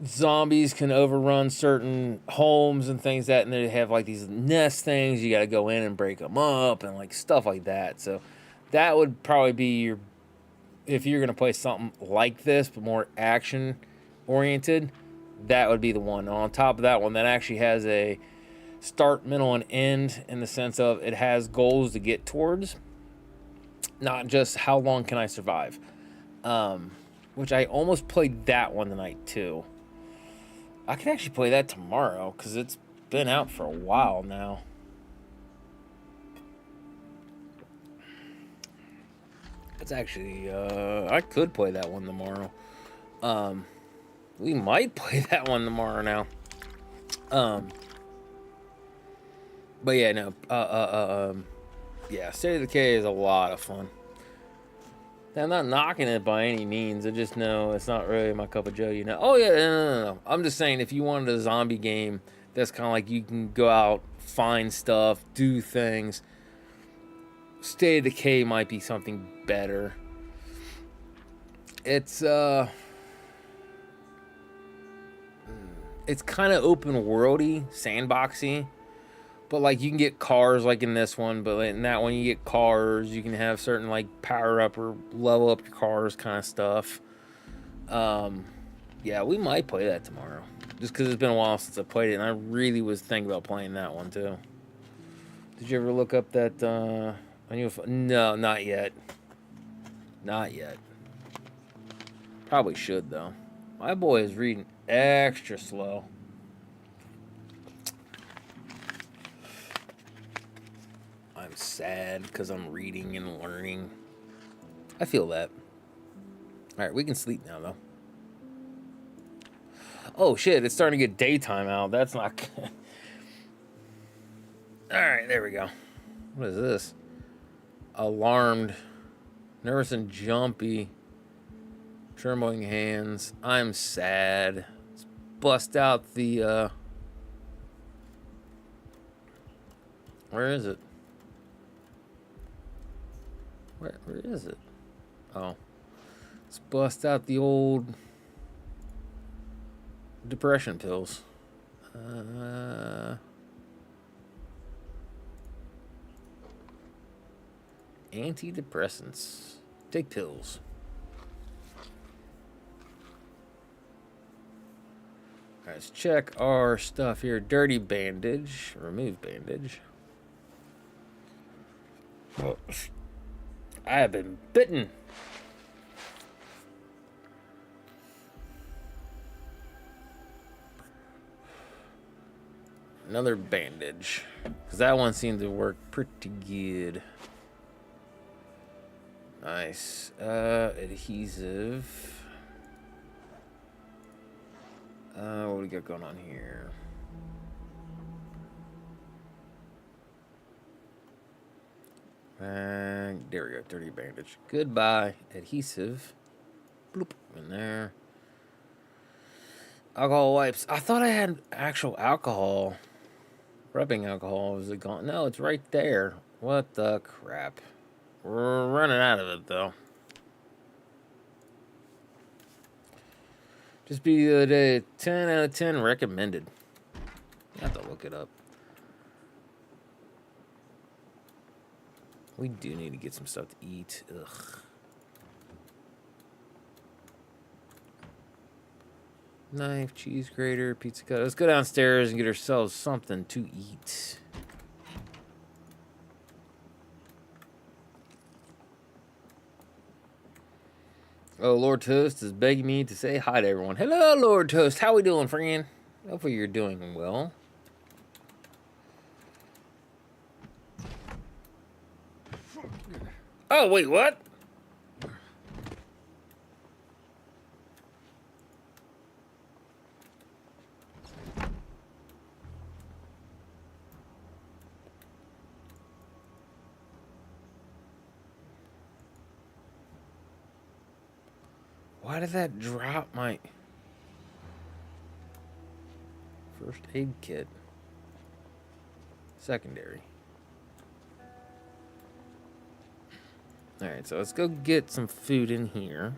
zombies can overrun certain homes and things and they have like these nest things. You got to go in and break them up and like stuff like that. So that would probably be if you're gonna play something like this but more action oriented. That would be the one. And on top of that one, that actually has a start, middle, and end in the sense of it has goals to get towards, not just how long can I survive. Which I almost played that one tonight too. I could actually play that tomorrow because it's been out for a while now. It's actually, I could play that one tomorrow. We might play that one tomorrow now. But yeah, no, yeah, State of Decay is a lot of fun. I'm not knocking it by any means. I just know it's not really my cup of joe, you know. Oh yeah, no. I'm just saying if you wanted a zombie game that's kind of like you can go out, find stuff, do things, State of Decay might be something better. It's kind of open worldy, sandboxy. But like you can get cars like in this one, but in that one you get cars. You can have certain like power up or level up your cars kind of stuff. Yeah, we might play that tomorrow. Just because it's been a while since I played it, and I really was thinking about playing that one too. Did you ever look up that? No, not yet. Not yet. Probably should though. My boy is reading extra slow. I'm sad because I'm reading and learning. I feel that. Alright, we can sleep now, though. Oh, shit, it's starting to get daytime out. That's not good. Alright, there we go. What is this? Alarmed. Nervous and jumpy. Trembling hands. I'm sad. Let's bust out the, Where is it? Where is it? Oh. Let's bust out the old depression pills. Antidepressants. Take pills. Alright, let's check our stuff here. Dirty bandage. Remove bandage. Oh. I have been bitten. Another bandage. Because that one seemed to work pretty good. Nice. Adhesive. What do we got going on here? And there we go, dirty bandage. Goodbye. Adhesive. Bloop. In there. Alcohol wipes. I thought I had actual alcohol. Rubbing alcohol. Is it gone? No, it's right there. What the crap? We're running out of it, though. Just be the other day. 10 out of 10 recommended. I have to look it up. We do need to get some stuff to eat. Ugh. Knife, cheese grater, pizza cutter. Let's go downstairs and get ourselves something to eat. Oh, Lord Toast is begging me to say hi to everyone. Hello, Lord Toast. How we doing, friend? Hopefully you're doing well. Oh, wait, what? Why did that drop my first aid kit? Secondary. Alright, so let's go get some food in here.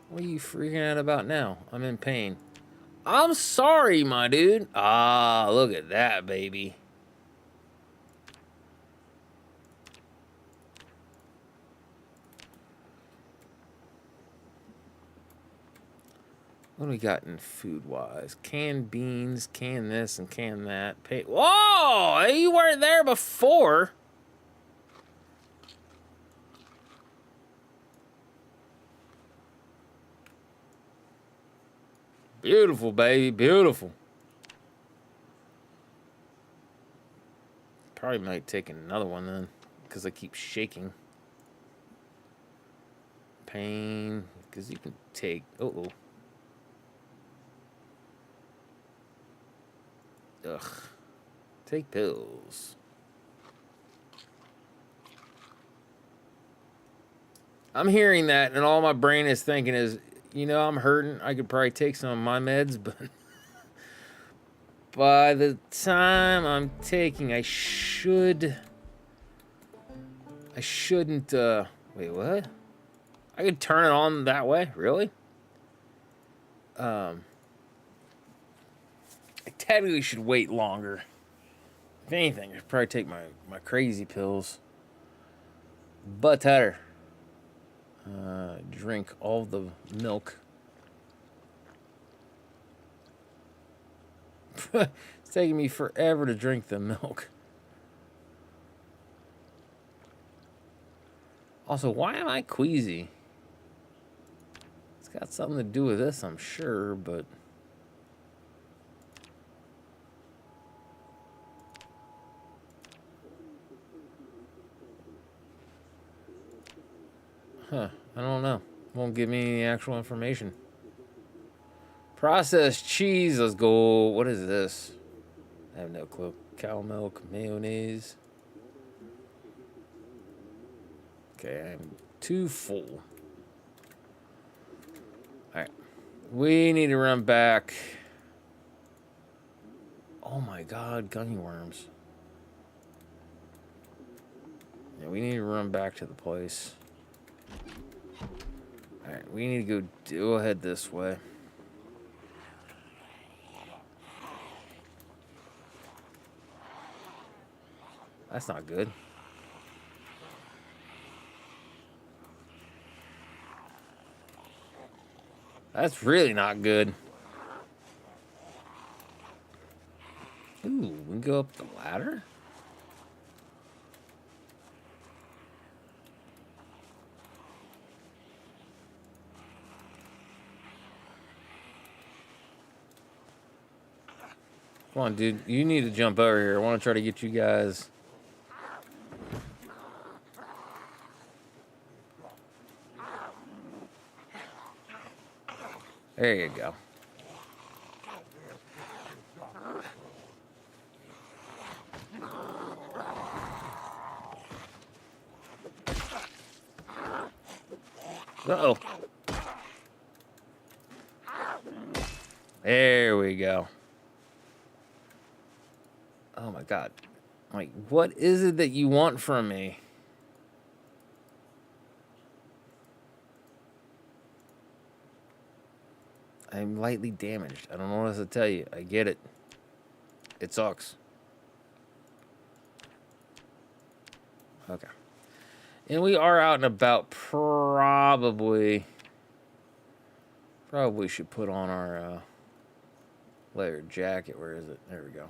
What are you freaking out about now? I'm in pain. I'm sorry, my dude. Ah, look at that, baby. What do we got in food-wise? Canned beans, canned this, and canned that. Whoa! You weren't there before. Beautiful, baby. Beautiful. Probably might take another one then, because I keep shaking. Pain, because you can take... Uh-oh. Ugh. Take pills. I'm hearing that, and all my brain is thinking is, you know, I'm hurting. I could probably take some of my meds, but by the time I'm taking, I shouldn't, wait, what? I could turn it on that way? Really? I technically should wait longer. If anything, I should probably take my crazy pills. Butter. Drink all the milk. It's taking me forever to drink the milk. Also, why am I queasy? It's got something to do with this, I'm sure, but... Huh, I don't know. Won't give me any actual information. Processed cheese, let's go. What is this? I have no clue. Cow milk, mayonnaise. Okay, I'm too full. Alright. We need to run back. Oh my god, gummy worms. Yeah, we need to run back to the place. Alright, we need to go ahead this way. That's not good. That's really not good. Ooh, we can go up the ladder? Come on, dude. You need to jump over here. I want to try to get you guys... There you go. Uh-oh. There we go. Oh my god. Like, what is it that you want from me? I'm lightly damaged. I don't know what else to tell you. I get it. It sucks. Okay. And we are out and about. Probably should put on our leather jacket. Where is it? There we go.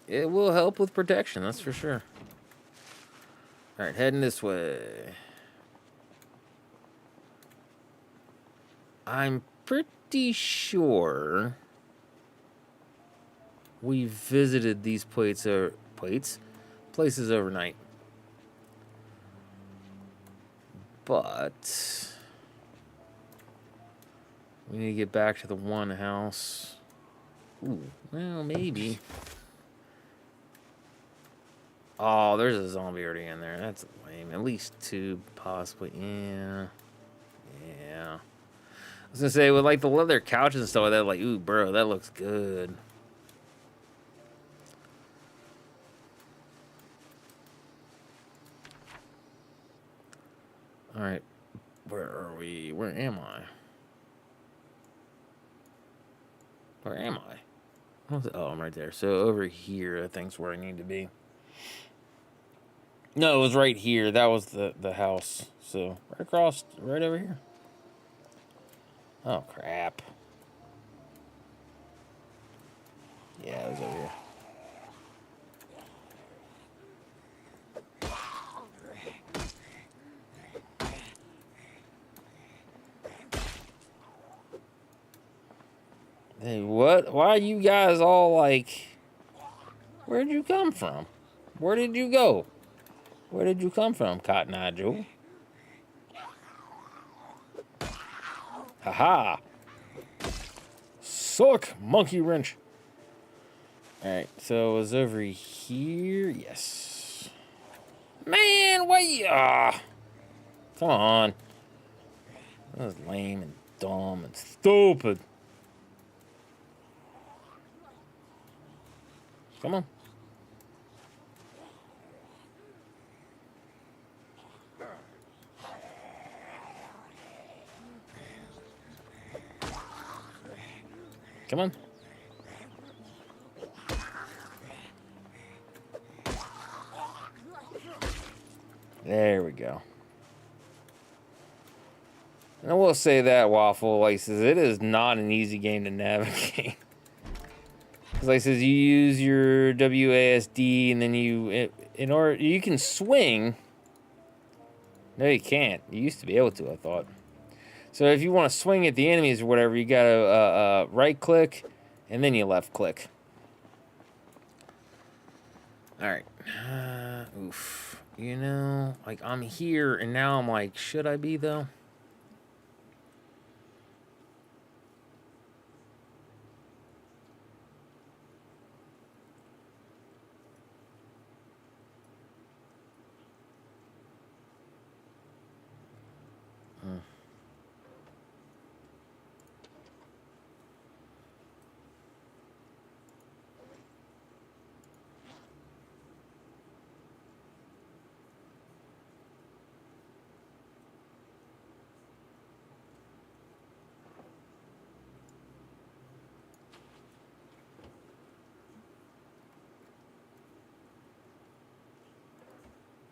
It will help with protection, that's for sure. All right, heading this way. I'm pretty sure we visited these places overnight. But we need to get back to the one house. Ooh, well, maybe. Oh, there's a zombie already in there. That's lame. At least two, possibly. Yeah. Yeah. I was gonna say, with like the leather couches and stuff like that, like, ooh, bro, that looks good. Alright. Where are we? Where am I? Where am I? Oh, I'm right there. So over here, I think's where I need to be. No, it was right here. That was the house. So, right across, right over here. Oh, crap. Yeah, it was over here. Hey, what? Why are you guys all like... Where'd you come from? Where did you go? Where did you come from, Cotton Eye Joe? Haha! Suck, monkey wrench. Alright, so it was over here. Yes. Man, why you... come on. That was lame and dumb and stupid. Come on. Come on. There we go. And I will say that, Waffle, like says, it is not an easy game to navigate. Because like says, you use your WASD and then in order, you can swing. No, you can't. You used to be able to, I thought. So if you want to swing at the enemies or whatever, you gotta right click and then you left click. All right. Oof. You know, like I'm here and now I'm like, should I be though?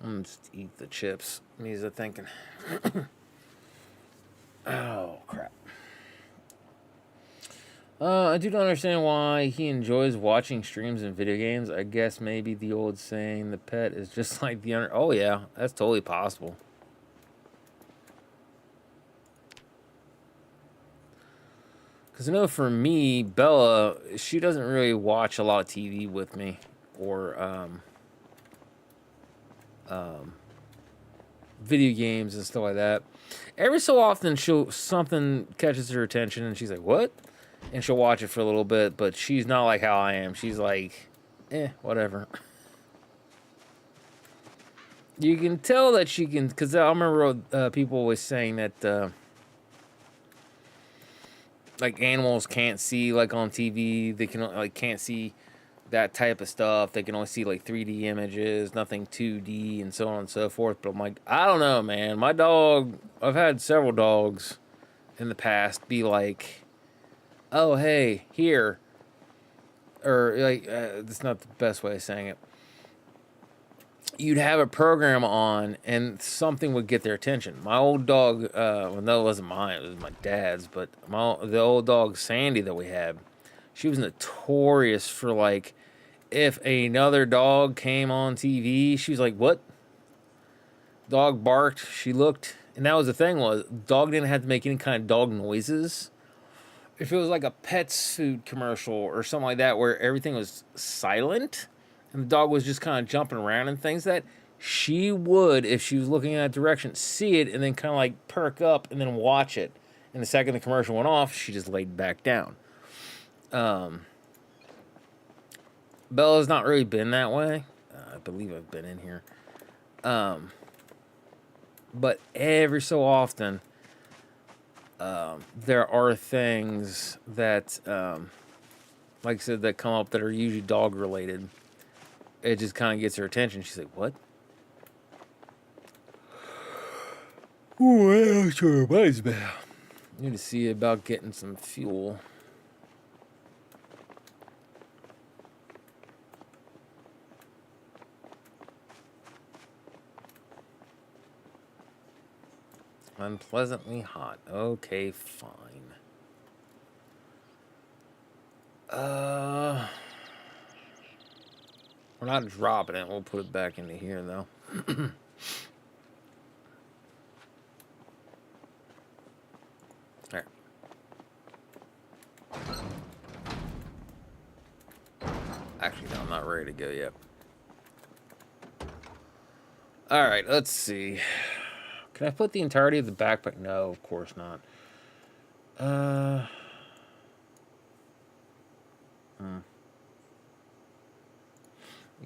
I'm gonna just eat the chips. Means I'm thinking. Oh, crap. I do not understand why he enjoys watching streams and video games. I guess maybe the old saying, the pet is just like the owner. Oh, yeah, that's totally possible. Because I know for me, Bella, she doesn't really watch a lot of TV with me. Or, video games and stuff like that. Every so often, something catches her attention, and she's like, "What?" And she'll watch it for a little bit, but she's not like how I am. She's like, whatever. You can tell that she can, because I remember people always saying that, like, animals can't see, like, on TV. They can, like, can't see that type of stuff. They can only see like 3D images, nothing 2D, and so on and so forth. But I'm like, I don't know, man. My dog, I've had several dogs in the past be like, oh, hey, here. Or, like, that's not the best way of saying it. You'd have a program on and something would get their attention. My old dog, well, no, it wasn't mine, it was my dad's, but the old dog, Sandy, that we had, she was notorious for, like, if another dog came on TV, she was like, what? Dog barked, she looked, and that was the thing, was dog didn't have to make any kind of dog noises. If it was like a pet's food commercial or something like that where everything was silent and the dog was just kind of jumping around and things, that she would, if she was looking in that direction, see it and then kind of like perk up and then watch it. And the second the commercial went off, she just laid back down. Bella's not really been that way. I believe I've been in here. But every so often, there are things that, like I said, that come up that are usually dog related. It just kind of gets her attention. She's like, what? Oh, that's what it reminds me. Need to see about getting some fuel. Unpleasantly hot. Okay, fine. We're not dropping it. We'll put it back into here, though. There. Actually, no, I'm not ready to go yet. Alright, let's see. Can I put the entirety of the backpack? No, of course not.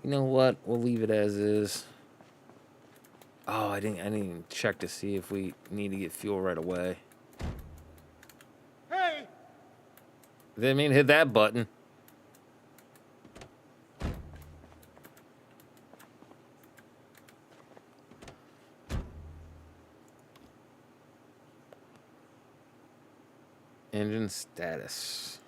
You know what? We'll leave it as is. Oh, I didn't even check to see if we need to get fuel right away. Hey! Didn't mean to hit that button. Engine status.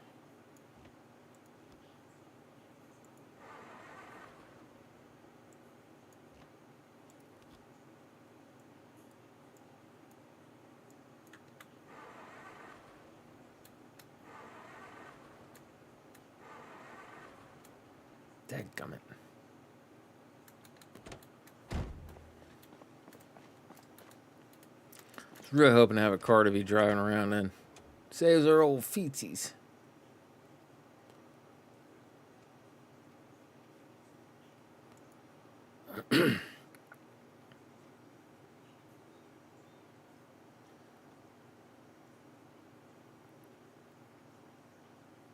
Dadgummit. I was really hoping to have a car to be driving around in. Saves our old feetsies.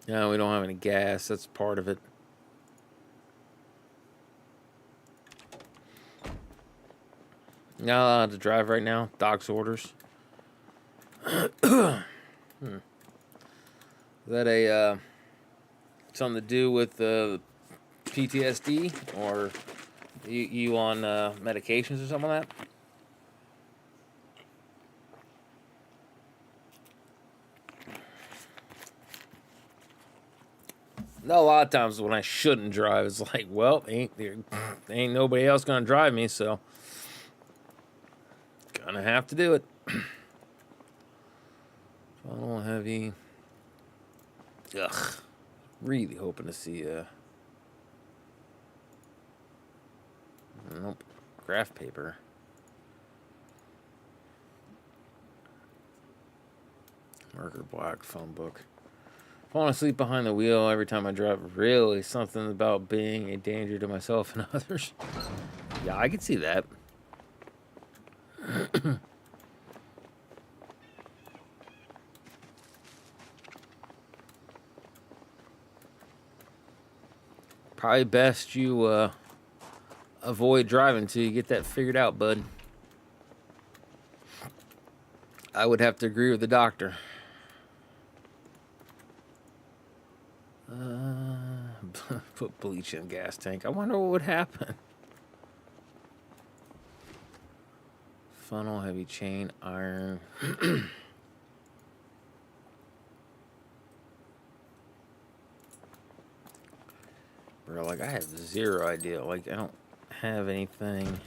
No, we don't have any gas. That's part of it. Not allowed to drive right now. Doc's orders. Is that a something to do with PTSD, or you on medications or something like that? No, a lot of times when I shouldn't drive, it's like, well, ain't nobody else gonna drive me, so gonna have to do it. Funnel heavy. Ugh. Really hoping to see nope. Graph paper. Marker black phone book. Falling asleep behind the wheel every time I drive. Really, something about being a danger to myself and others. Yeah, I can see that. Probably best you avoid driving till you get that figured out, bud. I would have to agree with the doctor. Put bleach in gas tank. I wonder what would happen. Funnel, heavy chain, iron. Bro, like, I have zero idea. Like, I don't have anything.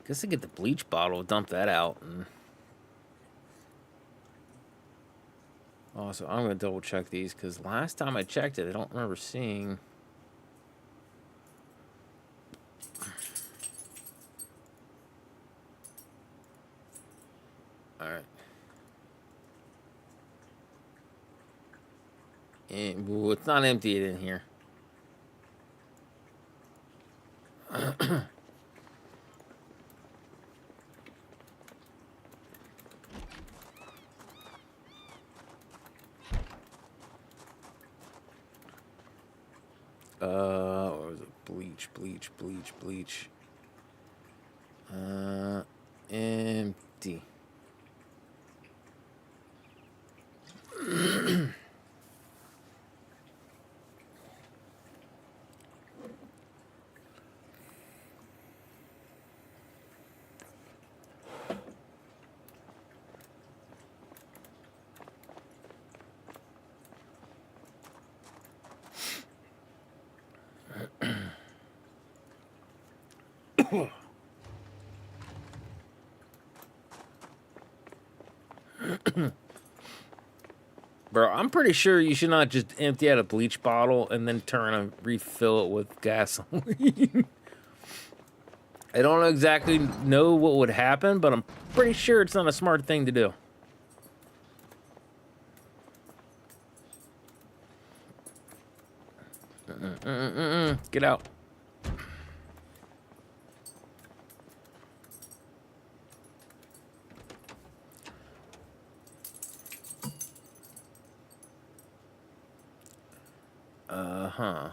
Guess I get the bleach bottle, dump that out, and... Also, I'm going to double check these, because last time I checked it, I don't remember seeing... Alright. Ooh, it's not emptied in here. What was it? Bleach. Empty. Bro, I'm pretty sure you should not just empty out a bleach bottle and then turn and refill it with gasoline. I don't exactly know what would happen, but I'm pretty sure it's not a smart thing to do. Get out. Huh.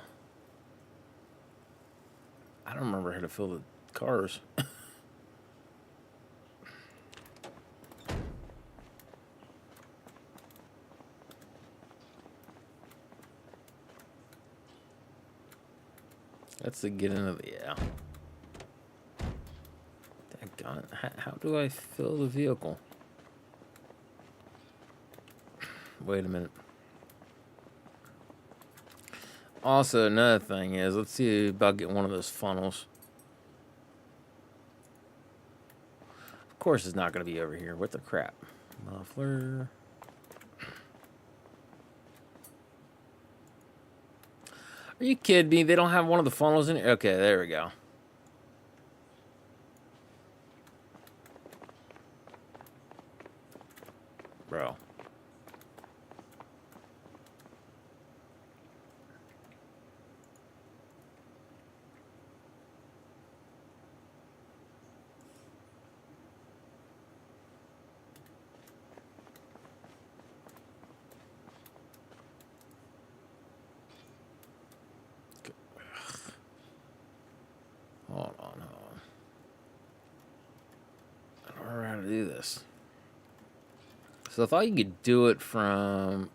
I don't remember how to fill the cars. That's the get into the, yeah. Daggone it. How do I fill the vehicle? Wait a minute. Also, another thing is, let's see about getting one of those funnels. Of course it's not going to be over here. What the crap? Muffler. Are you kidding me? They don't have one of the funnels in here? Okay, there we go. Bro. Hold on. I don't know how to do this. So I thought you could do it from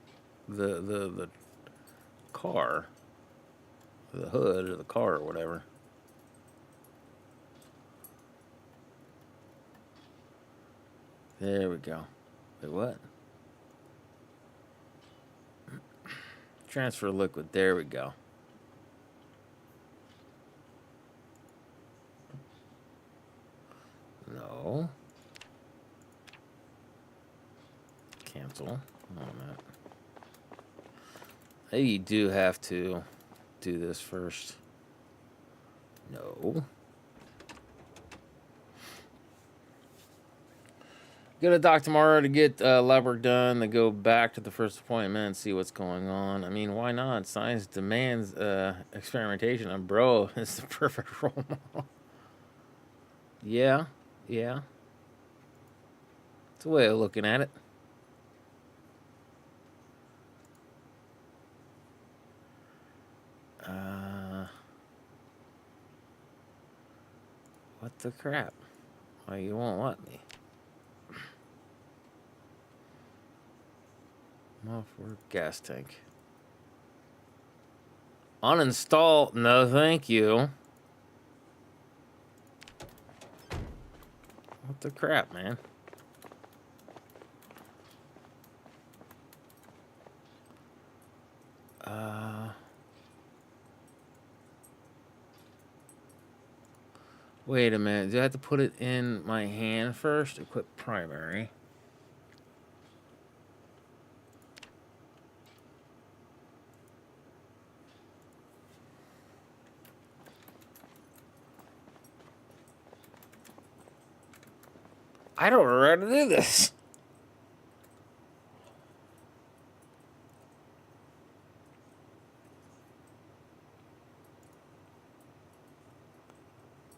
the car, the hood or the car or whatever. There we go. Wait, what? Transfer liquid. There we go. No. Cancel on that. Maybe you do have to do this first. No. Go to doc tomorrow to get lab work done, then go back to the first appointment and see what's going on. I mean, why not? Science demands experimentation, and bro is the perfect role model. Yeah, yeah. It's a way of looking at it. What the crap? Why you won't let me? Off-work gas tank. Uninstall? No, thank you. What the crap, man? Wait a minute. Do I have to put it in my hand first? Equip primary. I don't know how to do this.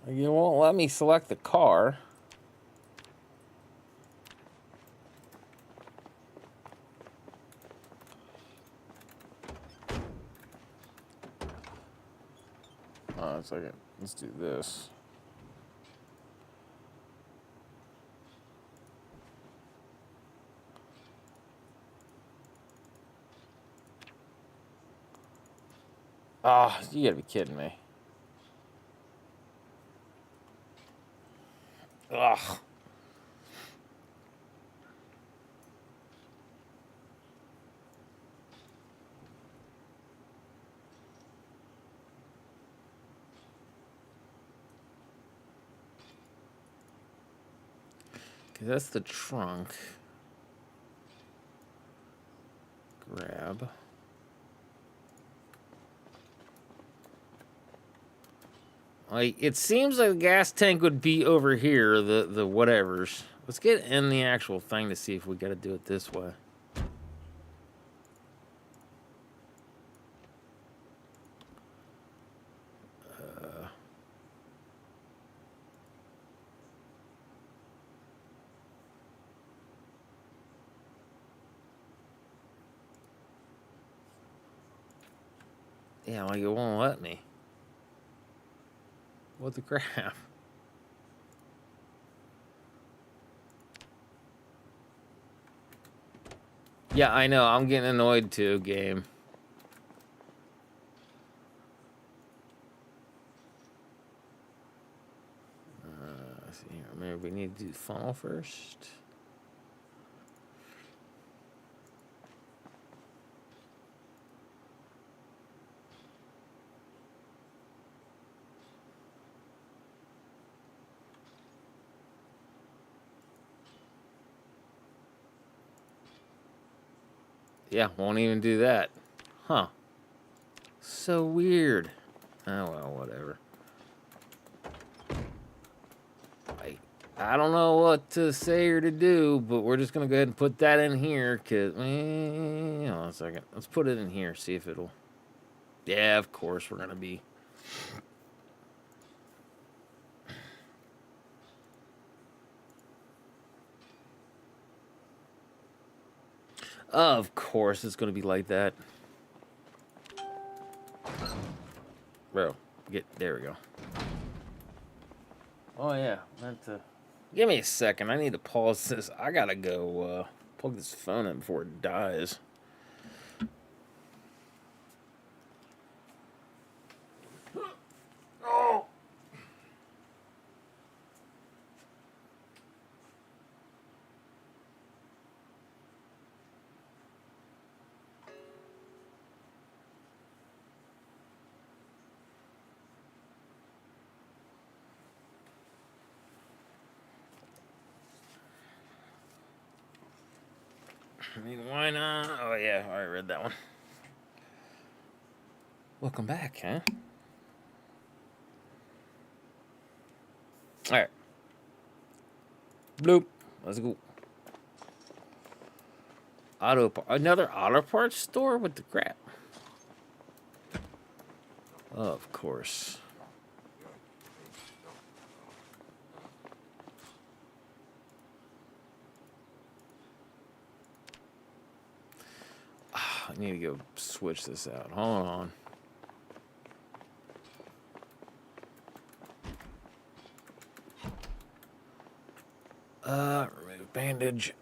You won't let me select the car. Oh, it's like it. Let's do this. Ah, oh, you gotta be kidding me. Ugh. Okay, that's the trunk. Grab. Like, it seems like the gas tank would be over here, the whatevers. Let's get in the actual thing to see if we gotta do it this way. Yeah, like it won't let me. What the crap? Yeah, I know. I'm getting annoyed too, game. Let's see here. Maybe we need to do funnel first. Yeah, won't even do that. Huh. So weird. Oh, well, whatever. I don't know what to say or to do, but we're just going to go ahead and put that in here, because... Hold on a second. Let's put it in here, see if it'll... Yeah, of course, we're going to be... Of course, it's going to be like that. Bro, there we go. Oh, yeah. Meant to... Give me a second. I need to pause this. I got to go plug this phone in before it dies. Oh! I mean, why not? Oh, yeah, I already read that one. Welcome back, huh? Alright. Bloop. Let's go. Another auto parts store? What the crap? Of course. I need to go switch this out. Hold on. Remove bandage.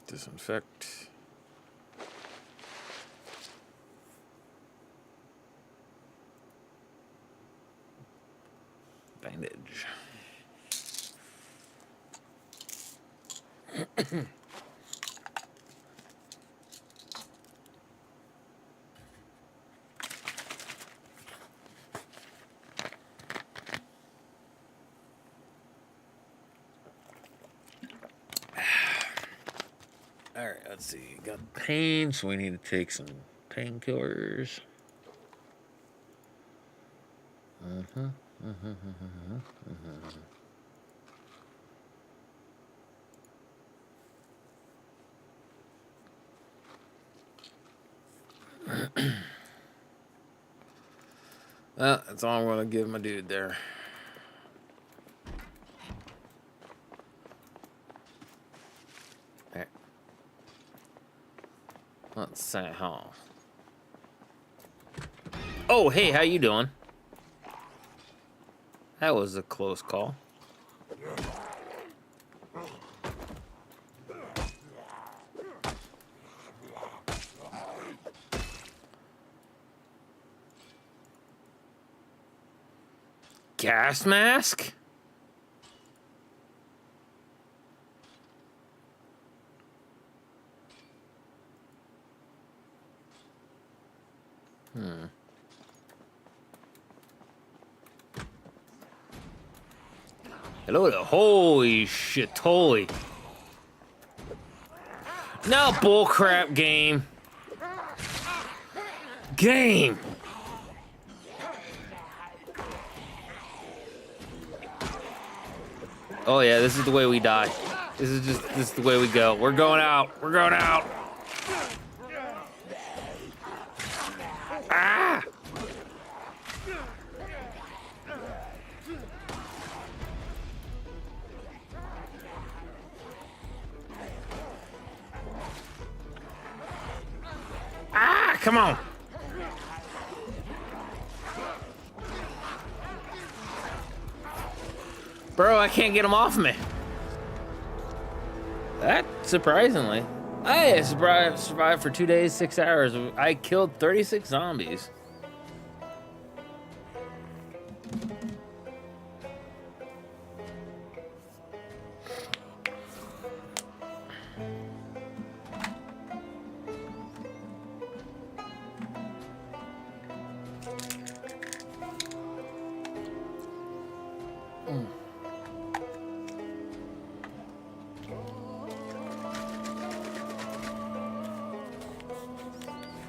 Disinfect. Bandage. Alright, let's see. Got pain, so we need to take some painkillers. That's all I'm going to give my dude there. Alright. Let's say how. Oh, hey, how you doing? That was a close call. Gas mask? Hello there. Holy shit, holy. No bullcrap, game. Game. Oh yeah, this is the way we die. This is the way we go. We're going out. We're going out. Ah! come on. Bro, I can't get him off me. That, surprisingly. I survived for 2 days, 6 hours. I killed 36 zombies.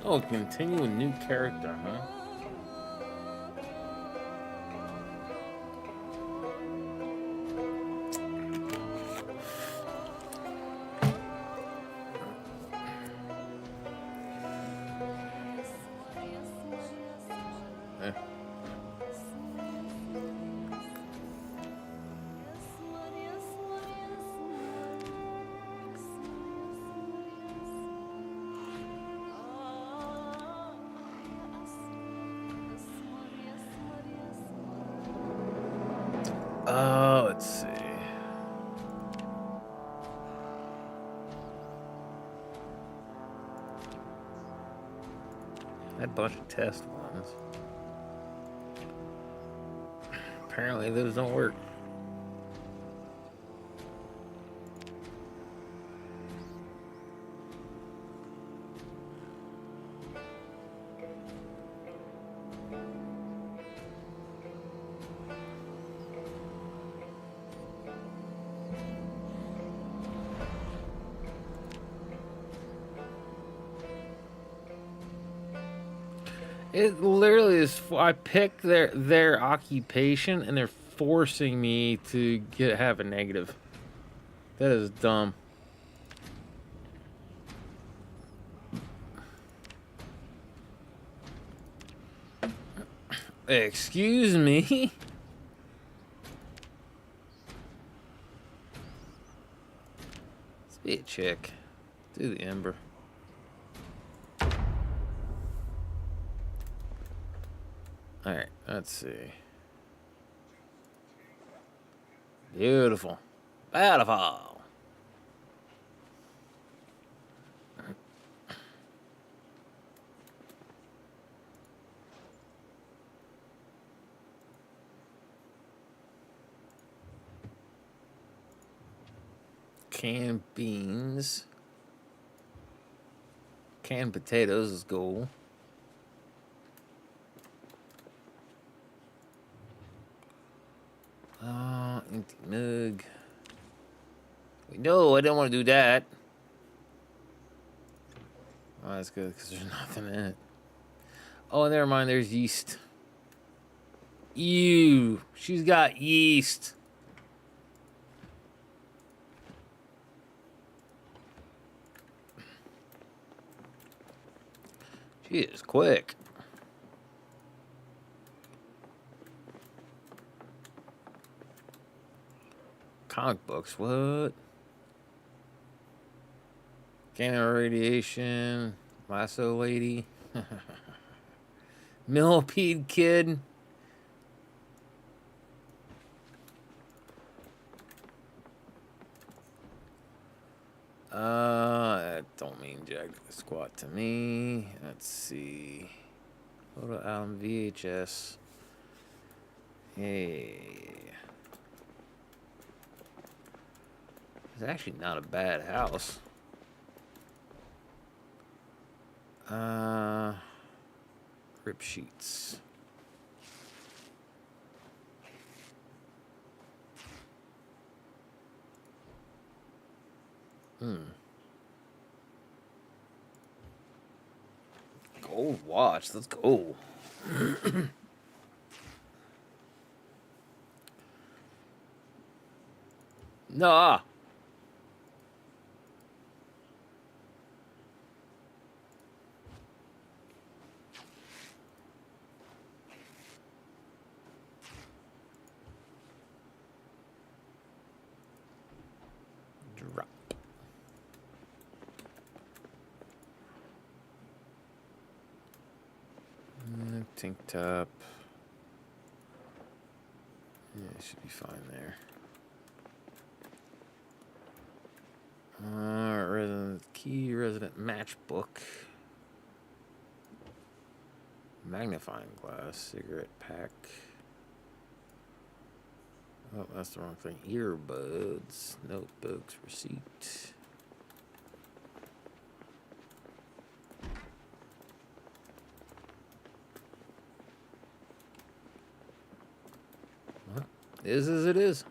Oh, continue a new character, huh? Eh. Let's see. Had a bunch of test ones. Apparently those don't work. It literally is. I pick their occupation, and they're forcing me to have a negative. That is dumb. Excuse me. Let's be a chick. Do the ember. Alright, let's see. Beautiful. Beautiful. Canned beans. Canned potatoes is gold. Empty mug. No, I don't want to do that. Oh, that's good because there's nothing in it. Oh, never mind. There's yeast. Ew. She's got yeast. She is quick. Comic books, what? Gamma radiation, lasso lady, millipede kid. That don't mean jack squat to me. Let's see. Photo album VHS. Hey. It's actually not a bad house. Rip sheets. Gold watch. Let's go. Nah. Drop. tank top. Yeah, it should be fine there. Resident key, resident matchbook. Magnifying glass, cigarette pack. Oh, that's the wrong thing. Earbuds, notebooks, receipt. Well, is as it is.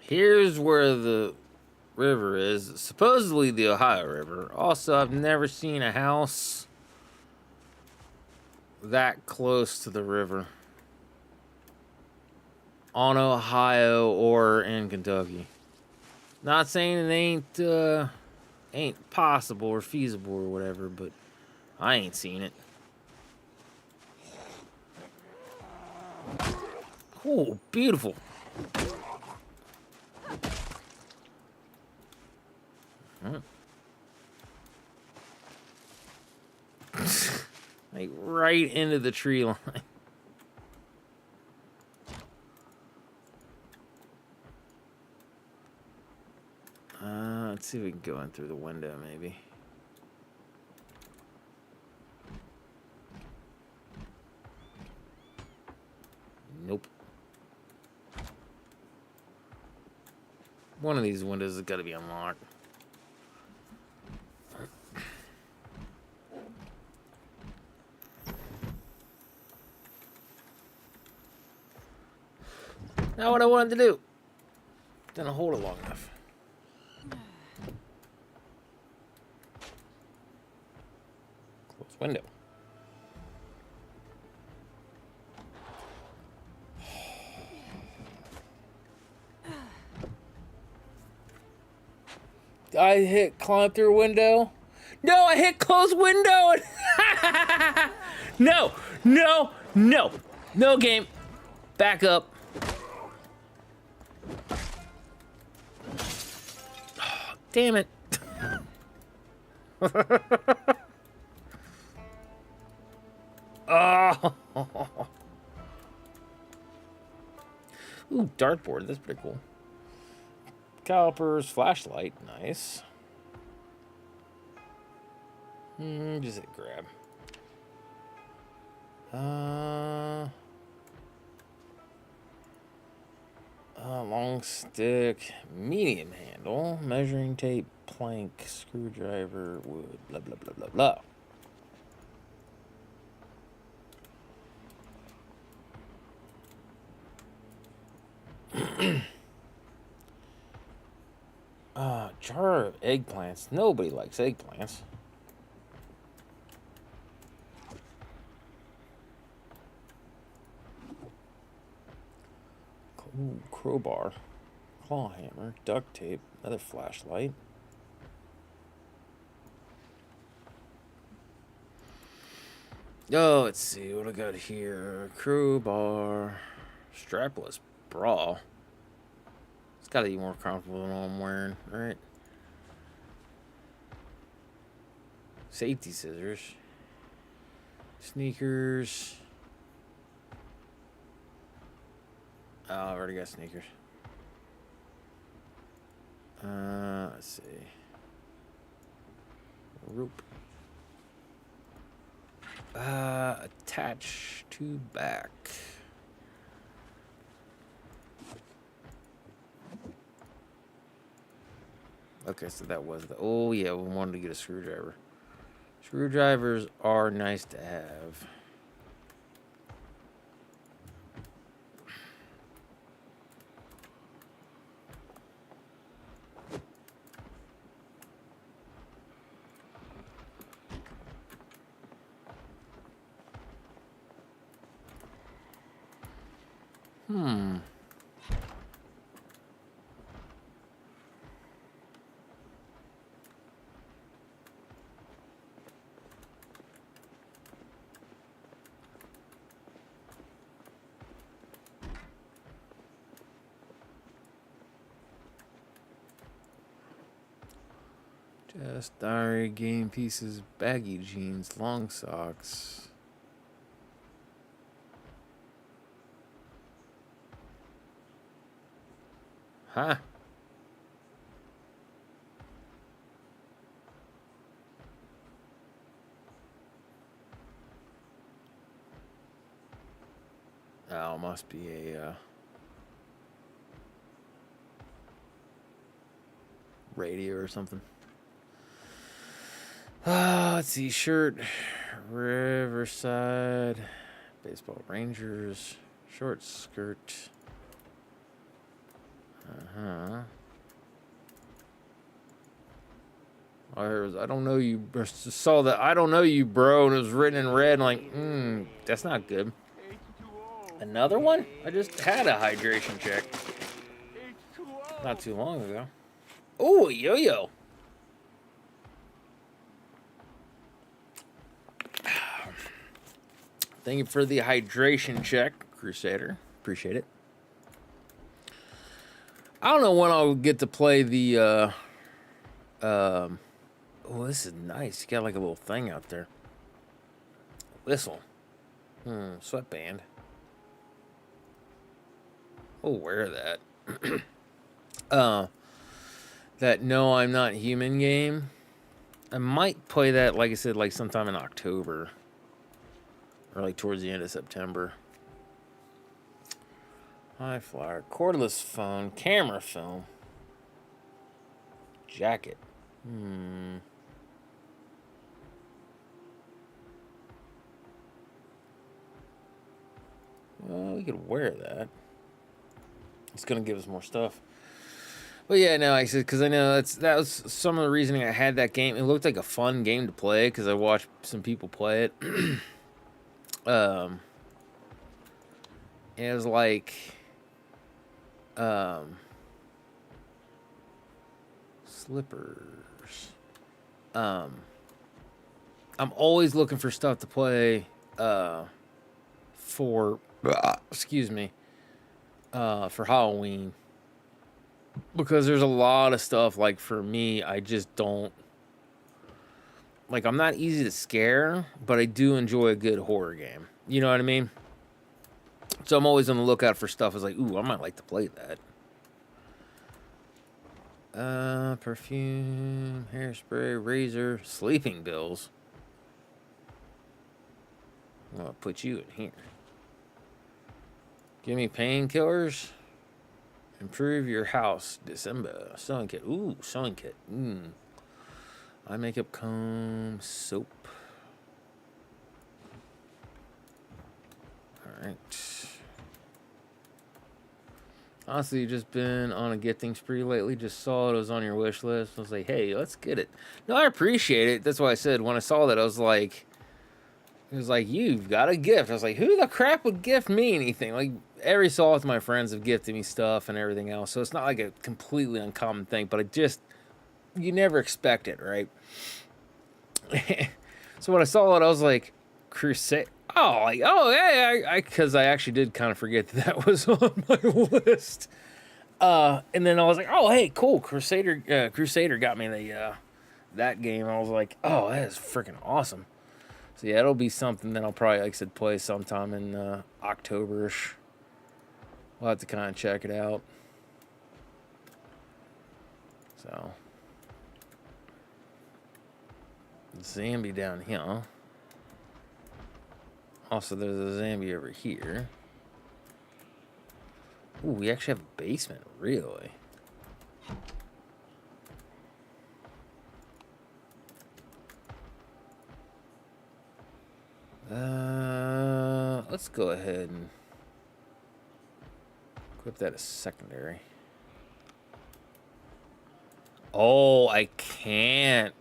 Here's where the river is. Supposedly the Ohio River. Also, I've never seen a house that close to the river on Ohio or in Kentucky. Not saying it ain't possible or feasible or whatever, but I ain't seen it. Oh, beautiful. Like right into the tree line. Let's see if we can go in through the window, maybe. Nope. One of these windows has got to be unlocked. Not what I wanted to do. Didn't hold it long enough. Close window. I hit climb through window. No, I hit close window. No, no, no. No game. Back up. Oh, damn it. Oh. Ooh, dartboard. That's pretty cool. Calipers, flashlight, nice. Just hit grab. Long stick, medium handle, measuring tape, plank, screwdriver, wood, blah blah blah blah blah. Jar of eggplants. Nobody likes eggplants. Ooh, crowbar, claw hammer, duct tape, another flashlight. Oh, let's see what I got here. Crowbar, strapless bra. It's got to be more comfortable than what I'm wearing, right? Safety scissors, sneakers. Oh, I've already got sneakers. Let's see. Rope. Attach to back. Okay, so that was the... Oh, yeah, we wanted to get a screwdriver. Screwdrivers are nice to have. Just diary, game pieces, baggy jeans, long socks. Huh? Oh, must be a radio or something. Let's see, shirt, Riverside, baseball Rangers, short skirt. I don't know you. Saw that. I don't know you, bro, and it was written in red. And like, that's not good. Another one? I just had a hydration check not too long ago. Oh, yo-yo. Thank you for the hydration check, Crusader. Appreciate it. I don't know when I'll get to play the, oh, this is nice. You got like a little thing out there. Whistle. Sweatband. I'll wear that. That No, I'm Not Human game. I might play that, like I said, like sometime in October. Or like towards the end of September. High flyer, cordless phone, camera film, jacket. Well, we could wear that. It's gonna give us more stuff. But yeah, no, I said because I know that was some of the reasoning I had that game. It looked like a fun game to play because I watched some people play it. It was like. Slippers. I'm always looking for stuff to play for excuse me for Halloween because there's a lot of stuff like for me I just don't like. I'm not easy to scare, but I do enjoy a good horror game. You know what I mean? So I'm always on the lookout for stuff. It's like, ooh, I might like to play that. Perfume, hairspray, razor, sleeping pills. I'll put you in here. Give me painkillers. Improve your house. December. Sewing kit. Ooh, sewing kit. Eye makeup, comb, soap. Alright. Honestly, just been on a gifting spree lately. Just saw it was on your wish list. I was like, hey, let's get it. No, I appreciate it. That's why I said when I saw that, I was like, it was like, you've got a gift. I was like, who the crap would gift me anything? Like, every so often my friends have gifted me stuff and everything else. So it's not like a completely uncommon thing, but you never expect it, right? So when I saw it, I was like, Crusade. Oh, like, oh, yeah, because I actually did kind of forget that was on my list. And then I was like, oh, hey, cool, Crusader got me that game. I was like, oh, that is freaking awesome. So yeah, it'll be something that I'll probably, like I said, play sometime in October-ish. We'll have to kind of check it out. So, Zambi down here. Also, there's a Zambi over here. Ooh, we actually have a basement, really. Let's go ahead and equip that as secondary. Oh, I can't.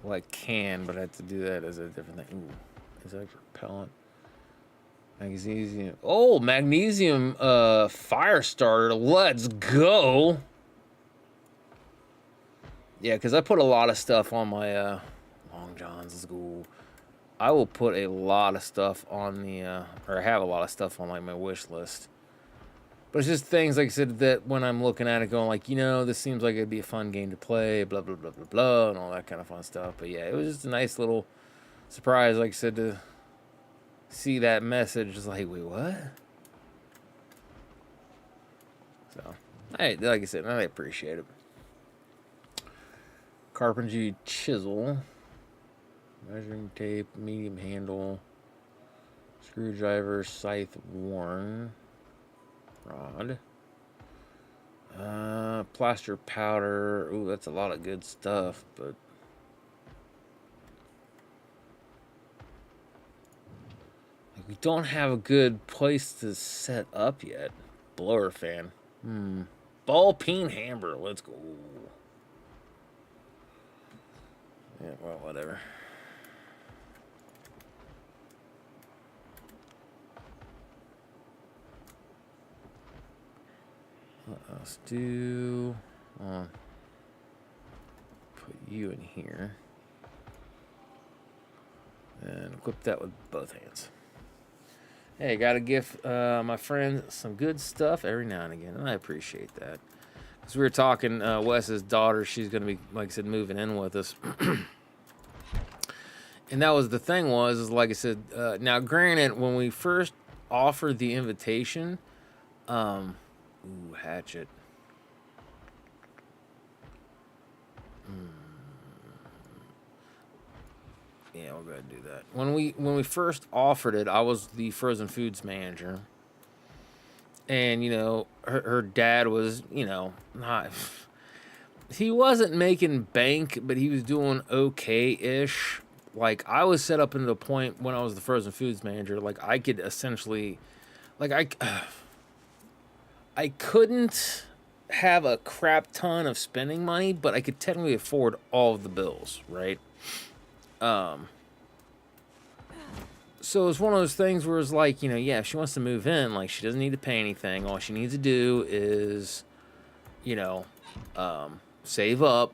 Well, I can, but I have to do that as a different thing. Ooh, is that repellent? Magnesium. Oh, magnesium fire starter. Let's go. Yeah, because I put a lot of stuff on my Long Johns. Let's go. I will put a lot of stuff on the, or I have a lot of stuff on like my wish list. But it's just things, like I said, that when I'm looking at it going like, you know, this seems like it'd be a fun game to play, blah, blah, blah, blah, blah, and all that kind of fun stuff. But yeah, it was just a nice little surprise, like I said, to see that message. Just like, wait, what? So, like I said, I appreciate it. Carpentry chisel. Measuring tape, medium handle. Screwdriver, scythe worn. Rod. Plaster powder. Ooh, that's a lot of good stuff, but like, we don't have a good place to set up yet. Blower fan. Ball peen hammer. Let's go. Yeah, well, whatever. Let's do. Put you in here. And equip that with both hands. Hey, gotta give my friend some good stuff every now and again, and I appreciate that. Because we were talking, Wes's daughter, she's gonna be, like I said, moving in with us. And that was the thing is like I said, now granted, when we first offered the invitation, ooh, hatchet. Yeah, we'll go ahead and do that. When we first offered it, I was the frozen foods manager. And, you know, her dad was, you know, not... He wasn't making bank, but he was doing okay-ish. Like, I was set up into the point when I was the frozen foods manager, like, I could essentially... Like, I couldn't have a crap ton of spending money, but I could technically afford all of the bills, right? So it's one of those things where it's like, you know, yeah, if she wants to move in, like, she doesn't need to pay anything. All she needs to do is, you know, save up.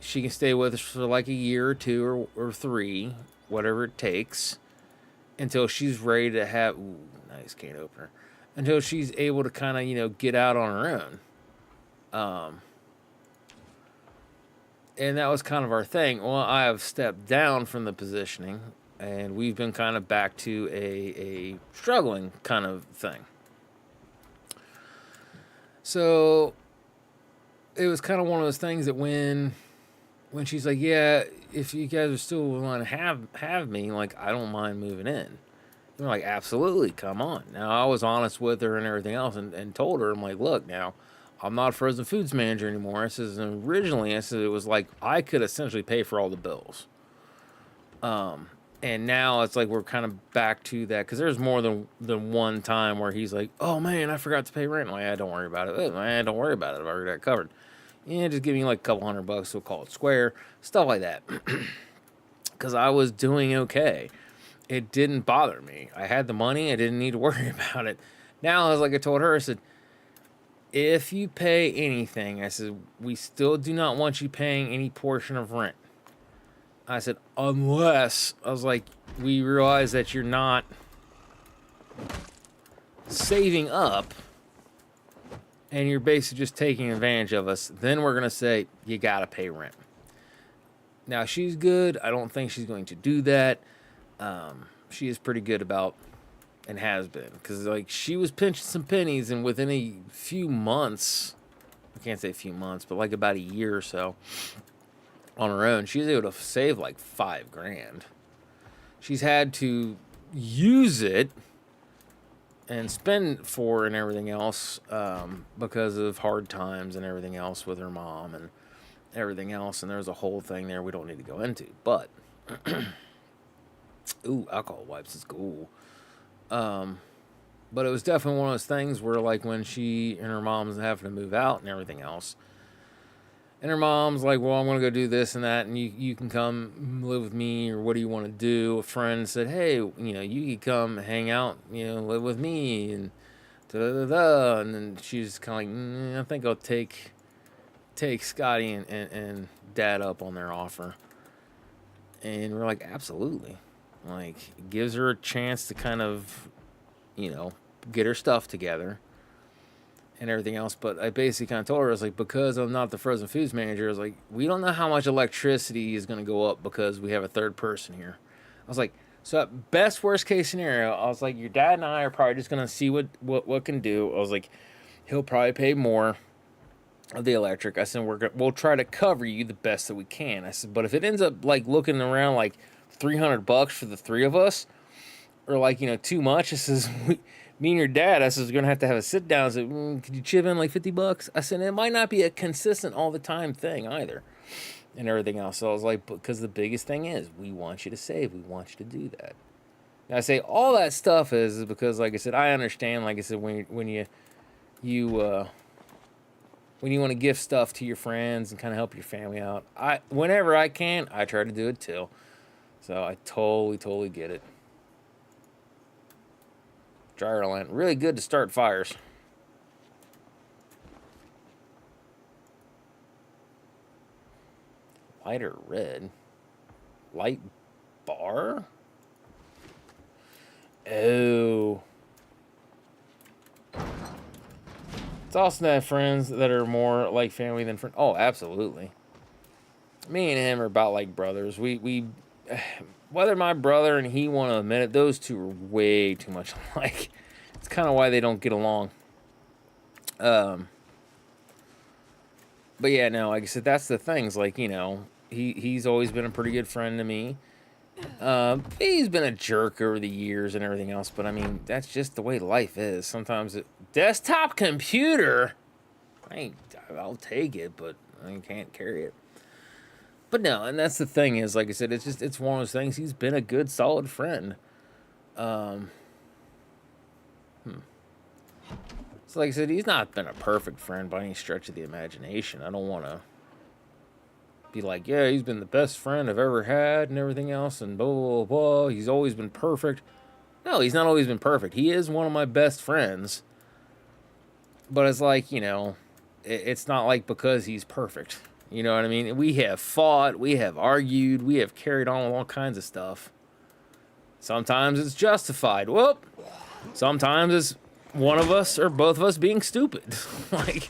She can stay with us for like a year or two or 3, whatever it takes, until she's ready to have... Ooh, nice can opener. Until she's able to kind of, you know, get out on her own. And that was kind of our thing. Well, I have stepped down from the positioning, and we've been kind of back to a struggling kind of thing. So it was kind of one of those things that when she's like, yeah, if you guys are still willing to have me, like, I don't mind moving in. And we're like, absolutely, come on. Now, I was honest with her and everything else, and told her, I'm like, look, now, I'm not a frozen foods manager anymore. I says, originally, I said it was like I could essentially pay for all the bills. And now it's like we're kind of back to that, because there's more than one time where he's like, oh man, I forgot to pay rent. I'm like, yeah, don't worry about it. Oh, man, don't worry about it. I've already got it covered. Yeah, just give me like a couple $100, we'll call it square. Stuff like that. Because I was doing okay. It didn't bother me. I had the money. I didn't need to worry about it. Now, I was like I told her, I said, if you pay anything, I said, we still do not want you paying any portion of rent. I said, unless, I was like, we realize that you're not saving up and you're basically just taking advantage of us, then we're going to say, you got to pay rent. Now, she's good. I don't think she's going to do that. She is pretty good about, and has been, because like she was pinching some pennies, and within a few months, I can't say a few months, but like about a year or so, on her own, she was able to save like $5,000. She's had to use it and spend for and everything else because of hard times and everything else with her mom and everything else, and there's a whole thing there we don't need to go into, but ooh, alcohol wipes is cool. But it was definitely one of those things where, like, when she and her mom's having to move out and everything else, And her mom's like, well, I'm going to go do this and that, and you can come live with me, or what do you want to do? A friend said, hey, you could come hang out, live with me, and da-da-da-da. And then she's kind of like, I think I'll take Scotty and Dad up on their offer. And we're like, absolutely. Like, it gives her a chance to kind of, get her stuff together and everything else. But I basically kind of told her, I was like, because I'm not the frozen foods manager, I was like, we don't know how much electricity is going to go up because we have a third person here. I was like, so at best worst case scenario, I was like, your dad and I are probably just going to see what can do. I was like, he'll probably pay more of the electric. I said, we'll try to cover you the best that we can. I said, but if it ends up like looking around like $300 for the three of us, or like, too much, I says, me and your dad, I says, we're going to have a sit down. I said, could you chip in like $50? I said, it might not be a consistent all the time thing either, and everything else. So I was like, because the biggest thing is, we want you to save. We want you to do that. And I say all that stuff is because, like I said, I understand, like I said, when you want to gift stuff to your friends and kind of help your family out, whenever I can, I try to do it too. So I totally get it. Dryer lint, really good to start fires. Lighter red. Light bar? Oh. It's awesome to have friends that are more like family than friends. Oh, absolutely. Me and him are about like brothers. We whether my brother and he want to admit it, those two are way too much alike. It's kind of why they don't get along. But yeah, no, like I said, that's the things. Like, he's always been a pretty good friend to me. He's been a jerk over the years and everything else, but I mean, that's just the way life is. Sometimes desktop computer, I'll take it, but I can't carry it. But no, and that's the thing is, like I said, it's one of those things. He's been a good, solid friend. So like I said, he's not been a perfect friend by any stretch of the imagination. I don't want to be like, yeah, he's been the best friend I've ever had and everything else and blah, blah, blah. He's always been perfect. No, he's not always been perfect. He is one of my best friends. But it's like, it's not like because he's perfect. You know what I mean? We have fought, we have argued, we have carried on all kinds of stuff. Sometimes it's justified. Whoop. Sometimes it's one of us or both of us being stupid. Like,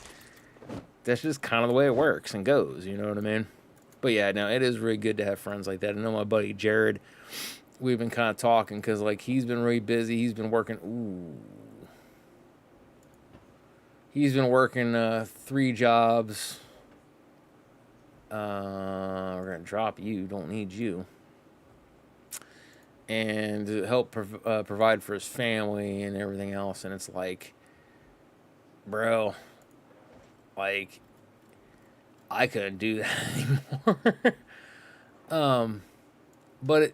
that's just kind of the way it works and goes. You know what I mean? But yeah, no, it is really good to have friends like that. I know my buddy Jared, we've been kind of talking because, like, he's been really busy. He's been working. He's been working 3 jobs. We're going to drop you. Don't need you. And to help provide for his family and everything else. And it's like, bro, like, I couldn't do that anymore. But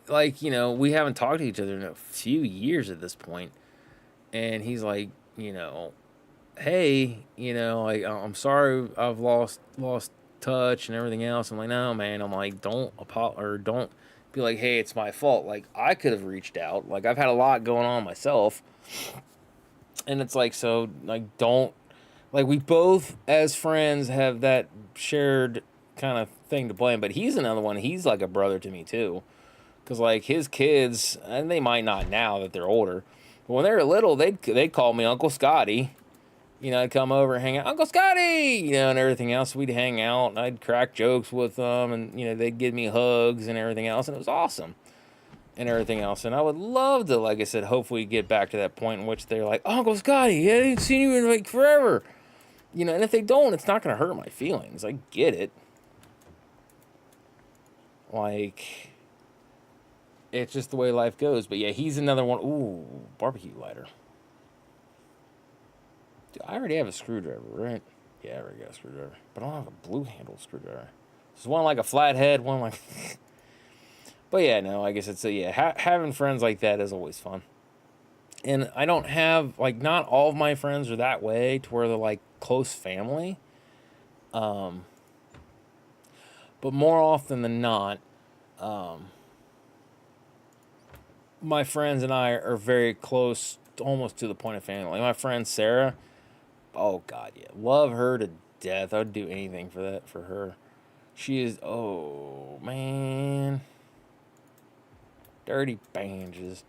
we haven't talked to each other in a few years at this point. And he's like, hey, I'm sorry I've lost touch and everything else. I'm like, no, man. I'm like, don't be like, hey, it's my fault. Like, I could have reached out. Like, I've had a lot going on myself. And it's like, so, like, don't, like, we both as friends have that shared kind of thing to blame. But he's another one. He's like a brother to me too. Because, like, his kids, and they might not now that they're older, but when they were little, they'd call me Uncle Scotty. I'd come over and hang out, Uncle Scotty, and everything else. We'd hang out, and I'd crack jokes with them, and, they'd give me hugs and everything else, and it was awesome, and everything else. And I would love to, like I said, hopefully get back to that point in which they're like, Uncle Scotty, I ain't seen you in, like, forever. And if they don't, it's not going to hurt my feelings. I get it. Like, it's just the way life goes. But, yeah, he's another one. Ooh, barbecue lighter. Dude, I already have a screwdriver, right? Yeah, I already got a screwdriver. But I don't have a blue-handled screwdriver. There's one like a flathead, one like... But yeah, no, I guess it's... having friends like that is always fun. And I don't have... Like, not all of my friends are that way to where they're, like, close family. But more often than not, my friends and I are very close, almost to the point of family. Like my friend Sarah, oh God, yeah, love her to death. I'd do anything for her. She is, oh man, dirty banges,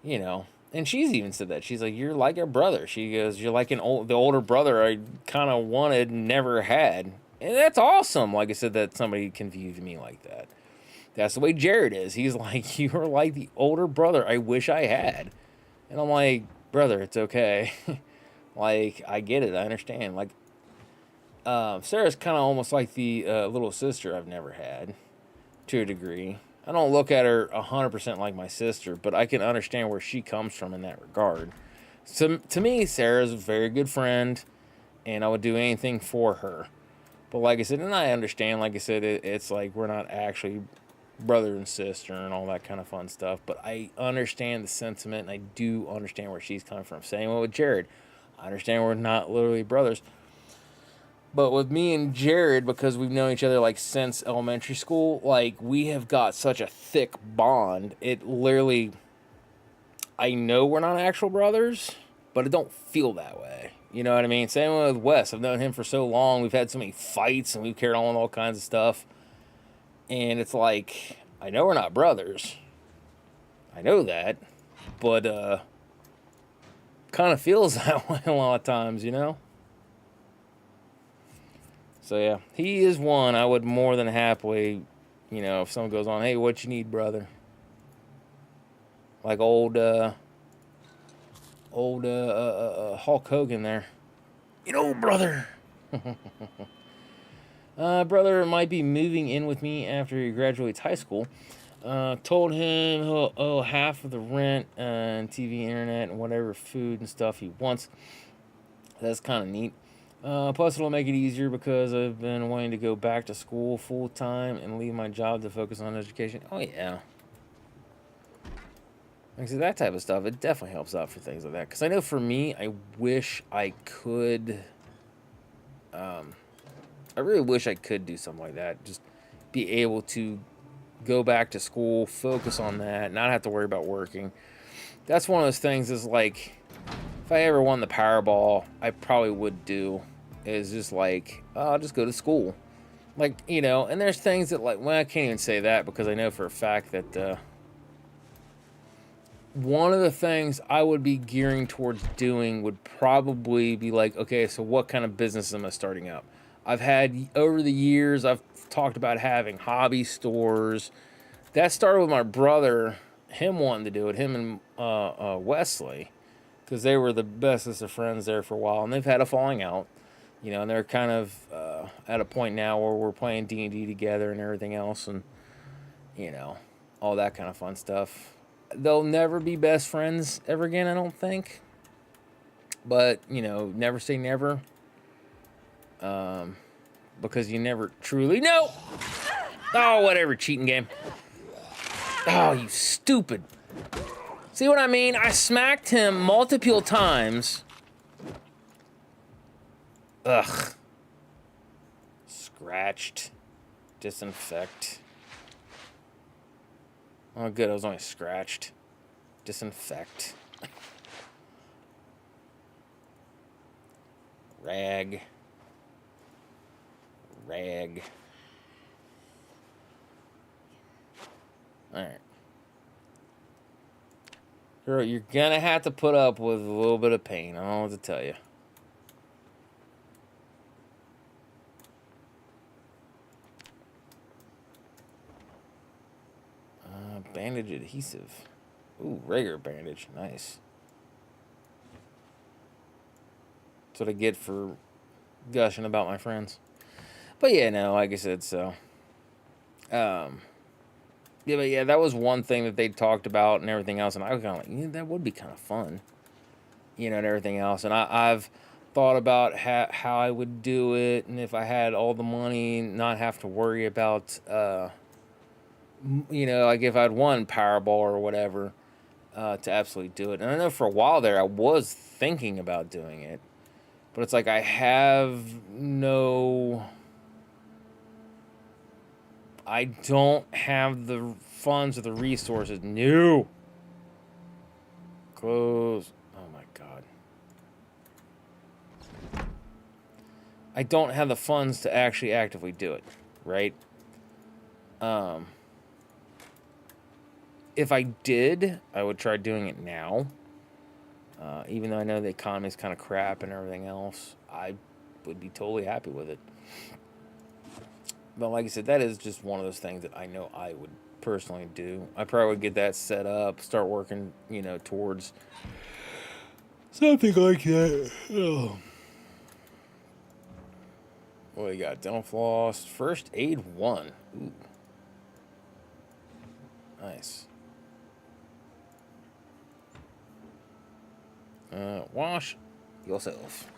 you know. And she's even said that. She's like, you're like a brother. She goes, you're like the older brother I kind of wanted, never had. And that's awesome. Like I said, that somebody can view me like that. That's the way Jared is. He's like, you're like the older brother I wish I had. And I'm like, brother, it's okay. Like, I get it. I understand. Like, Sarah's kind of almost like the little sister I've never had, to a degree. I don't look at her 100% like my sister, but I can understand where she comes from in that regard. So, to me, Sarah's a very good friend, and I would do anything for her. But like I said, and I understand, like I said, it's like we're not actually brother and sister and all that kind of fun stuff. But I understand the sentiment, and I do understand where she's coming from. Same with Jared. I understand we're not literally brothers. But with me and Jared, because we've known each other like since elementary school, like we have got such a thick bond. It literally, I know we're not actual brothers, but it don't feel that way. You know what I mean? Same with Wes. I've known him for so long. We've had so many fights and we've carried on all kinds of stuff. And it's like, I know we're not brothers. I know that. But kind of feels that way a lot of times, you know? So yeah, he is one I would more than happily, you know, if someone goes on, hey, what you need, brother? Like old Hulk Hogan there. You know, brother. Brother might be moving in with me after he graduates high school. Told him he'll owe half of the rent and TV, internet, and whatever food and stuff he wants. That's kind of neat. Plus, it'll make it easier because I've been wanting to go back to school full time and leave my job to focus on education. Oh, yeah. Like I said, that type of stuff, it definitely helps out for things like that. Because I know for me, I wish I could. I really wish I could do something like that. Just be able to go back to school, focus on that, not have to worry about working. That's one of those things is like, if I ever won the Powerball, I probably would do is just like, oh, I'll just go to school. Like, you know, and there's things that like, well, I can't even say that because I know for a fact that one of the things I would be gearing towards doing would probably be like, okay, so what kind of business am I starting up? I've had, over the years, I've talked about having hobby stores. That started with my brother, him wanting to do it, him and Wesley. Because they were the bestest of friends there for a while, and they've had a falling out, you know, and they're kind of at a point now where we're playing D&D together and everything else, and, you know, all that kind of fun stuff. They'll never be best friends ever again, I don't think, but, you know, never say never, because you never truly know. Oh, whatever, cheating game. Oh, you stupid. See what I mean? I smacked him multiple times. Ugh. Scratched. Disinfect. Oh, good. I was only scratched. Disinfect. Rag. Rag. Alright. Girl, you're gonna have to put up with a little bit of pain. I don't know what to tell you. Bandage adhesive. Ooh, regular bandage. Nice. That's what I get for gushing about my friends. But yeah, no, like I said, so. Yeah, but yeah, that was one thing that they talked about and everything else, and I was kind of like, yeah, that would be kind of fun, you know, and everything else. And I've thought about how I would do it, and if I had all the money, not have to worry about, you know, like if I'd won Powerball or whatever, to absolutely do it. And I know for a while there, I was thinking about doing it, but it's like I have no I don't have the funds or the resources. No. Close. Oh my god. I don't have the funds to actually actively do it, right? If I did, I would try doing it now. Even though I know the economy's kind of crap and everything else, I would be totally happy with it. But like I said, that is just one of those things that I know I would personally do. I probably would get that set up, start working, you know, towards something like that. Oh. What do you got? Dental floss. First aid 1. Ooh. Nice. Wash yourself.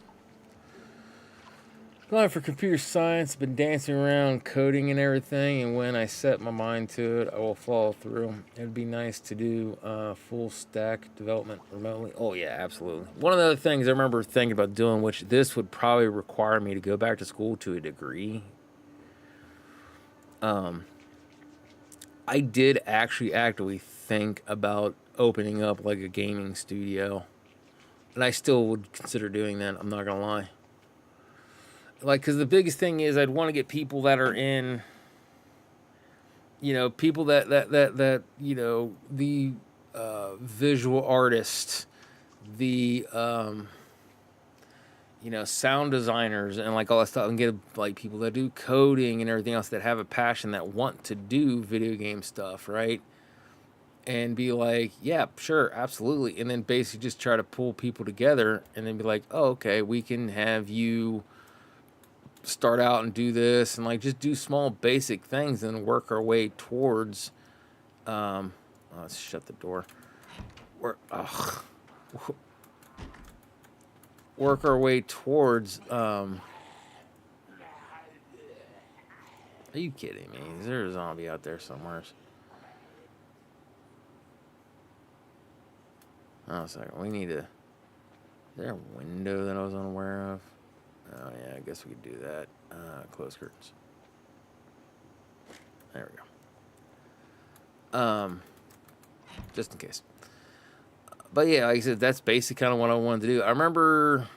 Going for computer science, been dancing around coding and everything, and when I set my mind to it, I will follow through. It'd be nice to do full stack development remotely. Oh yeah, absolutely. One of the other things I remember thinking about doing, which this would probably require me to go back to school to a degree. I did actually actively think about opening up like a gaming studio. And I still would consider doing that, I'm not gonna lie. Like, because the biggest thing is I'd want to get people that are in, you know, people that you know, the visual artists, the, you know, sound designers and like all that stuff, and get like people that do coding and everything else that have a passion that want to do video game stuff, right? And be like, yeah, sure, absolutely. And then basically just try to pull people together and then be like, oh, okay, we can have you start out and do this and like just do small basic things and work our way towards let's shut the door. Work our way towards are you kidding me? Is there a zombie out there somewhere? Oh, a second. We need to... Is there a window that I was unaware of? Oh, yeah, I guess we could do that. Close curtains. There we go. Just in case. But yeah, like I said, that's basically kind of what I wanted to do. I remember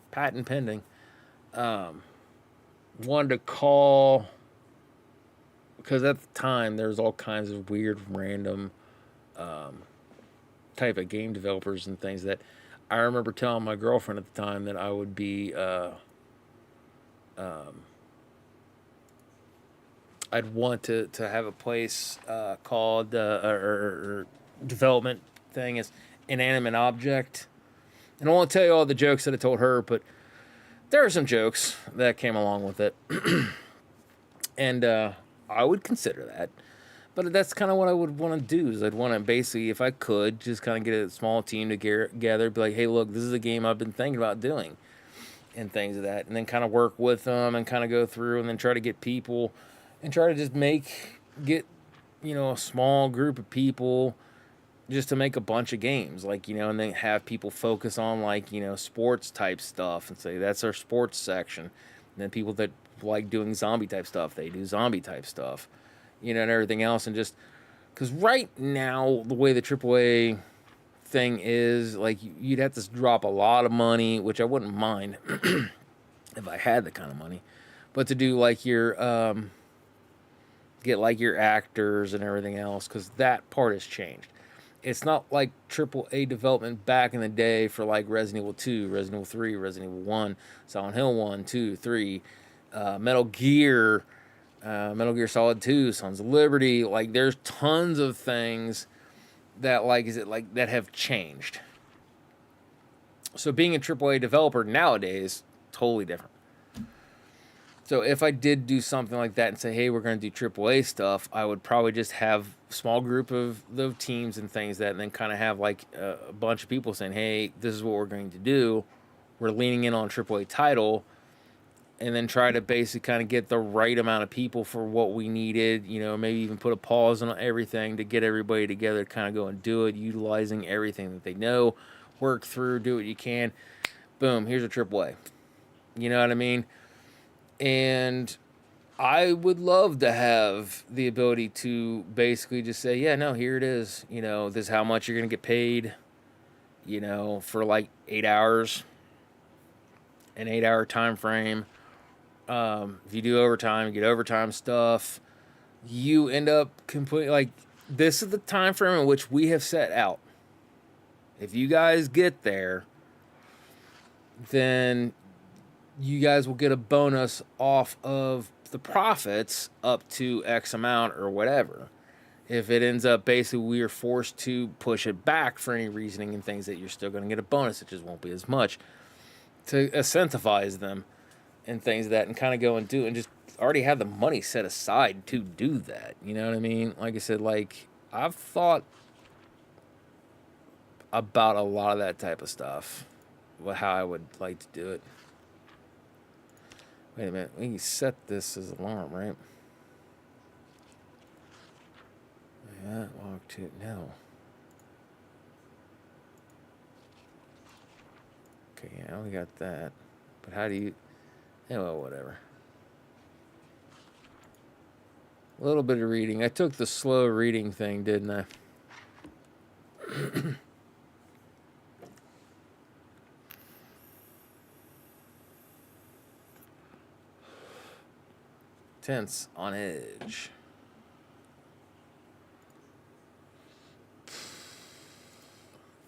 patent pending. Wanted to call... Because at the time, there was all kinds of weird, random... type of game developers and things that I remember telling my girlfriend at the time that I would be I'd want to have a place called or development thing is inanimate object. And I won't tell you all the jokes that I told her, but there are some jokes that came along with it. And I would consider that. But that's kind of what I would want to do, is I'd want to basically, if I could, just kind of get a small team together, be like, hey, look, this is a game I've been thinking about doing, and things of that. And then kind of work with them and kind of go through and then try to get people and try to just get, you know, a small group of people just to make a bunch of games, like, you know, and then have people focus on, like, you know, sports type stuff and say, that's our sports section. And then people that like doing zombie type stuff, they do zombie type stuff. You know, and everything else, and just because right now the way the AAA thing is, like, you'd have to drop a lot of money, which I wouldn't mind if I had the kind of money, but to do like your get like your actors and everything else, because that part has changed. It's not like AAA development back in the day for like Resident Evil 2, Resident Evil 3, Resident Evil 1, Silent Hill 1, 2, 3, Metal Gear Solid 2, Sons of Liberty. Like, there's tons of things that, like, that have changed. So being a AAA developer nowadays, totally different. So if I did do something like that and say, hey, we're going to do AAA stuff, I would probably just have a small group of those teams and things that, and then kind of have like a bunch of people saying, hey, this is what we're going to do. We're leaning in on a AAA title, and then try to basically kind of get the right amount of people for what we needed, you know, maybe even put a pause on everything to get everybody together to kind of go and do it, utilizing everything that they know, work through, do what you can. Boom, here's a AAA. You know what I mean? And I would love to have the ability to basically just say, yeah, no, here it is. You know, this is how much you're going to get paid, you know, for like 8 hours, an 8 hour time frame. If you do overtime, you get overtime stuff. You end up completely like, this is the time frame in which we have set out. If you guys get there, then you guys will get a bonus off of the profits up to X amount or whatever. If it ends up basically we are forced to push it back for any reasoning and things, that you're still going to get a bonus, it just won't be as much, to incentivize them and things of that, and kind of go and do and just already have the money set aside to do that. You know what I mean? Like I said, like I've thought about a lot of that type of stuff, how I would like to do it. Wait a minute, we can set this as alarm, right? Yeah, walk to no. Okay, yeah, we got that. But how do you? Yeah, well, whatever. A little bit of reading. I took the slow reading thing, didn't I? Tense, on edge.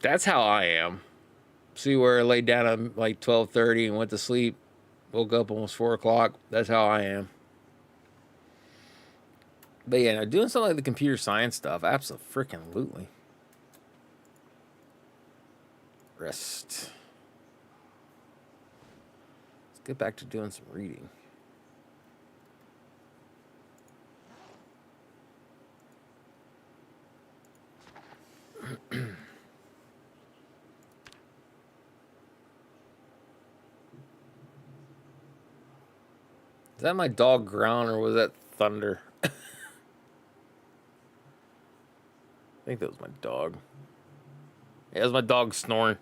That's how I am. See where I laid down at like 12:30 and went to sleep. Woke up almost 4 o'clock. That's how I am. But yeah, doing something like the computer science stuff, absolutely. Rest. Let's get back to doing some reading. Is that my dog growl or was that thunder? I think that was my dog. Yeah, it was my dog snoring.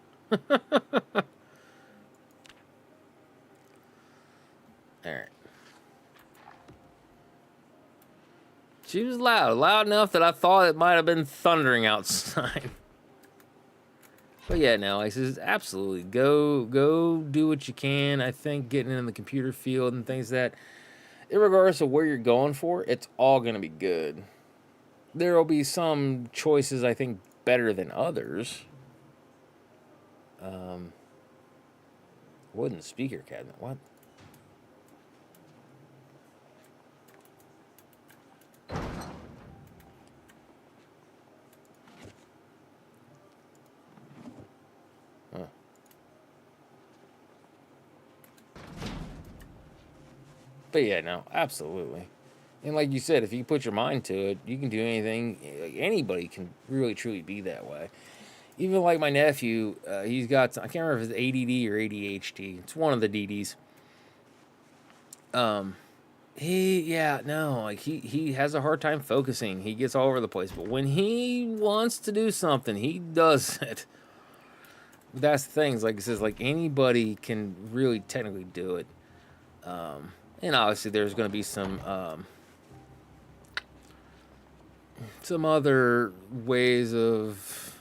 Alright. She was loud enough that I thought it might have been thundering outside. But yeah, no, I says absolutely go do what you can. I think getting in the computer field and things that, regardless of where you're going for, it's all gonna be good. There will be some choices I think better than others. Wooden speaker cabinet. What? Huh. But yeah, no, absolutely. And like you said, if you put your mind to it, you can do anything. Anybody can really, truly be that way. Even like my nephew, he's got, I can't remember if it's ADD or ADHD. It's one of the DDs. He has a hard time focusing. He gets all over the place. But when he wants to do something, he does it. That's the thing. Like it says, like anybody can really technically do it. And obviously there's going to be some other ways of,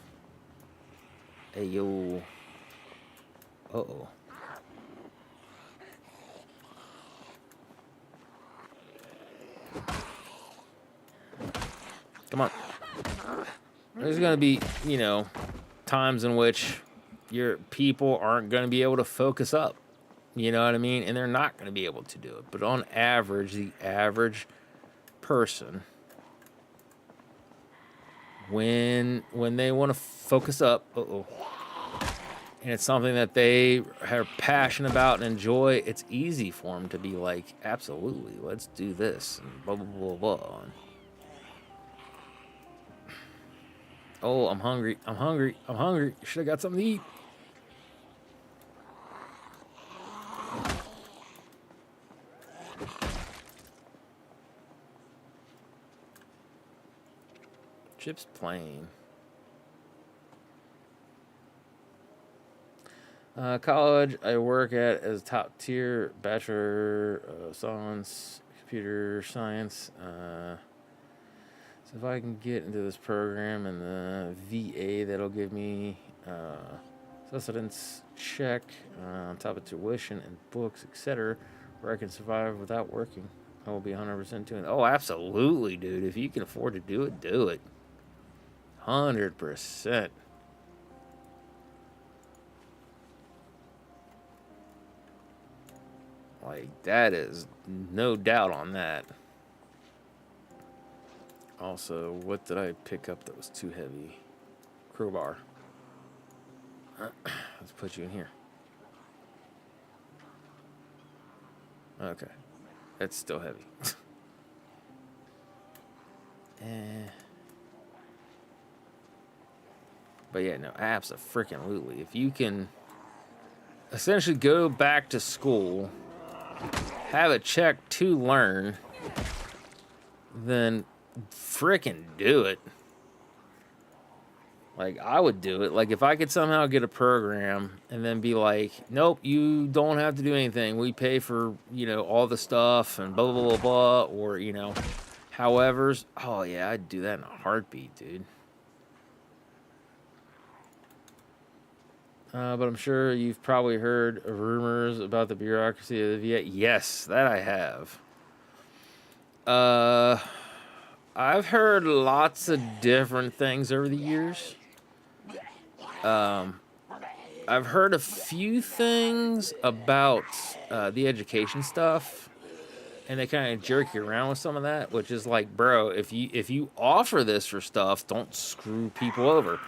hey yo, uh-oh. Come on. There's going to be, times in which your people aren't going to be able to focus up. You know what I mean? And they're not going to be able to do it. But on average, the average person, when they want to focus up, and it's something that they are passionate about and enjoy, it's easy for them to be like, absolutely, let's do this, and blah, blah, blah, blah. Oh, I'm hungry. Should have got something to eat. Chip's plain. College I work at as top tier bachelor of science computer science. So if I can get into this program and the VA, that'll give me sustenance check on top of tuition and books, etc., where I can survive without working. I will be 100% doing it. Oh, absolutely, dude. If you can afford to do it, do it. 100%. Like, that is no doubt on that. Also, what did I pick up that was too heavy? Crowbar. Let's put you in here. Okay. That's still heavy. But yeah, no, abso-freaking-lutely. If you can essentially go back to school, have a check to learn, then frickin' do it. Like, I would do it. Like, if I could somehow get a program and then be like, nope, you don't have to do anything. We pay for, you know, all the stuff and blah, blah, blah, blah, or, you know, however's. Oh, yeah, I'd do that in a heartbeat, dude. But I'm sure you've probably heard rumors about the bureaucracy of the VA. Yes, that I have. I've heard lots of different things over the years. I've heard a few things about the education stuff, and they kind of jerk you around with some of that, which is like, bro, if you offer this for stuff, don't screw people over.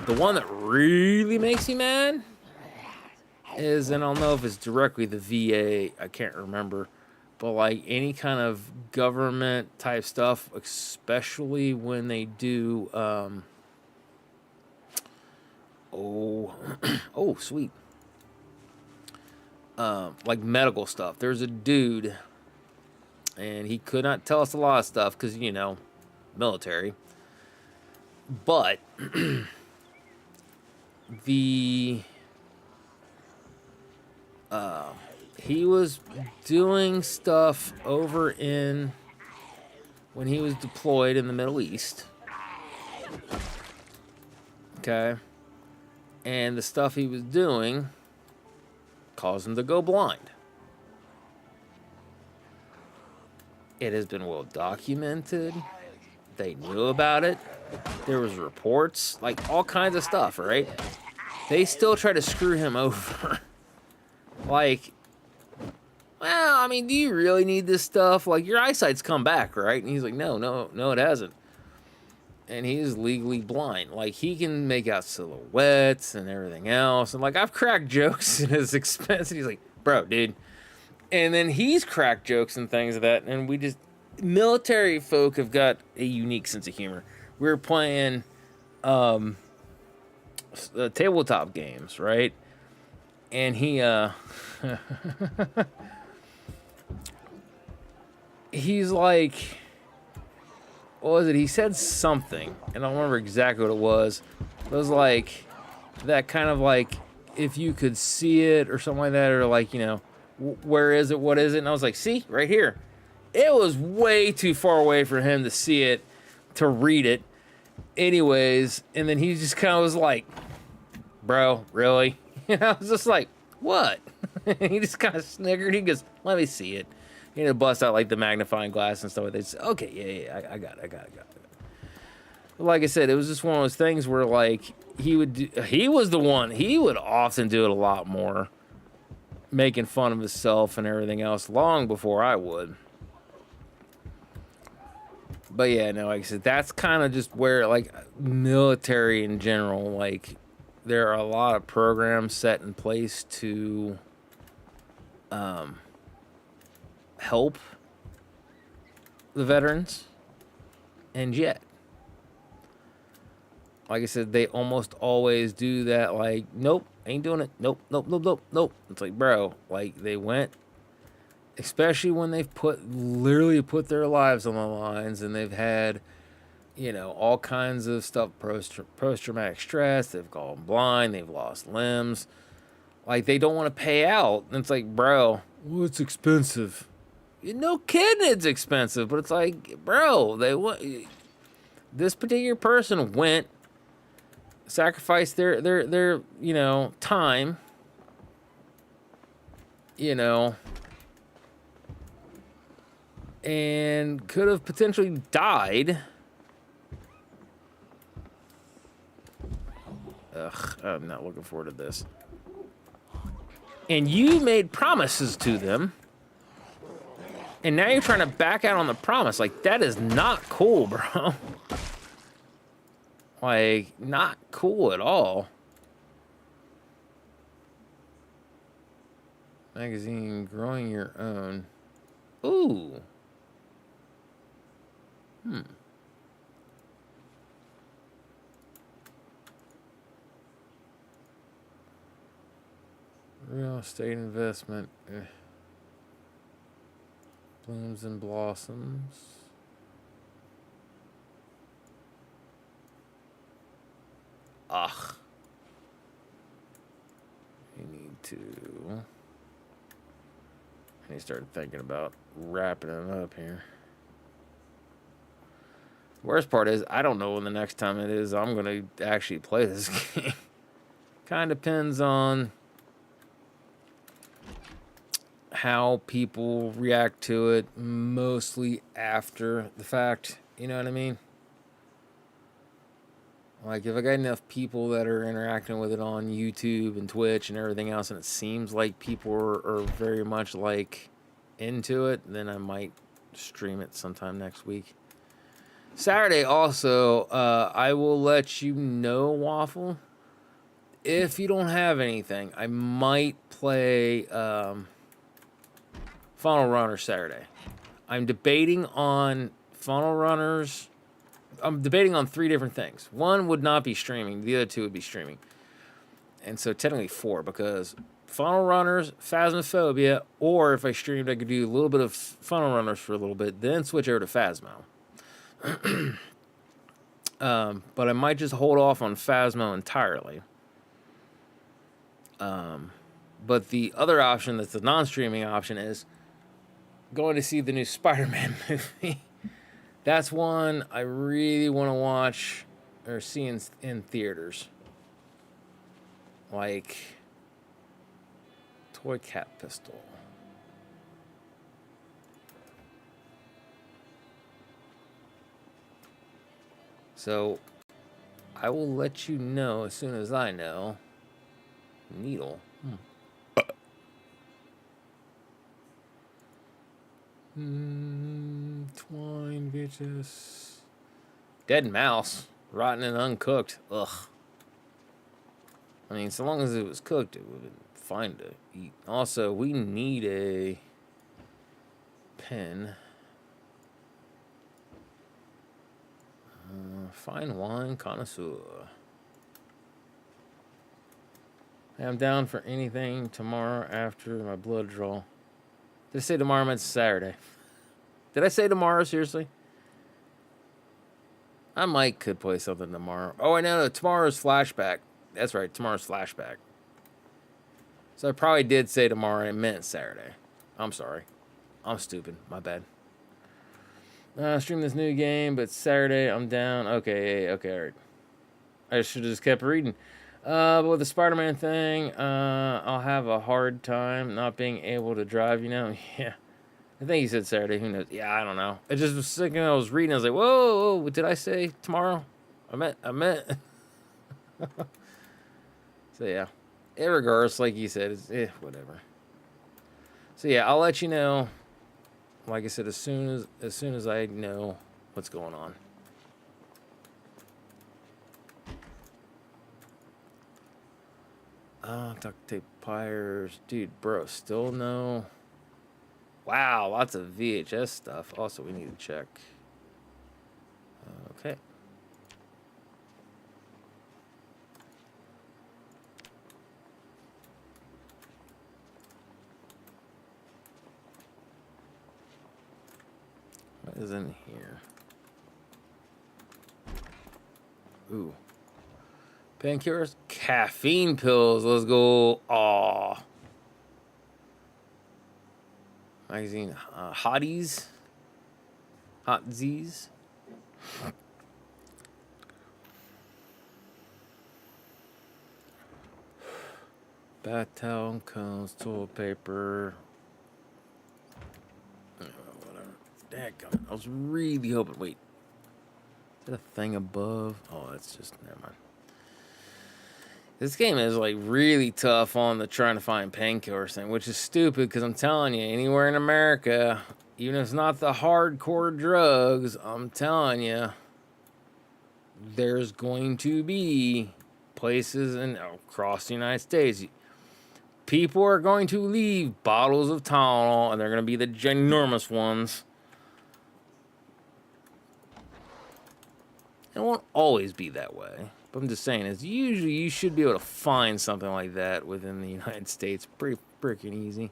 The one that really makes me mad is, and I don't know if it's directly the VA, I can't remember, but like any kind of government type stuff, especially when they do, oh, sweet. Like medical stuff. There's a dude, and he could not tell us a lot of stuff because, you know, military. But he was doing stuff over in when he was deployed in the Middle East. Okay. And the stuff he was doing caused him to go blind. It has been well documented. They knew about it. There was reports, like all kinds of stuff, right? They still try to screw him over. Like, well, I mean, do you really need this stuff? Like, your eyesight's come back, right? And he's like, no, it hasn't. And he's legally blind. Like, he can make out silhouettes and everything else. And, like, I've cracked jokes at his expense. And he's like, bro, dude. And then he's cracked jokes and things of that. And we just, military folk have got a unique sense of humor. We were playing tabletop games, right? And he, he's like, what was it? He said something, and I don't remember exactly what it was. It was like that kind of like, if you could see it or something like that, or like, you know, where is it? What is it? And I was like, see, right here. It was way too far away for him to see it, to read it. Anyways, and then he just kind of was like, bro, really? And I was just like, what? He just kind of sniggered. He goes, let me see it. You know, bust out like the magnifying glass and stuff like that. Okay, yeah, I got it. Like I said, it was just one of those things where like he was the one. He would often do it a lot more, making fun of himself and everything else long before I would. But yeah, no, like I said, that's kind of just where like military in general, like there are a lot of programs set in place to help the veterans, and yet, like I said, they almost always do that. Like, nope, ain't doing it. Nope. It's like, bro, like they went, especially when they've literally put their lives on the lines, and they've had, you know, all kinds of stuff, post-traumatic stress, they've gone blind, they've lost limbs. Like, they don't want to pay out. And it's like, bro, well, it's expensive. No kidding, it's expensive, but it's like, bro, this particular person went, sacrificed their you know, time, you know, and could have potentially died. Ugh, I'm not looking forward to this. And you made promises to them, and now you're trying to back out on the promise. Like, that is not cool, bro. Like, not cool at all. Magazine, growing your own. Ooh. Real estate investment. Blooms and blossoms. Ugh. You need to... I need to start thinking about wrapping it up here. Worst part is, I don't know when the next time it is I'm going to actually play this game. Kind of depends on how people react to it, mostly after the fact. You know what I mean? Like, if I got enough people that are interacting with it on YouTube and Twitch and everything else, and it seems like people are very much, like, into it, then I might stream it sometime next week. Saturday also, I will let you know, Waffle, if you don't have anything. I might play Funnel Runner Saturday. I'm debating on Funnel Runners. I'm debating on 3 different things. One would not be streaming. The other 2 would be streaming. And so technically 4, because Funnel Runners, Phasmophobia, or if I streamed, I could do a little bit of Funnel Runners for a little bit, then switch over to Phasmo. But I might just hold off on Phasmo entirely. But the other option that's the non-streaming option is going to see the new Spider-Man movie. That's one I really want to watch or see in theaters. Like Toy Cat Pistol. So I will let you know as soon as I know. Needle. Twine, bitches. Dead mouse. Rotten and uncooked. Ugh. I mean, so long as it was cooked, it would have been fine to eat. Also, we need a pen. Fine wine connoisseur. I'm down for anything tomorrow after my blood draw. Did I say tomorrow? I meant Saturday. Did I say tomorrow? Seriously? I could play something tomorrow. Oh, I know. Tomorrow's flashback. That's right. Tomorrow's flashback. So I probably did say tomorrow and I meant Saturday. I'm sorry. I'm stupid. My bad. Stream this new game, but Saturday I'm down. Okay, all right. I should have just kept reading. But with the Spider-Man thing, I'll have a hard time not being able to drive, you know? Yeah. I think he said Saturday. Who knows? Yeah, I don't know. I just was thinking, I was reading. I was like, whoa, did I say tomorrow? I meant. So, yeah. Regardless, like you said, it's whatever. So, yeah, I'll let you know. Like I said, as soon as I know what's going on. Duct tape pliers. Dude, bro, still no. Wow, lots of VHS stuff. Also, we need to check. Okay. What is in here? Ooh. Painkillers? Caffeine pills. Let's go. Aw. magazine, Hotties, Hot Z's. Bath towel, cones, toilet paper. Whatever. Dadgummit. I was really hoping. Wait. Is that a thing above? Oh, that's just. Never mind. This game is like really tough on the trying to find painkillers thing, which is stupid because I'm telling you, anywhere in America, even if it's not the hardcore drugs, I'm telling you, there's going to be places across the United States. People are going to leave bottles of Tylenol, and they're going to be the ginormous ones. It won't always be that way. But I'm just saying, is usually you should be able to find something like that within the United States pretty freaking easy.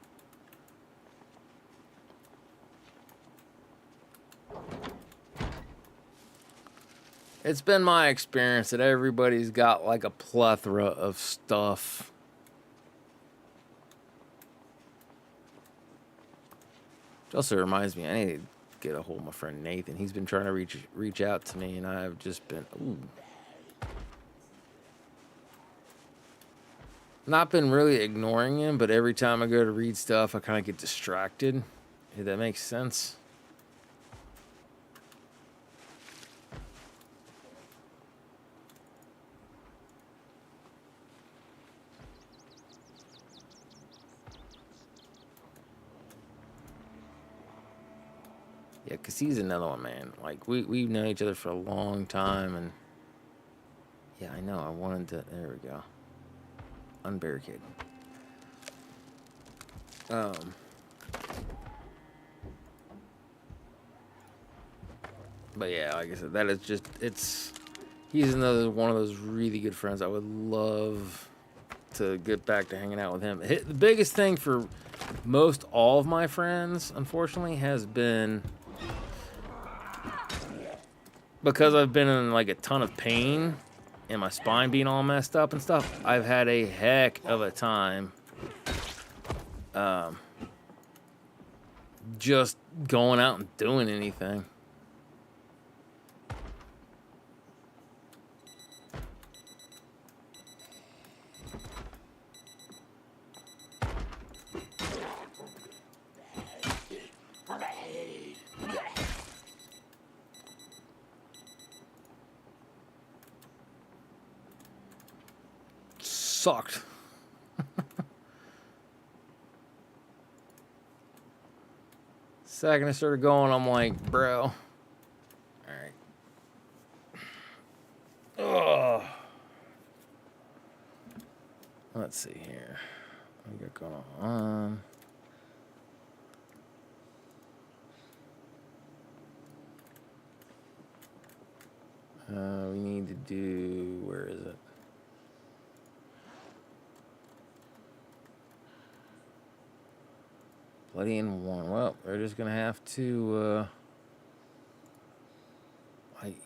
It's been my experience that everybody's got like a plethora of stuff. Which also reminds me, I need to get a hold of my friend Nathan. He's been trying to reach out to me, and I've just been not been really ignoring him, but every time I go to read stuff, I kind of get distracted. If that makes sense. Yeah, because he's another one, man. Like, we've known each other for a long time, and yeah, I know. I wanted to. There we go. Unbarricade. But yeah, like I said, that is just, he's another one of those really good friends. I would love to get back to hanging out with him. The biggest thing for most all of my friends, unfortunately, has been because I've been in like a ton of pain and my spine being all messed up and stuff. I've had a heck of a time just going out and doing anything. Sucked. Second I started going, I'm like, bro. Alright. Ugh. Let's see here. What we got going on? We need to do, where is it? Bloody in one. Well, we're just gonna have to.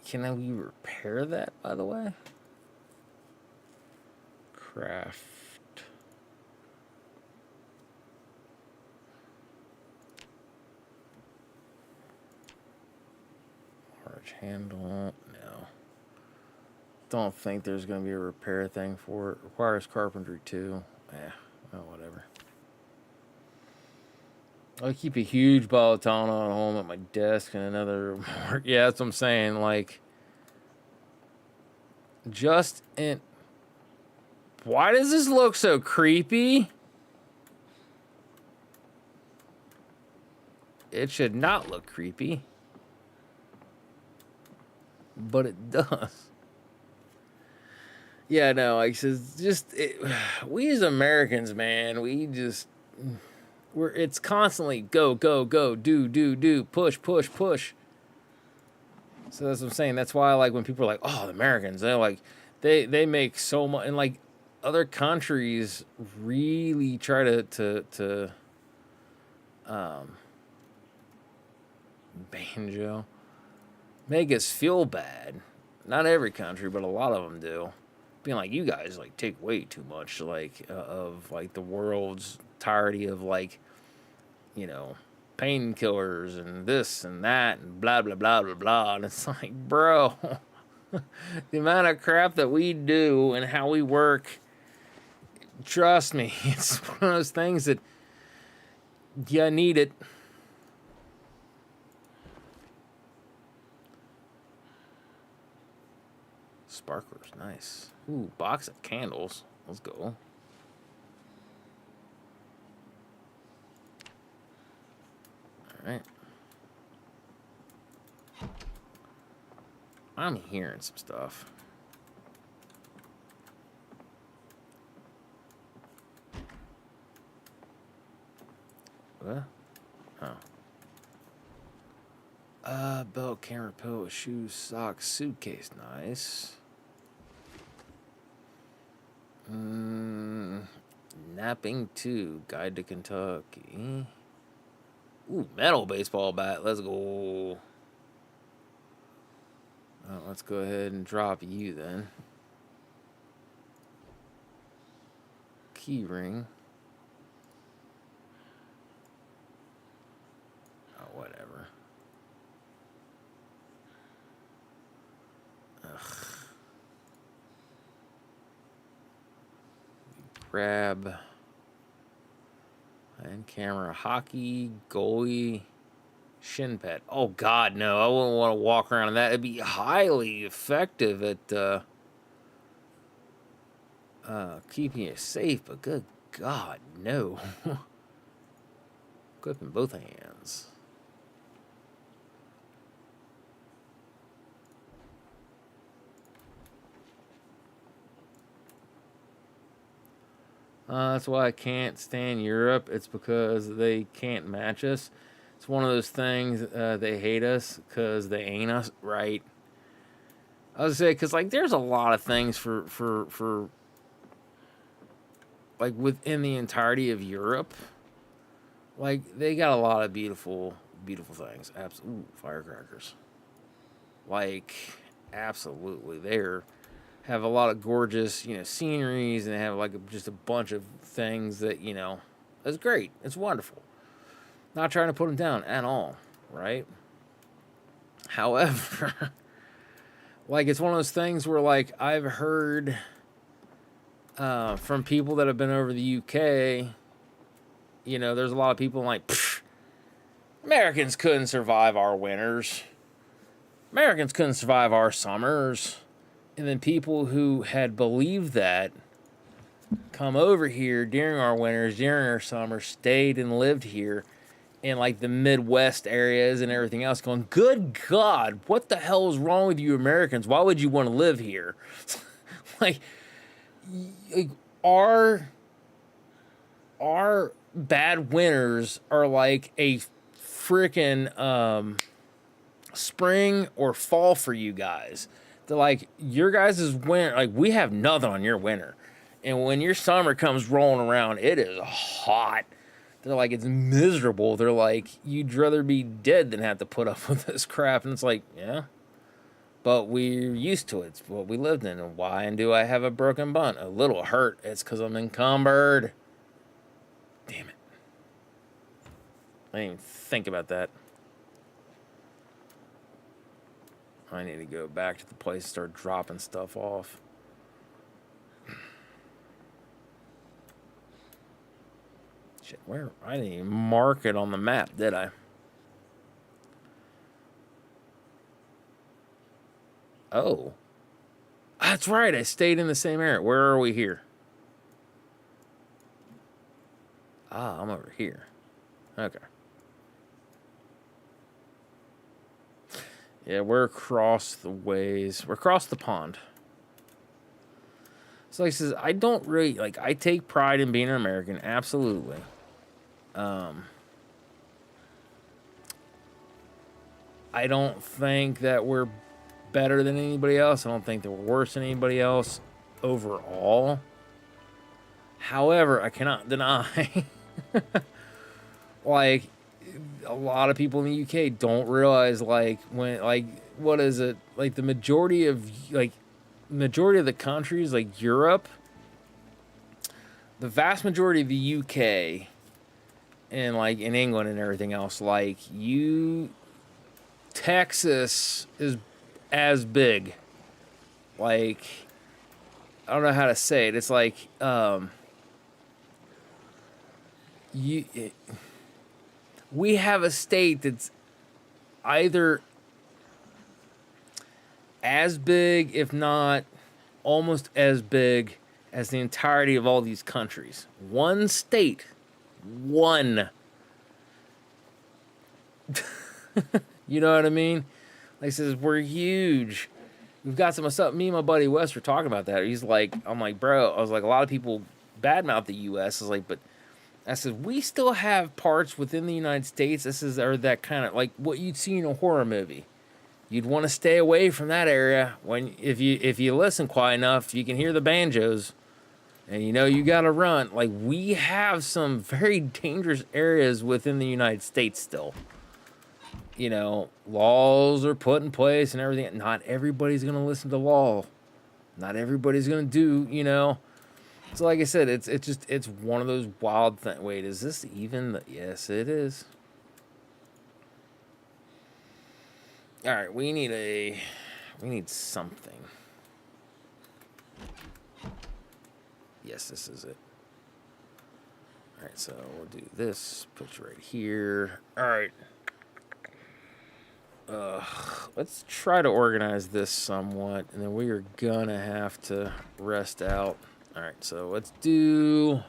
Can we repair that? By the way, craft. Large handle. No. Don't think there's gonna be a repair thing for it. Requires carpentry too. Well, whatever. I keep a huge bottle of Tylenol at home at my desk and another. Yeah, that's what I'm saying. Like, just in. Why does this look so creepy? It should not look creepy, but it does. Yeah, no, like, we as Americans, man, we just. It's constantly go, go, go, do, push. So that's what I'm saying. That's why I like when people are like, oh, the Americans, they're like, they make so much, and like other countries really try to banjo make us feel bad. Not every country, but a lot of them do. Being like, you guys like take way too much, like of like the world's entirety of like, you know, painkillers and this and that and blah, blah, blah, blah, blah. And it's like, bro, the amount of crap that we do and how we work, trust me, it's one of those things that you need it. Sparklers, nice. Ooh, box of candles. Let's go. All right. I'm hearing some stuff. What? Oh. Belt, camera, pillow, shoes, socks, suitcase. Nice. Napping 2, Guide to Kentucky. Ooh, metal baseball bat. Let's go. Oh, let's go ahead and drop you then. Key ring. Oh, whatever. Ugh. Grab and camera, hockey, goalie, shin pad. Oh God, no! I wouldn't want to walk around in that. It'd be highly effective at keeping you safe, but good God, no! Equip in both hands. That's why I can't stand Europe. It's because they can't match us. It's one of those things, they hate us because they ain't us, right? I was say, because, like, there's a lot of things for like, within the entirety of Europe. Like, they got a lot of beautiful, beautiful things. Ooh, firecrackers. Like, absolutely. They're... have a lot of gorgeous, sceneries, and they have like just a bunch of things that, it's great. It's wonderful. Not trying to put them down at all, right? However, like, it's one of those things where, like, I've heard from people that have been over the UK, there's a lot of people like, Americans couldn't survive our winters. Americans couldn't survive our summers. And then people who had believed that come over here during our winters, during our summers, stayed and lived here in like the Midwest areas and everything else, going, good God, what the hell is wrong with you Americans? Why would you want to live here? like our bad winters are like a freaking spring or fall for you guys. They're like, your guys' winter, like, we have nothing on your winter. And when your summer comes rolling around, it is hot. They're like, it's miserable. They're like, you'd rather be dead than have to put up with this crap. And it's like, yeah, but we're used to it. It's what we lived in. And why? And do I have a broken bone? A little hurt. It's because I'm encumbered. Damn it. I didn't even think about that. I need to go back to the place and start dropping stuff off. Shit, where? I didn't even mark it on the map, did I? Oh. That's right, I stayed in the same area. Where are we here? Ah, I'm over here. Okay. Yeah, we're across the ways. We're across the pond. So he says, I don't really, like, I take pride in being an American, absolutely. I don't think that we're better than anybody else. I don't think that we're worse than anybody else overall. However, I cannot deny, like, a lot of people in the UK don't realize, like, when, like, what is it? Like, the majority of the countries, like Europe, the vast majority of the UK in like in England and everything else. Like Texas is as big. Like, I don't know how to say it. It's like we have a state that's either as big, if not almost as big as the entirety of all these countries. One state. One. You know what I mean? Like I says, we're huge. We've got some stuff. Me and my buddy Wes were talking about that. He's like, I'm like, bro, I was like, a lot of people badmouth the U.S. I was like, but I said, we still have parts within the United States. Are that kind of like what you'd see in a horror movie. You'd want to stay away from that area. If you listen quiet enough, you can hear the banjos, and you know you gotta run. Like, we have some very dangerous areas within the United States still. You know, laws are put in place and everything. Not everybody's gonna listen to law. Not everybody's gonna do. You know. So like I said, it's one of those wild things. Wait, is this even? Yes, it is. All right, we need something. Yes, this is it. All right, so we'll do this. Put you right here. All right. Let's try to organize this somewhat, and then we are gonna have to rest out. All right, so let's do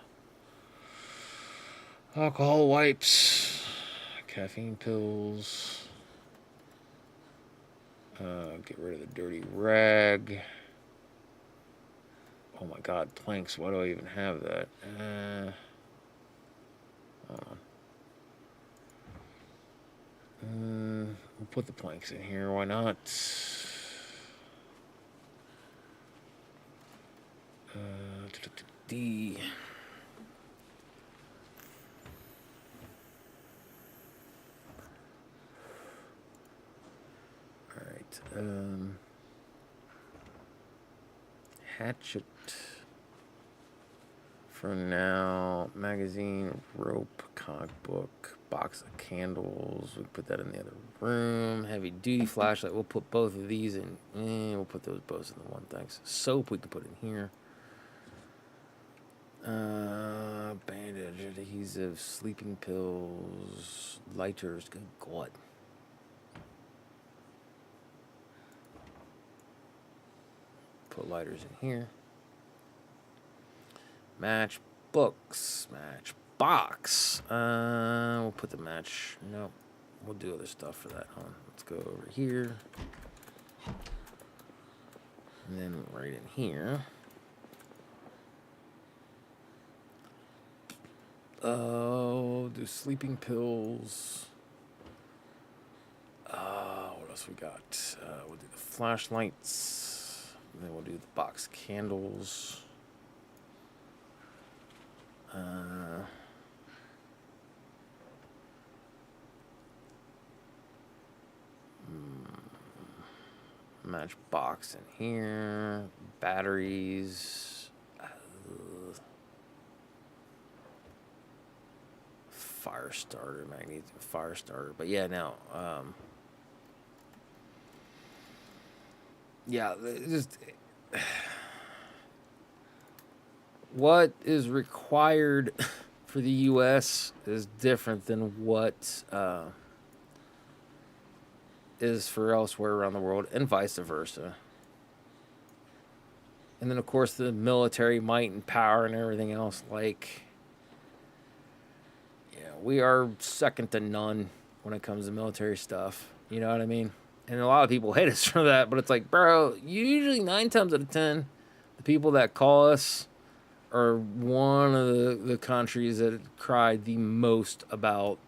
alcohol wipes, caffeine pills. Get rid of the dirty rag. Oh my God, planks. Why do I even have that? Hold on. We'll put the planks in here. Why not? D. All right. Hatchet. For now, magazine, rope, comic book, box of candles. We put that in the other room. Heavy duty flashlight. We'll put both of these in. We'll put those both in the one. Thanks. Soap we can put in here. Bandage, adhesive, sleeping pills, lighters. Good God. Put lighters in here. Match books. Match box. We'll put the match. Nope. We'll do other stuff for that, huh? Let's go over here. And then right in here. Oh, do sleeping pills. What else we got? We'll do the flashlights. And then we'll do the box candles. Matchbox in here. Batteries. Fire starter. Magnesium fire starter. But yeah, now. Yeah, just. What is required for the U.S. is different than what is for elsewhere around the world, and vice versa. And then, of course, the military might and power and everything else. Like, yeah, we are second to none when it comes to military stuff. You know what I mean? And a lot of people hate us for that, but it's like, bro, usually 9 times out of 10, the people that call us are one of the countries that cried the most about,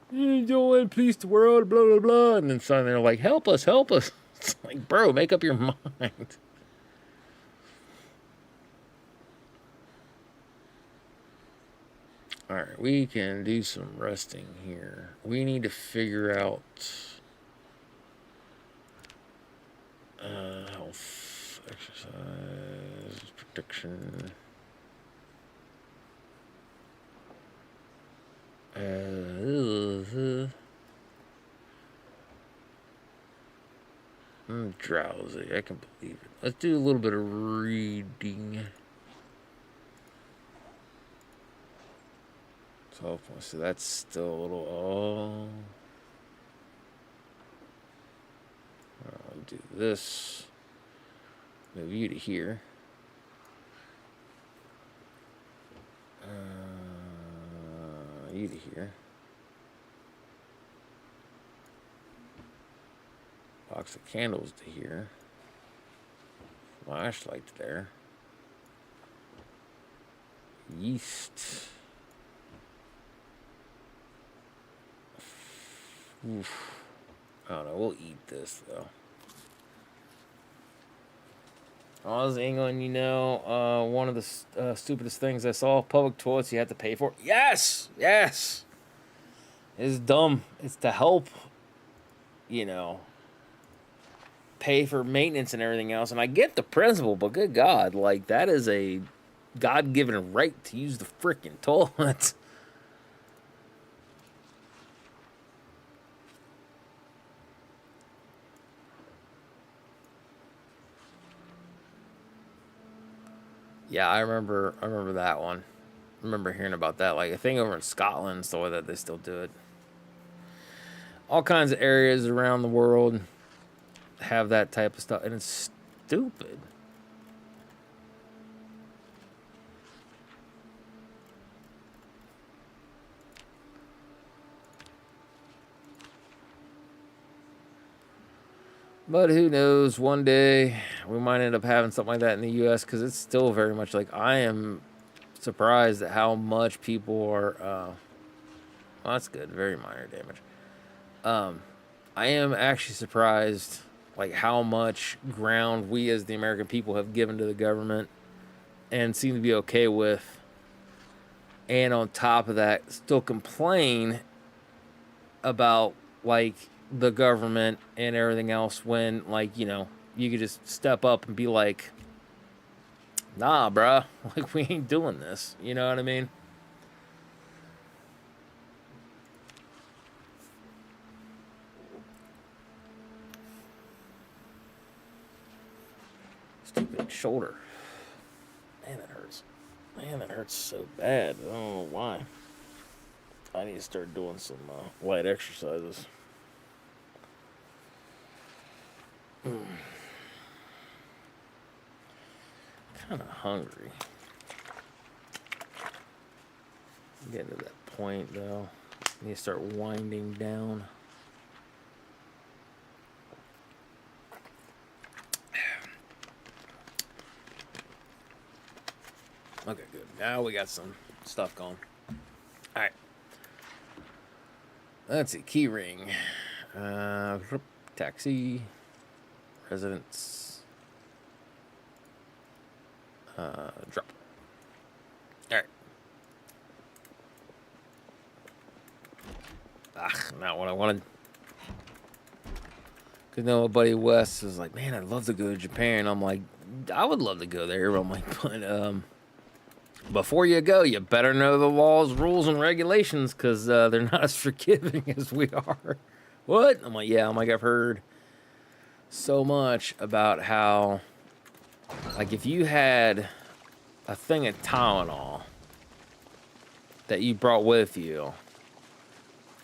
you don't want to police the world, blah, blah, blah. And then suddenly they're like, help us, help us. It's like, bro, make up your mind. All right, we can do some resting here. We need to figure out health, exercise, protection. I'm drowsy. I can believe it. Let's do a little bit of reading. 12 points. So that's still a little. Oh. I'll do this. Move you to here. You to here. Box of candles to here. Flashlight there. Yeast. Oof. I don't know. We'll eat this though. Oz, England, you know, one of the stupidest things I saw: public toilets you have to pay for. Yes, yes. It's dumb. It's to help, you know, pay for maintenance and everything else. And I get the principle, but good God, like, that is a God-given right to use the freaking toilet. Yeah, I remember that one. I remember hearing about that. Like, I think over in Scotland, the way that they still do it. All kinds of areas around the world have that type of stuff, and it's stupid. But who knows, one day we might end up having something like that in the U.S. because it's still very much like, I am surprised at how much people are, well, that's good, very minor damage. I am actually surprised, like, how much ground we as the American people have given to the government and seem to be okay with. And on top of that, still complain about, like, the government and everything else when, like, you know, you could just step up and be like, nah, bruh, like, we ain't doing this. You know what I mean? Stupid shoulder. Man, that hurts. Man, that hurts so bad. I don't know why. I need to start doing some light exercises. Kind of hungry. I'm getting to that point, though. I need to start winding down. Okay, good. Now we got some stuff going. All right. Let's see. Key ring. Taxi. Residence. Drop. All right. Not what I wanted. Because now my buddy Wes is like, man, I'd love to go to Japan. I'm like, I would love to go there. But I'm like, but before you go, you better know the laws, rules, and regulations, because they're not as forgiving as we are. What? I'm like, yeah. I'm like, I've heard so much about how, like, if you had a thing of Tylenol that you brought with you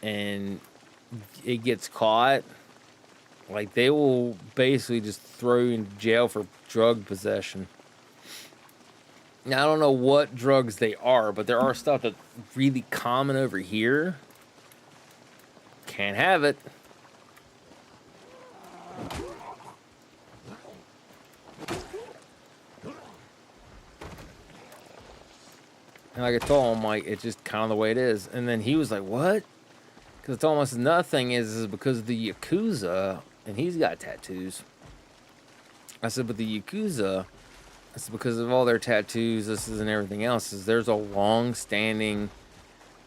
and it gets caught, like, they will basically just throw you in jail for drug possession. Now, I don't know what drugs they are, but there are stuff that's really common over here. Can't have it. And like I told him, like, it's just kind of the way it is. And then he was like, what? Because it's almost nothing is because of the Yakuza, and he's got tattoos. I said, but the Yakuza, it's because of all their tattoos, this is and everything else, is there's a long-standing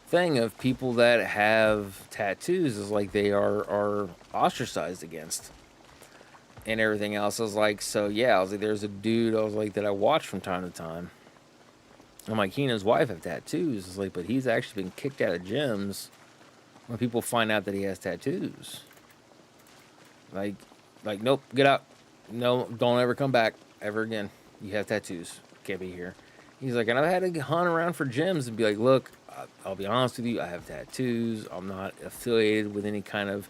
thing of people that have tattoos is like they are ostracized against and everything else. I was like, so yeah, I was like, there's a dude, I was like, that I watch from time to time. I'm like, he and his wife have tattoos. It's like, but he's actually been kicked out of gyms when people find out that he has tattoos. Like, nope, get out. No, don't ever come back ever again. You have tattoos. Can't be here. He's like, and I've had to hunt around for gyms and be like, look, I'll be honest with you, I have tattoos. I'm not affiliated with any kind of,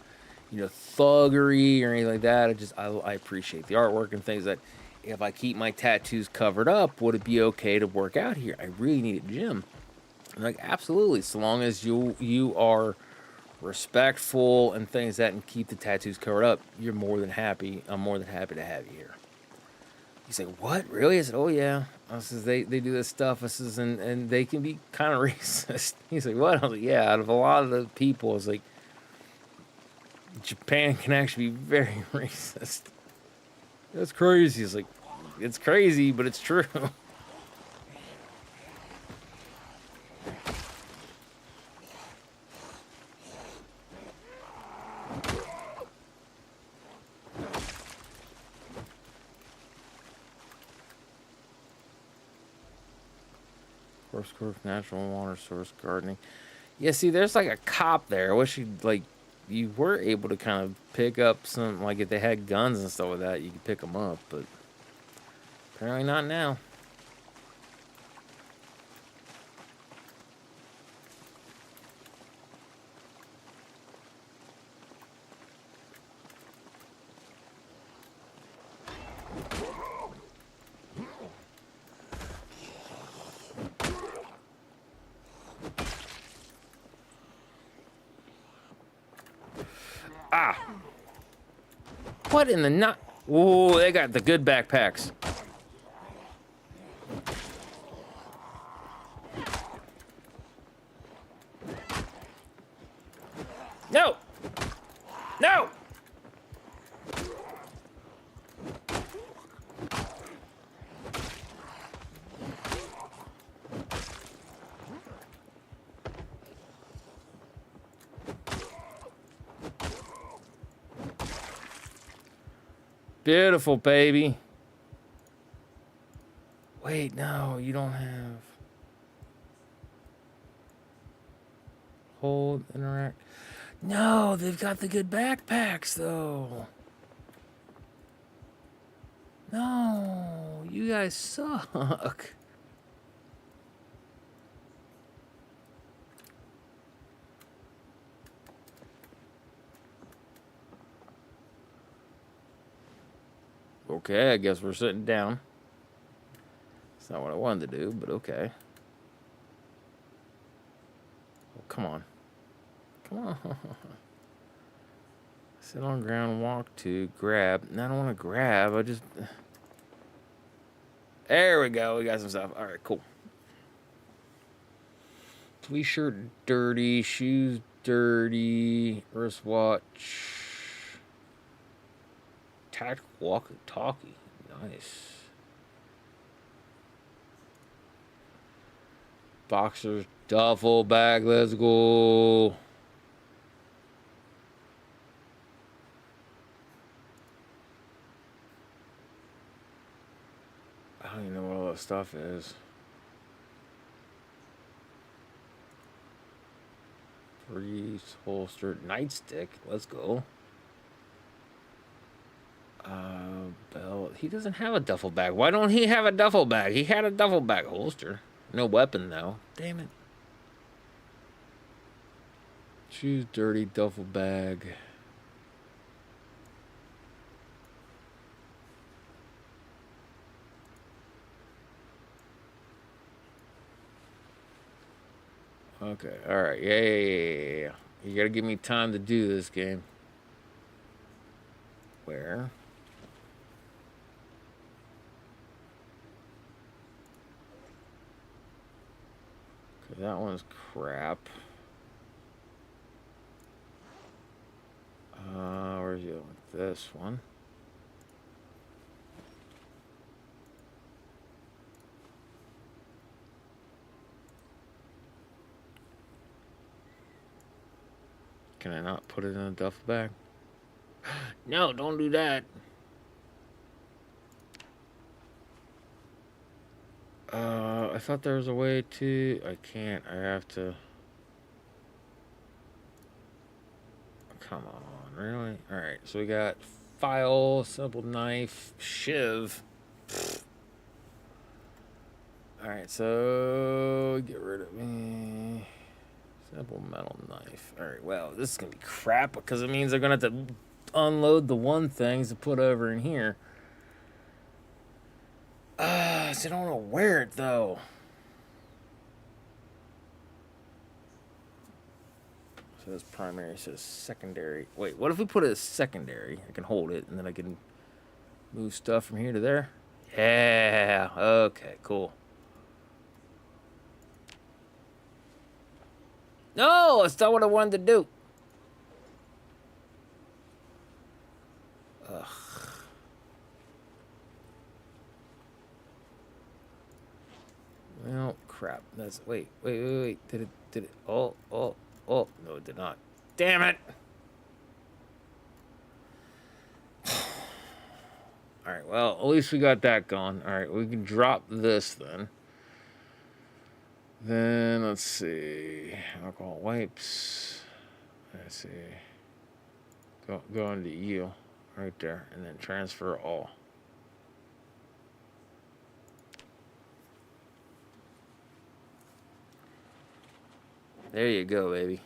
thuggery or anything like that. I appreciate the artwork and things that if I keep my tattoos covered up, would it be okay to work out here? I really need a gym. I'm like, absolutely, so long as you are respectful and things that and keep the tattoos covered up, you're more than happy. I'm more than happy to have you here. He's like, what? Really? I said, oh yeah. I says, they do this stuff. I says, and they can be kind of racist. He's like, what? I was like, yeah, out of a lot of the people, it's like, Japan can actually be very racist. That's crazy. It's like, it's crazy, but it's true. Course, natural water source gardening. Yeah, see, there's like a cop there. I wish you were able to kind of pick up some, like if they had guns and stuff like that, you could pick them up, but apparently not now. Ah! What in the nut? Ooh, they got the good backpacks. No! No! Beautiful, baby. Wait, no, you don't have. Hold, interact. No, they've got the good backpacks, though. No, you guys suck. Okay, I guess we're sitting down. It's not what I wanted to do, but okay. Oh, come on. Come on. Sit on ground, walk to, grab. No, I don't want to grab. I just... There we go. We got some stuff. All right, cool. T-shirt dirty, shoes dirty, wristwatch. Tactical walkie-talkie. Nice. Boxers, duffel bag. Let's go. I don't even know what all that stuff is. Freeze, holster, nightstick. Let's go. Belt. He doesn't have a duffel bag. Why don't he have a duffel bag? He had a duffel bag holster. No weapon, though. Damn it. Shoes dirty, duffel bag. Okay, alright. Yeah. You gotta give me time to do this game. Where? Okay, that one's crap. Where's the other one? This one. Can I not put it in a duffel bag? No, don't do that. I I thought there was a way to... I can't. I have to... Come on, really? Alright, so we got file, simple knife, shiv. Alright, so get rid of me. Simple metal knife. Alright, well, this is going to be crap because it means they're going to have to unload the one things to put over in here. So I don't want to wear it, though. So that's primary, so secondary. Wait, what if we put it as secondary? I can hold it, and then I can move stuff from here to there. Yeah, okay, cool. No, that's not what I wanted to do. Ugh. Well, crap. That's wait. Did it? Oh. No, it did not. Damn it! All right. Well, at least we got that gone. All right, we can drop this then. Then let's see. Alcohol wipes. Let's see. Go into yield right there, and then transfer all. There you go, baby.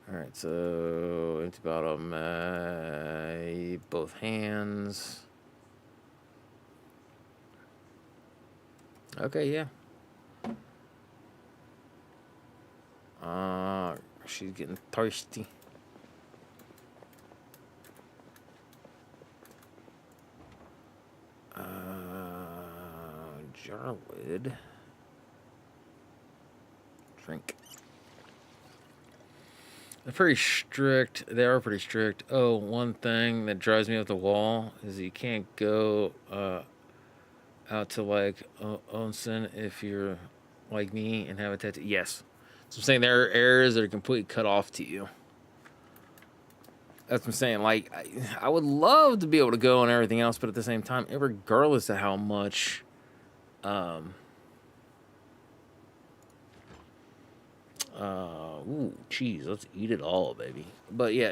All right, so empty bottom, both hands. Okay, yeah. She's getting thirsty. Jar lid. Drink. They're pretty strict. They are pretty strict. Oh, one thing that drives me up the wall is you can't go out to like onsen if you're like me and have a tattoo. Yes. So I'm saying there are areas that are completely cut off to you. That's what I'm saying. Like, I would love to be able to go and everything else, but at the same time, regardless of how much, ooh, cheese. Let's eat it all, baby. But yeah,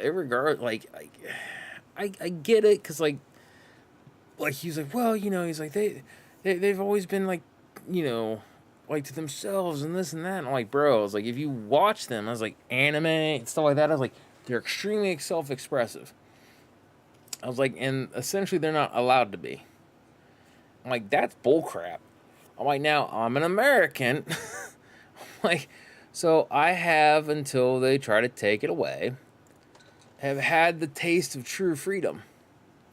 like, I get it, cause like he's like, well, you know, he's like they've always been like, you know, like to themselves and this and that. And I'm like, bro, I was like, if you watch them, I was like, anime and stuff like that, I was like, they're extremely self-expressive. I was like, and essentially they're not allowed to be. I'm like, that's bullcrap. I'm like, now I'm an American. Like, so I have, until they try to take it away, have had the taste of true freedom.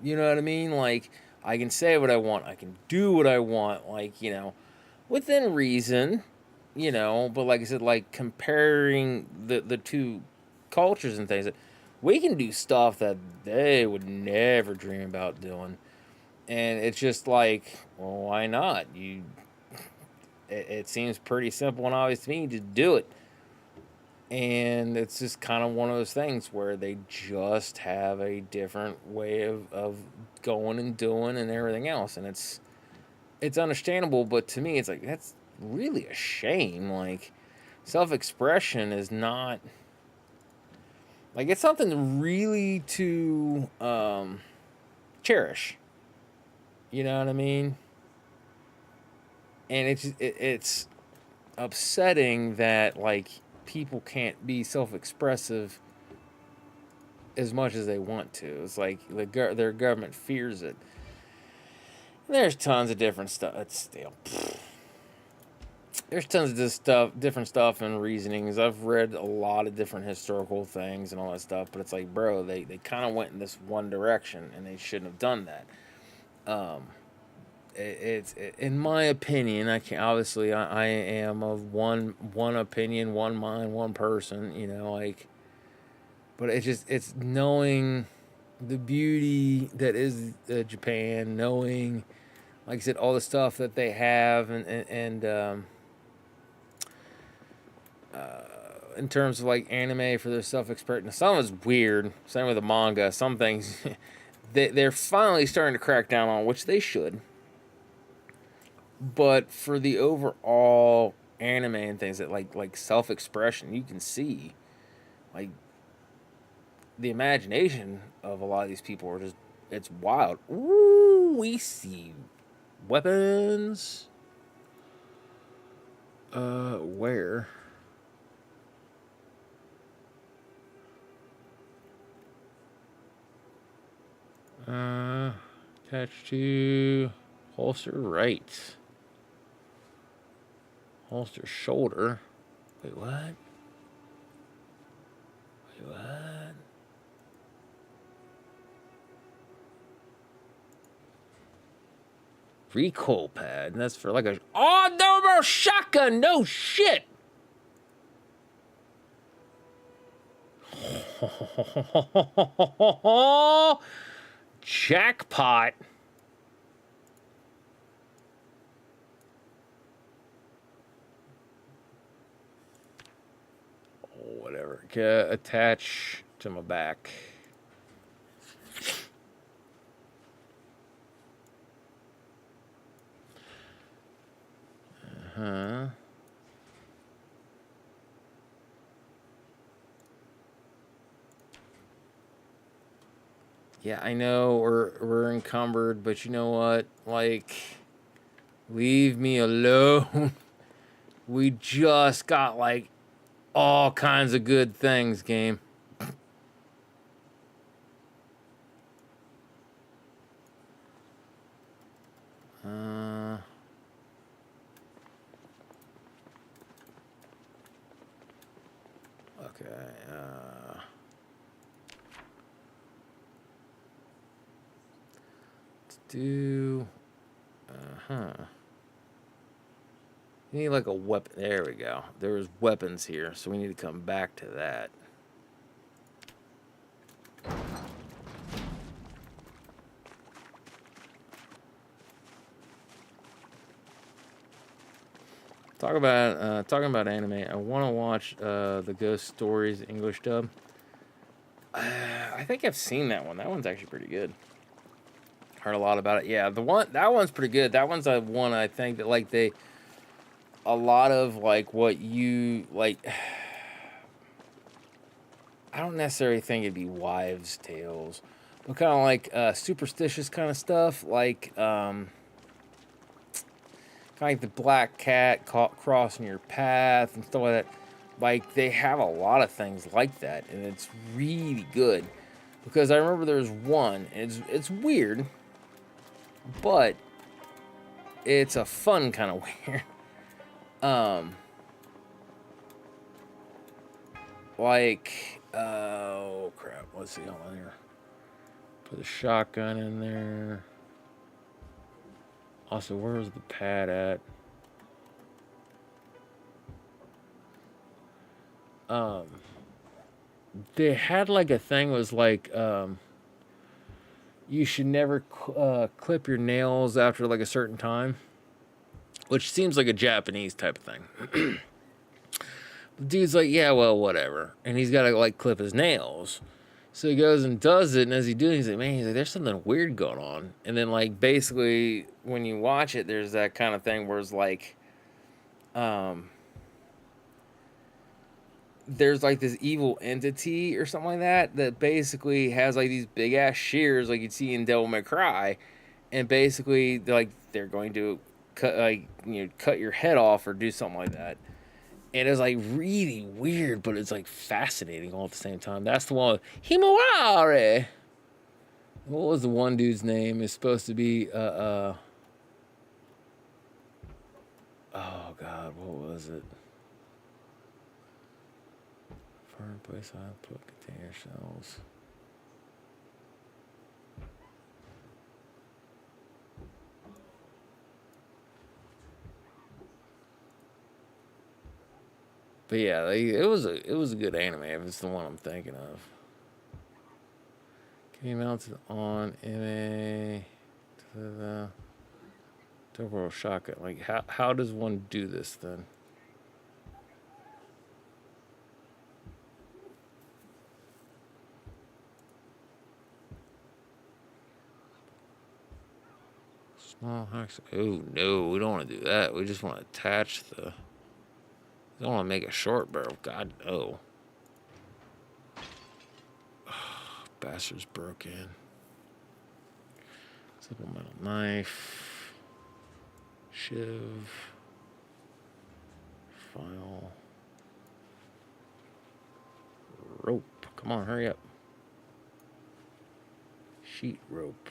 You know what I mean? Like, I can say what I want. I can do what I want. Like, you know, within reason, you know, but like I said, like comparing the two cultures and things, that we can do stuff that they would never dream about doing. And it's just like, well, why not? It seems pretty simple and obvious to me. Just do it. And it's just kind of one of those things where they just have a different way of going and doing and everything else. And it's understandable, but to me, it's like, that's really a shame. Like, self-expression is not, like, it's something really to cherish. You know what I mean? And it's upsetting that, like, people can't be self-expressive as much as they want to. It's like their government fears it. And there's tons of different stuff. It's still, there's tons of this stuff, different stuff and reasonings. I've read a lot of different historical things and all that stuff, but it's like, bro, they kind of went in this one direction and they shouldn't have done that. It's in my opinion, I can obviously I am of one opinion, one mind, one person, you know, like, but it's knowing the beauty that is Japan, knowing, like I said, all the stuff that they have, and in terms of like anime for their self-expression. Some is weird. Same with the manga. Some things they're finally starting to crack down on, which they should. But for the overall anime and things that like self-expression, you can see like the imagination of a lot of these people are just, it's wild. Ooh, we see weapons. Where? Attached to holster right. Holster shoulder. Wait, what? Wait, what? Recoil pad. That's for like a... Oh, no more shotgun! No shit! Jackpot. Oh, whatever. Attach to my back. Uh-huh. Yeah, I know we're encumbered, but you know what? Like, leave me alone. We just got like all kinds of good things, game. Okay. Let's do. You need like a weapon. There we go. There's weapons here, so we need to come back to that. Talking about anime. I want to watch the Ghost Stories English dub. I think I've seen that one. That one's actually pretty good. Heard a lot about it. Yeah, that one's pretty good. That one's one I think that like a lot of like what you like. I don't necessarily think it'd be wives' tales, but kind of like superstitious kind of stuff, like kind of like the black cat crossing your path and stuff like that. Like they have a lot of things like that, and it's really good because I remember there's one. It's weird, but it's a fun kind of weird. Like, oh crap, let's see on here. Put a shotgun in there. Also, where's the pad at? They had like a thing was like, you should never clip your nails after like a certain time, which seems like a Japanese type of thing. The dude's like, yeah, well, whatever. And he's got to like clip his nails. So he goes and does it, and as he does it, he's like, man, he's like, there's something weird going on. And then like basically when you watch it, there's that kind of thing where it's like, there's like this evil entity or something like that basically has like these big ass shears like you'd see in Devil May Cry, and basically they're going to cut your head off or do something like that. And it's like really weird, but it's like fascinating all at the same time. That's the one with Himawari. What was the one dude's name? It's supposed to be oh god, what was it? Firm place I put container shells. But yeah, it was a good anime. If it's the one I'm thinking of. Can you mount it on MA to the double shotgun? Like how does one do this then? Well, actually, oh no, we don't want to do that. We just want to attach the. We don't want to make a short barrel. God, no. Bastard's broke in. Supplemental knife. Shiv. File. Rope. Come on, hurry up. Sheet rope.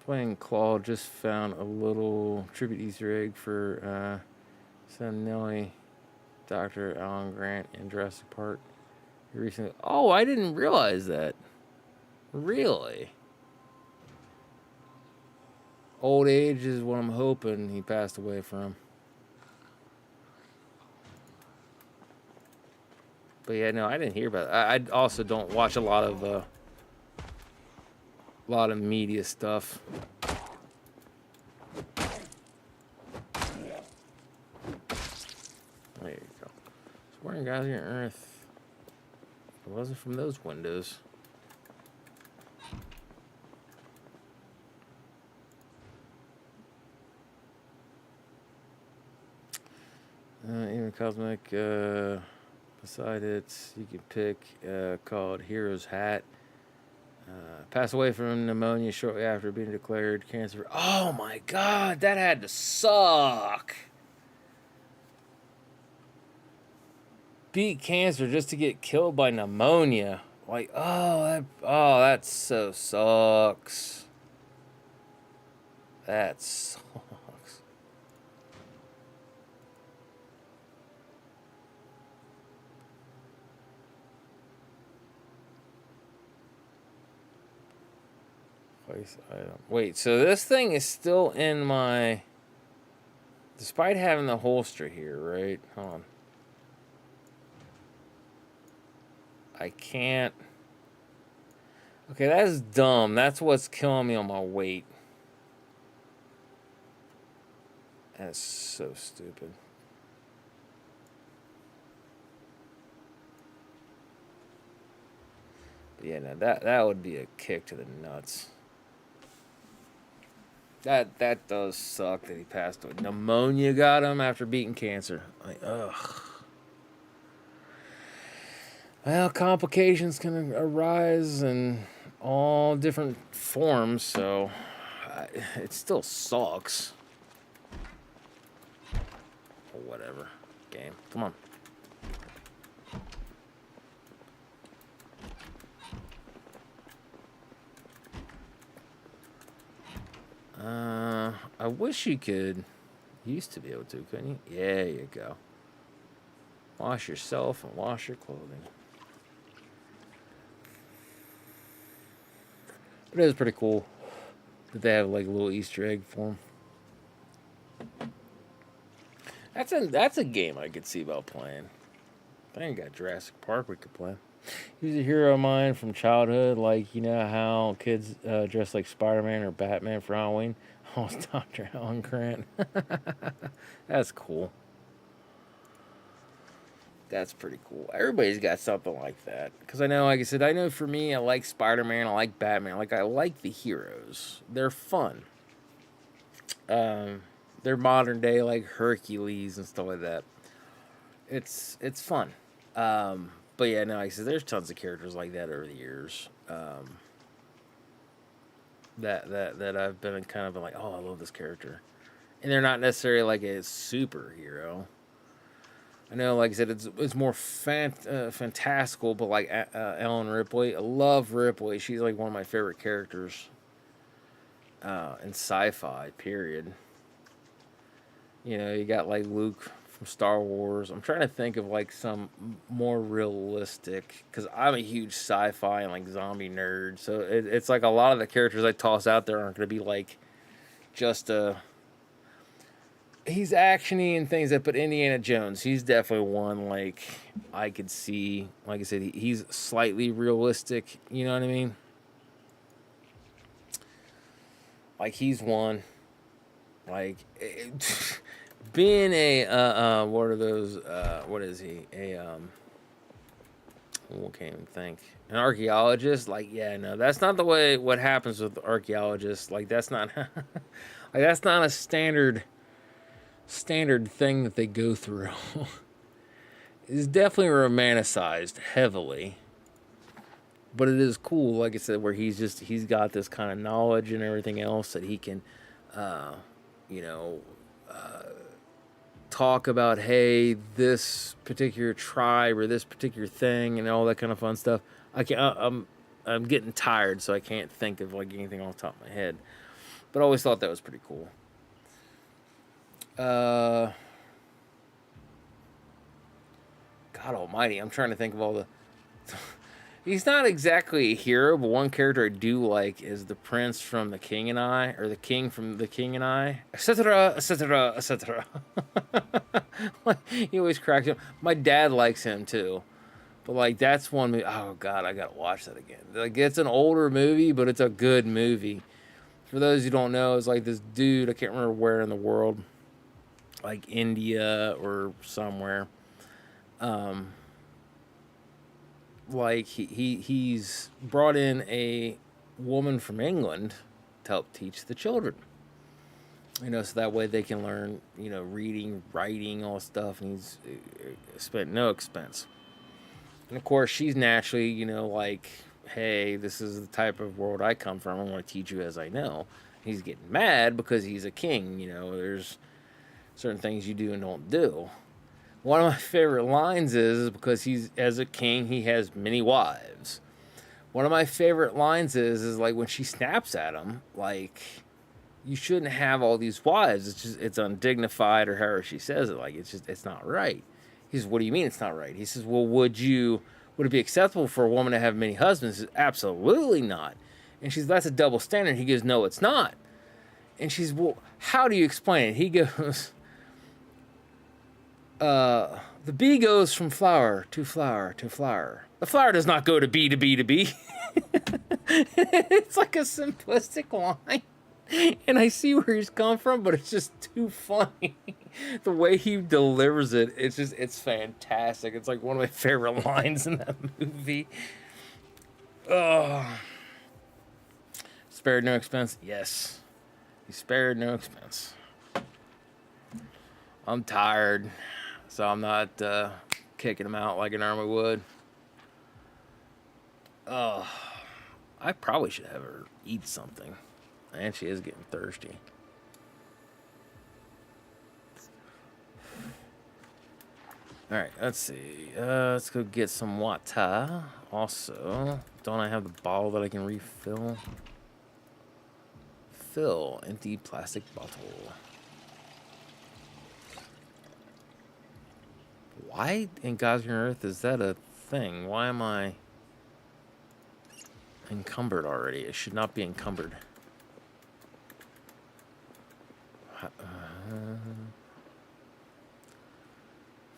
Playing Claw just found a little tribute Easter egg for Sam Nelly, Dr. Alan Grant in Jurassic Park. He recently. Oh, I didn't realize that. Really? Old age is what I'm hoping he passed away from. But yeah, no, I didn't hear about it. I also don't watch a lot of media stuff. There you go. Swearing guys here on Earth. It wasn't from those windows. Even cosmetic beside it, you can pick called Hero's Hat. Passed away from pneumonia shortly after being declared cancer. Oh my God, that had to suck. Beat cancer just to get killed by pneumonia. Like, that so sucks. That sucks. Place item. Wait, so this thing is still in my. Despite having the holster here, right? Hold on. I can't. Okay, that's dumb. That's what's killing me on my weight. That's so stupid. But yeah, no, that would be a kick to the nuts. That does suck that he passed away. Pneumonia got him after beating cancer. Like, ugh. Well, complications can arise in all different forms, so it still sucks. Or whatever. Game. Come on. I wish you could. Used to be able to, couldn't you? Yeah, there you go. Wash yourself and wash your clothing. But it is pretty cool that they have like a little Easter egg for him. That's a game I could see about playing. I think I got Jurassic Park we could play. He's a hero of mine from childhood. Like, you know how kids dress like Spider-Man or Batman for Halloween? Oh, it's Dr. Alan Grant. That's cool. That's pretty cool. Everybody's got something like that. Because I know, like I said, I know for me, I like Spider-Man, I like Batman. Like, I like the heroes. They're fun. They're modern day, like Hercules and stuff like that. It's fun. But yeah, no, like I said, there's tons of characters like that over the years. That I've been kind of like, oh, I love this character. And they're not necessarily like a superhero. I know, like I said, it's more fantastical, but like Ellen Ripley. I love Ripley. She's like one of my favorite characters in sci-fi, period. You know, you got like Luke from Star Wars. I'm trying to think of like some more realistic, because I'm a huge sci-fi and like zombie nerd. So it's like a lot of the characters I toss out there aren't going to be like just he's actiony and things that, but Indiana Jones, he's definitely one like I could see. Like I said, he's slightly realistic. You know what I mean? Like he's one. Like being a what are those? What is he? can't even think. An archaeologist, like, yeah, no, that's not the way. What happens with archaeologists? Like, that's not, like, that's not a standard thing that they go through. It's definitely romanticized heavily, but it is cool. Like I said, where he's got this kind of knowledge and everything else that he can, you know, talk about, hey, this particular tribe or this particular thing and all that kind of fun stuff. I'm getting tired, so I can't think of like anything off the top of my head. But I always thought that was pretty cool. God almighty, I'm trying to think of all the... He's not exactly a hero, but one character I do like is the prince from The King and I, or the king from The King and I, etc., etc., etc. He always cracks him. My dad likes him too, but like that's one movie. Oh God, I gotta watch that again. Like it's an older movie, but it's a good movie. For those who don't know, it's like this dude. I can't remember where in the world, like India or somewhere. Like he's brought in a woman from England to help teach the children. You know, so that way they can learn, you know, reading, writing, all stuff, and he's spent no expense. And of course, she's naturally, you know, like, hey, this is the type of world I come from. I want to teach you as I know. He's getting mad because he's a king. You know, there's certain things you do and don't do. One of my favorite lines is because he's, as a king, he has many wives. One of my favorite lines is like when she snaps at him, like, you shouldn't have all these wives. It's just, it's undignified, or however she says it. Like, it's not right. He says, what do you mean it's not right? He says, well, would it be acceptable for a woman to have many husbands? He says, absolutely not. And she's, that's a double standard. He goes, no, it's not. And she's, well, how do you explain it? He goes, the bee goes from flower to flower to flower. The flower does not go to bee to bee to bee. It's like a simplistic line. And I see where he's come from, but it's just too funny. The way he delivers it, it's fantastic. It's like one of my favorite lines in that movie. Oh. Spared no expense? Yes. He spared no expense. I'm tired, so I'm not kicking him out like I normally would. Oh, I probably should have her eat something. And she is getting thirsty. Alright, let's see. Let's go get some water. Also, don't I have the bottle that I can refill? Fill empty plastic bottle. Why in God's green earth is that a thing? Why am I encumbered already? It should not be encumbered.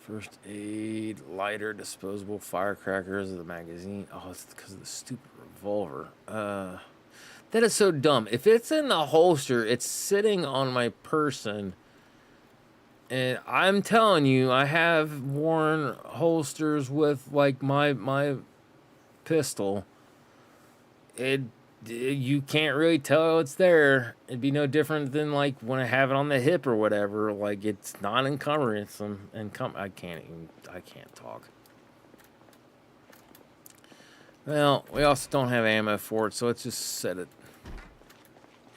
First aid, lighter, disposable firecrackers of the magazine. Oh, it's because of the stupid revolver. That is so dumb. If it's in the holster, it's sitting on my person. And I'm telling you, I have worn holsters with like my pistol. You can't really tell it's there. It'd be no different than like when I have it on the hip or whatever. Like it's not encumbrance. I can't talk. Well, we also don't have ammo for it, so let's just set it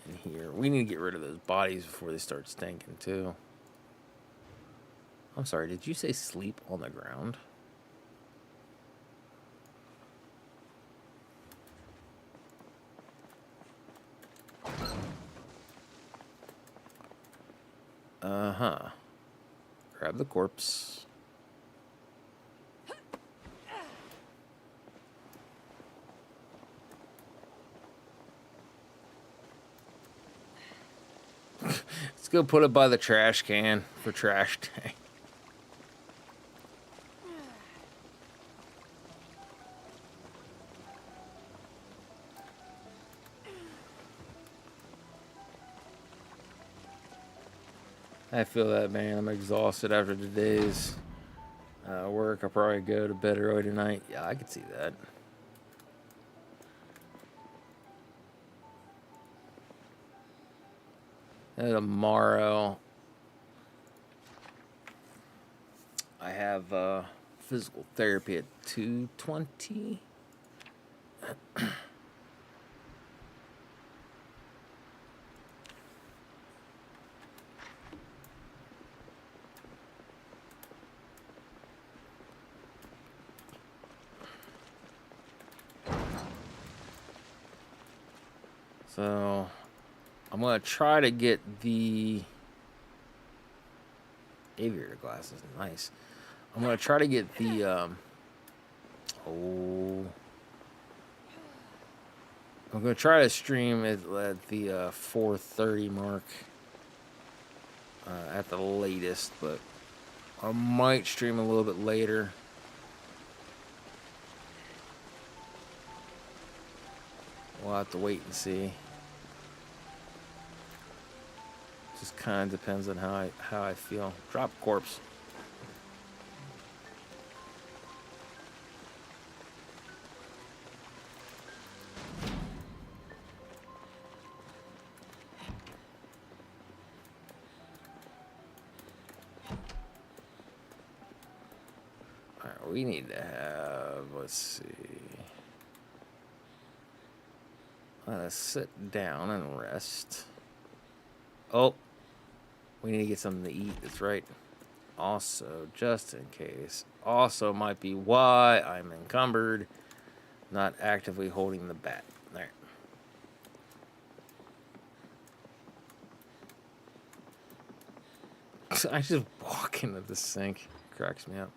in here. We need to get rid of those bodies before they start stinking too. I'm sorry, did you say sleep on the ground? Uh-huh. Grab the corpse. Let's go put it by the trash can for trash day. I feel that, man. I'm exhausted after today's Work. I'll probably go to bed early tonight. Yeah, I could see that. And tomorrow, I have physical therapy at 2:20. So, I'm going to try to get the aviator glasses. Nice. I'm going to try to get the, I'm going to try to stream at the 4:30 mark at the latest, but I might stream a little bit later. We'll have to wait and see. Just kind of depends on how I feel. Drop corpse. All right, we need to have. Let's see. Let's sit down and rest. Oh, we need to get something to eat. That's right. Also, just in case, also might be why I'm encumbered, not actively holding the bat. There. I just walk into the sink. Cracks me up.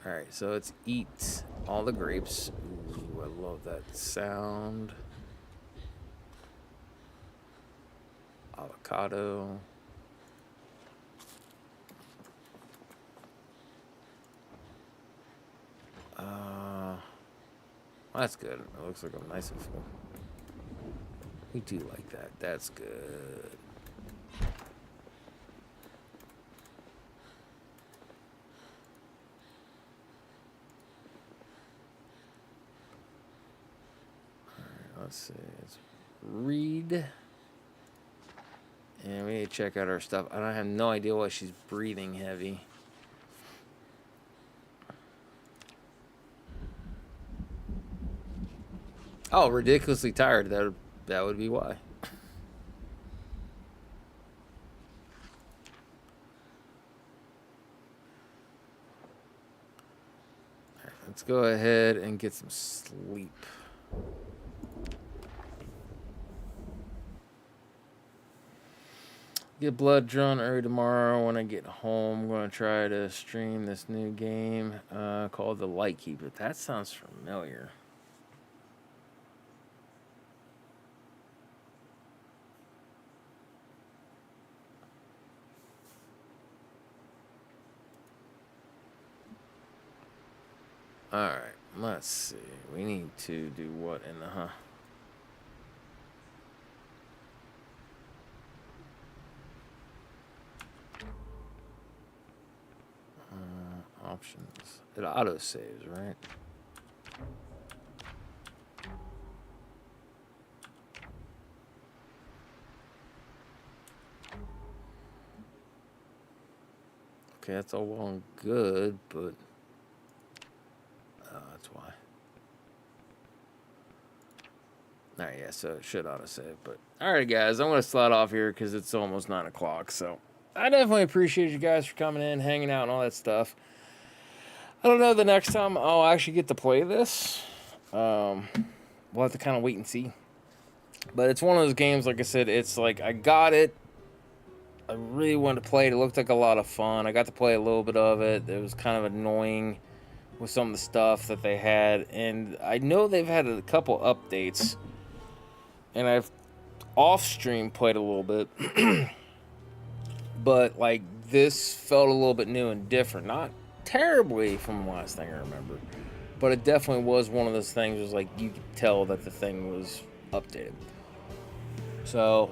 All right, so let's eat all the grapes. Ooh, I love that sound. Avocado. That's good. It looks like I'm nice and full. We do like that. That's good. Alright, let's see. Let's read. And we need to check out our stuff. I have no idea why she's breathing heavy. Oh, ridiculously tired. That would be why. All right, let's go ahead and get some sleep. Get blood drawn early tomorrow when I get home. I'm going to try to stream this new game called The Lightkeeper. That sounds familiar. Alright, let's see. We need to do what in the options. It auto saves, right? Okay, that's all well and good, but that's why. Alright, yeah, so it should auto save, but alright guys, I'm gonna slide off here because it's almost 9 o'clock, so I definitely appreciate you guys for coming in, hanging out, and all that stuff. I don't know the next time I'll actually get to play this. We'll have to kind of wait and see. But it's one of those games, like I said, it's like I got it. I really wanted to play it. It looked like a lot of fun. I got to play a little bit of it. It was kind of annoying with some of the stuff that they had. And I know they've had a couple updates. And I've off-stream played a little bit. But, like, this felt a little bit new and different. Not terribly from the last thing I remember. But it definitely was one of those things. It was like you could tell that the thing was updated. So,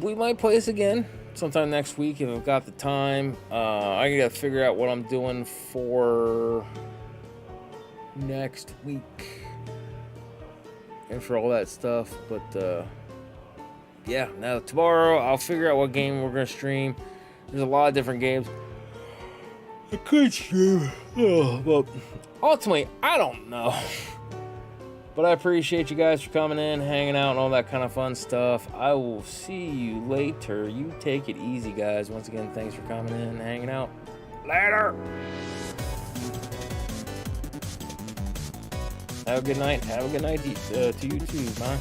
we might play this again. sometime next week if I've got the time. I gotta figure out what I'm doing for next week and for all that stuff. But yeah, now tomorrow I'll figure out what game we're gonna stream. There's a lot of different games I could stream, but ultimately I don't know. But I appreciate you guys for coming in, hanging out, and all that kind of fun stuff. I will see you later. You take it easy, guys. Once again, thanks for coming in and hanging out. Later. Have a good night. Have a good night to you too, man.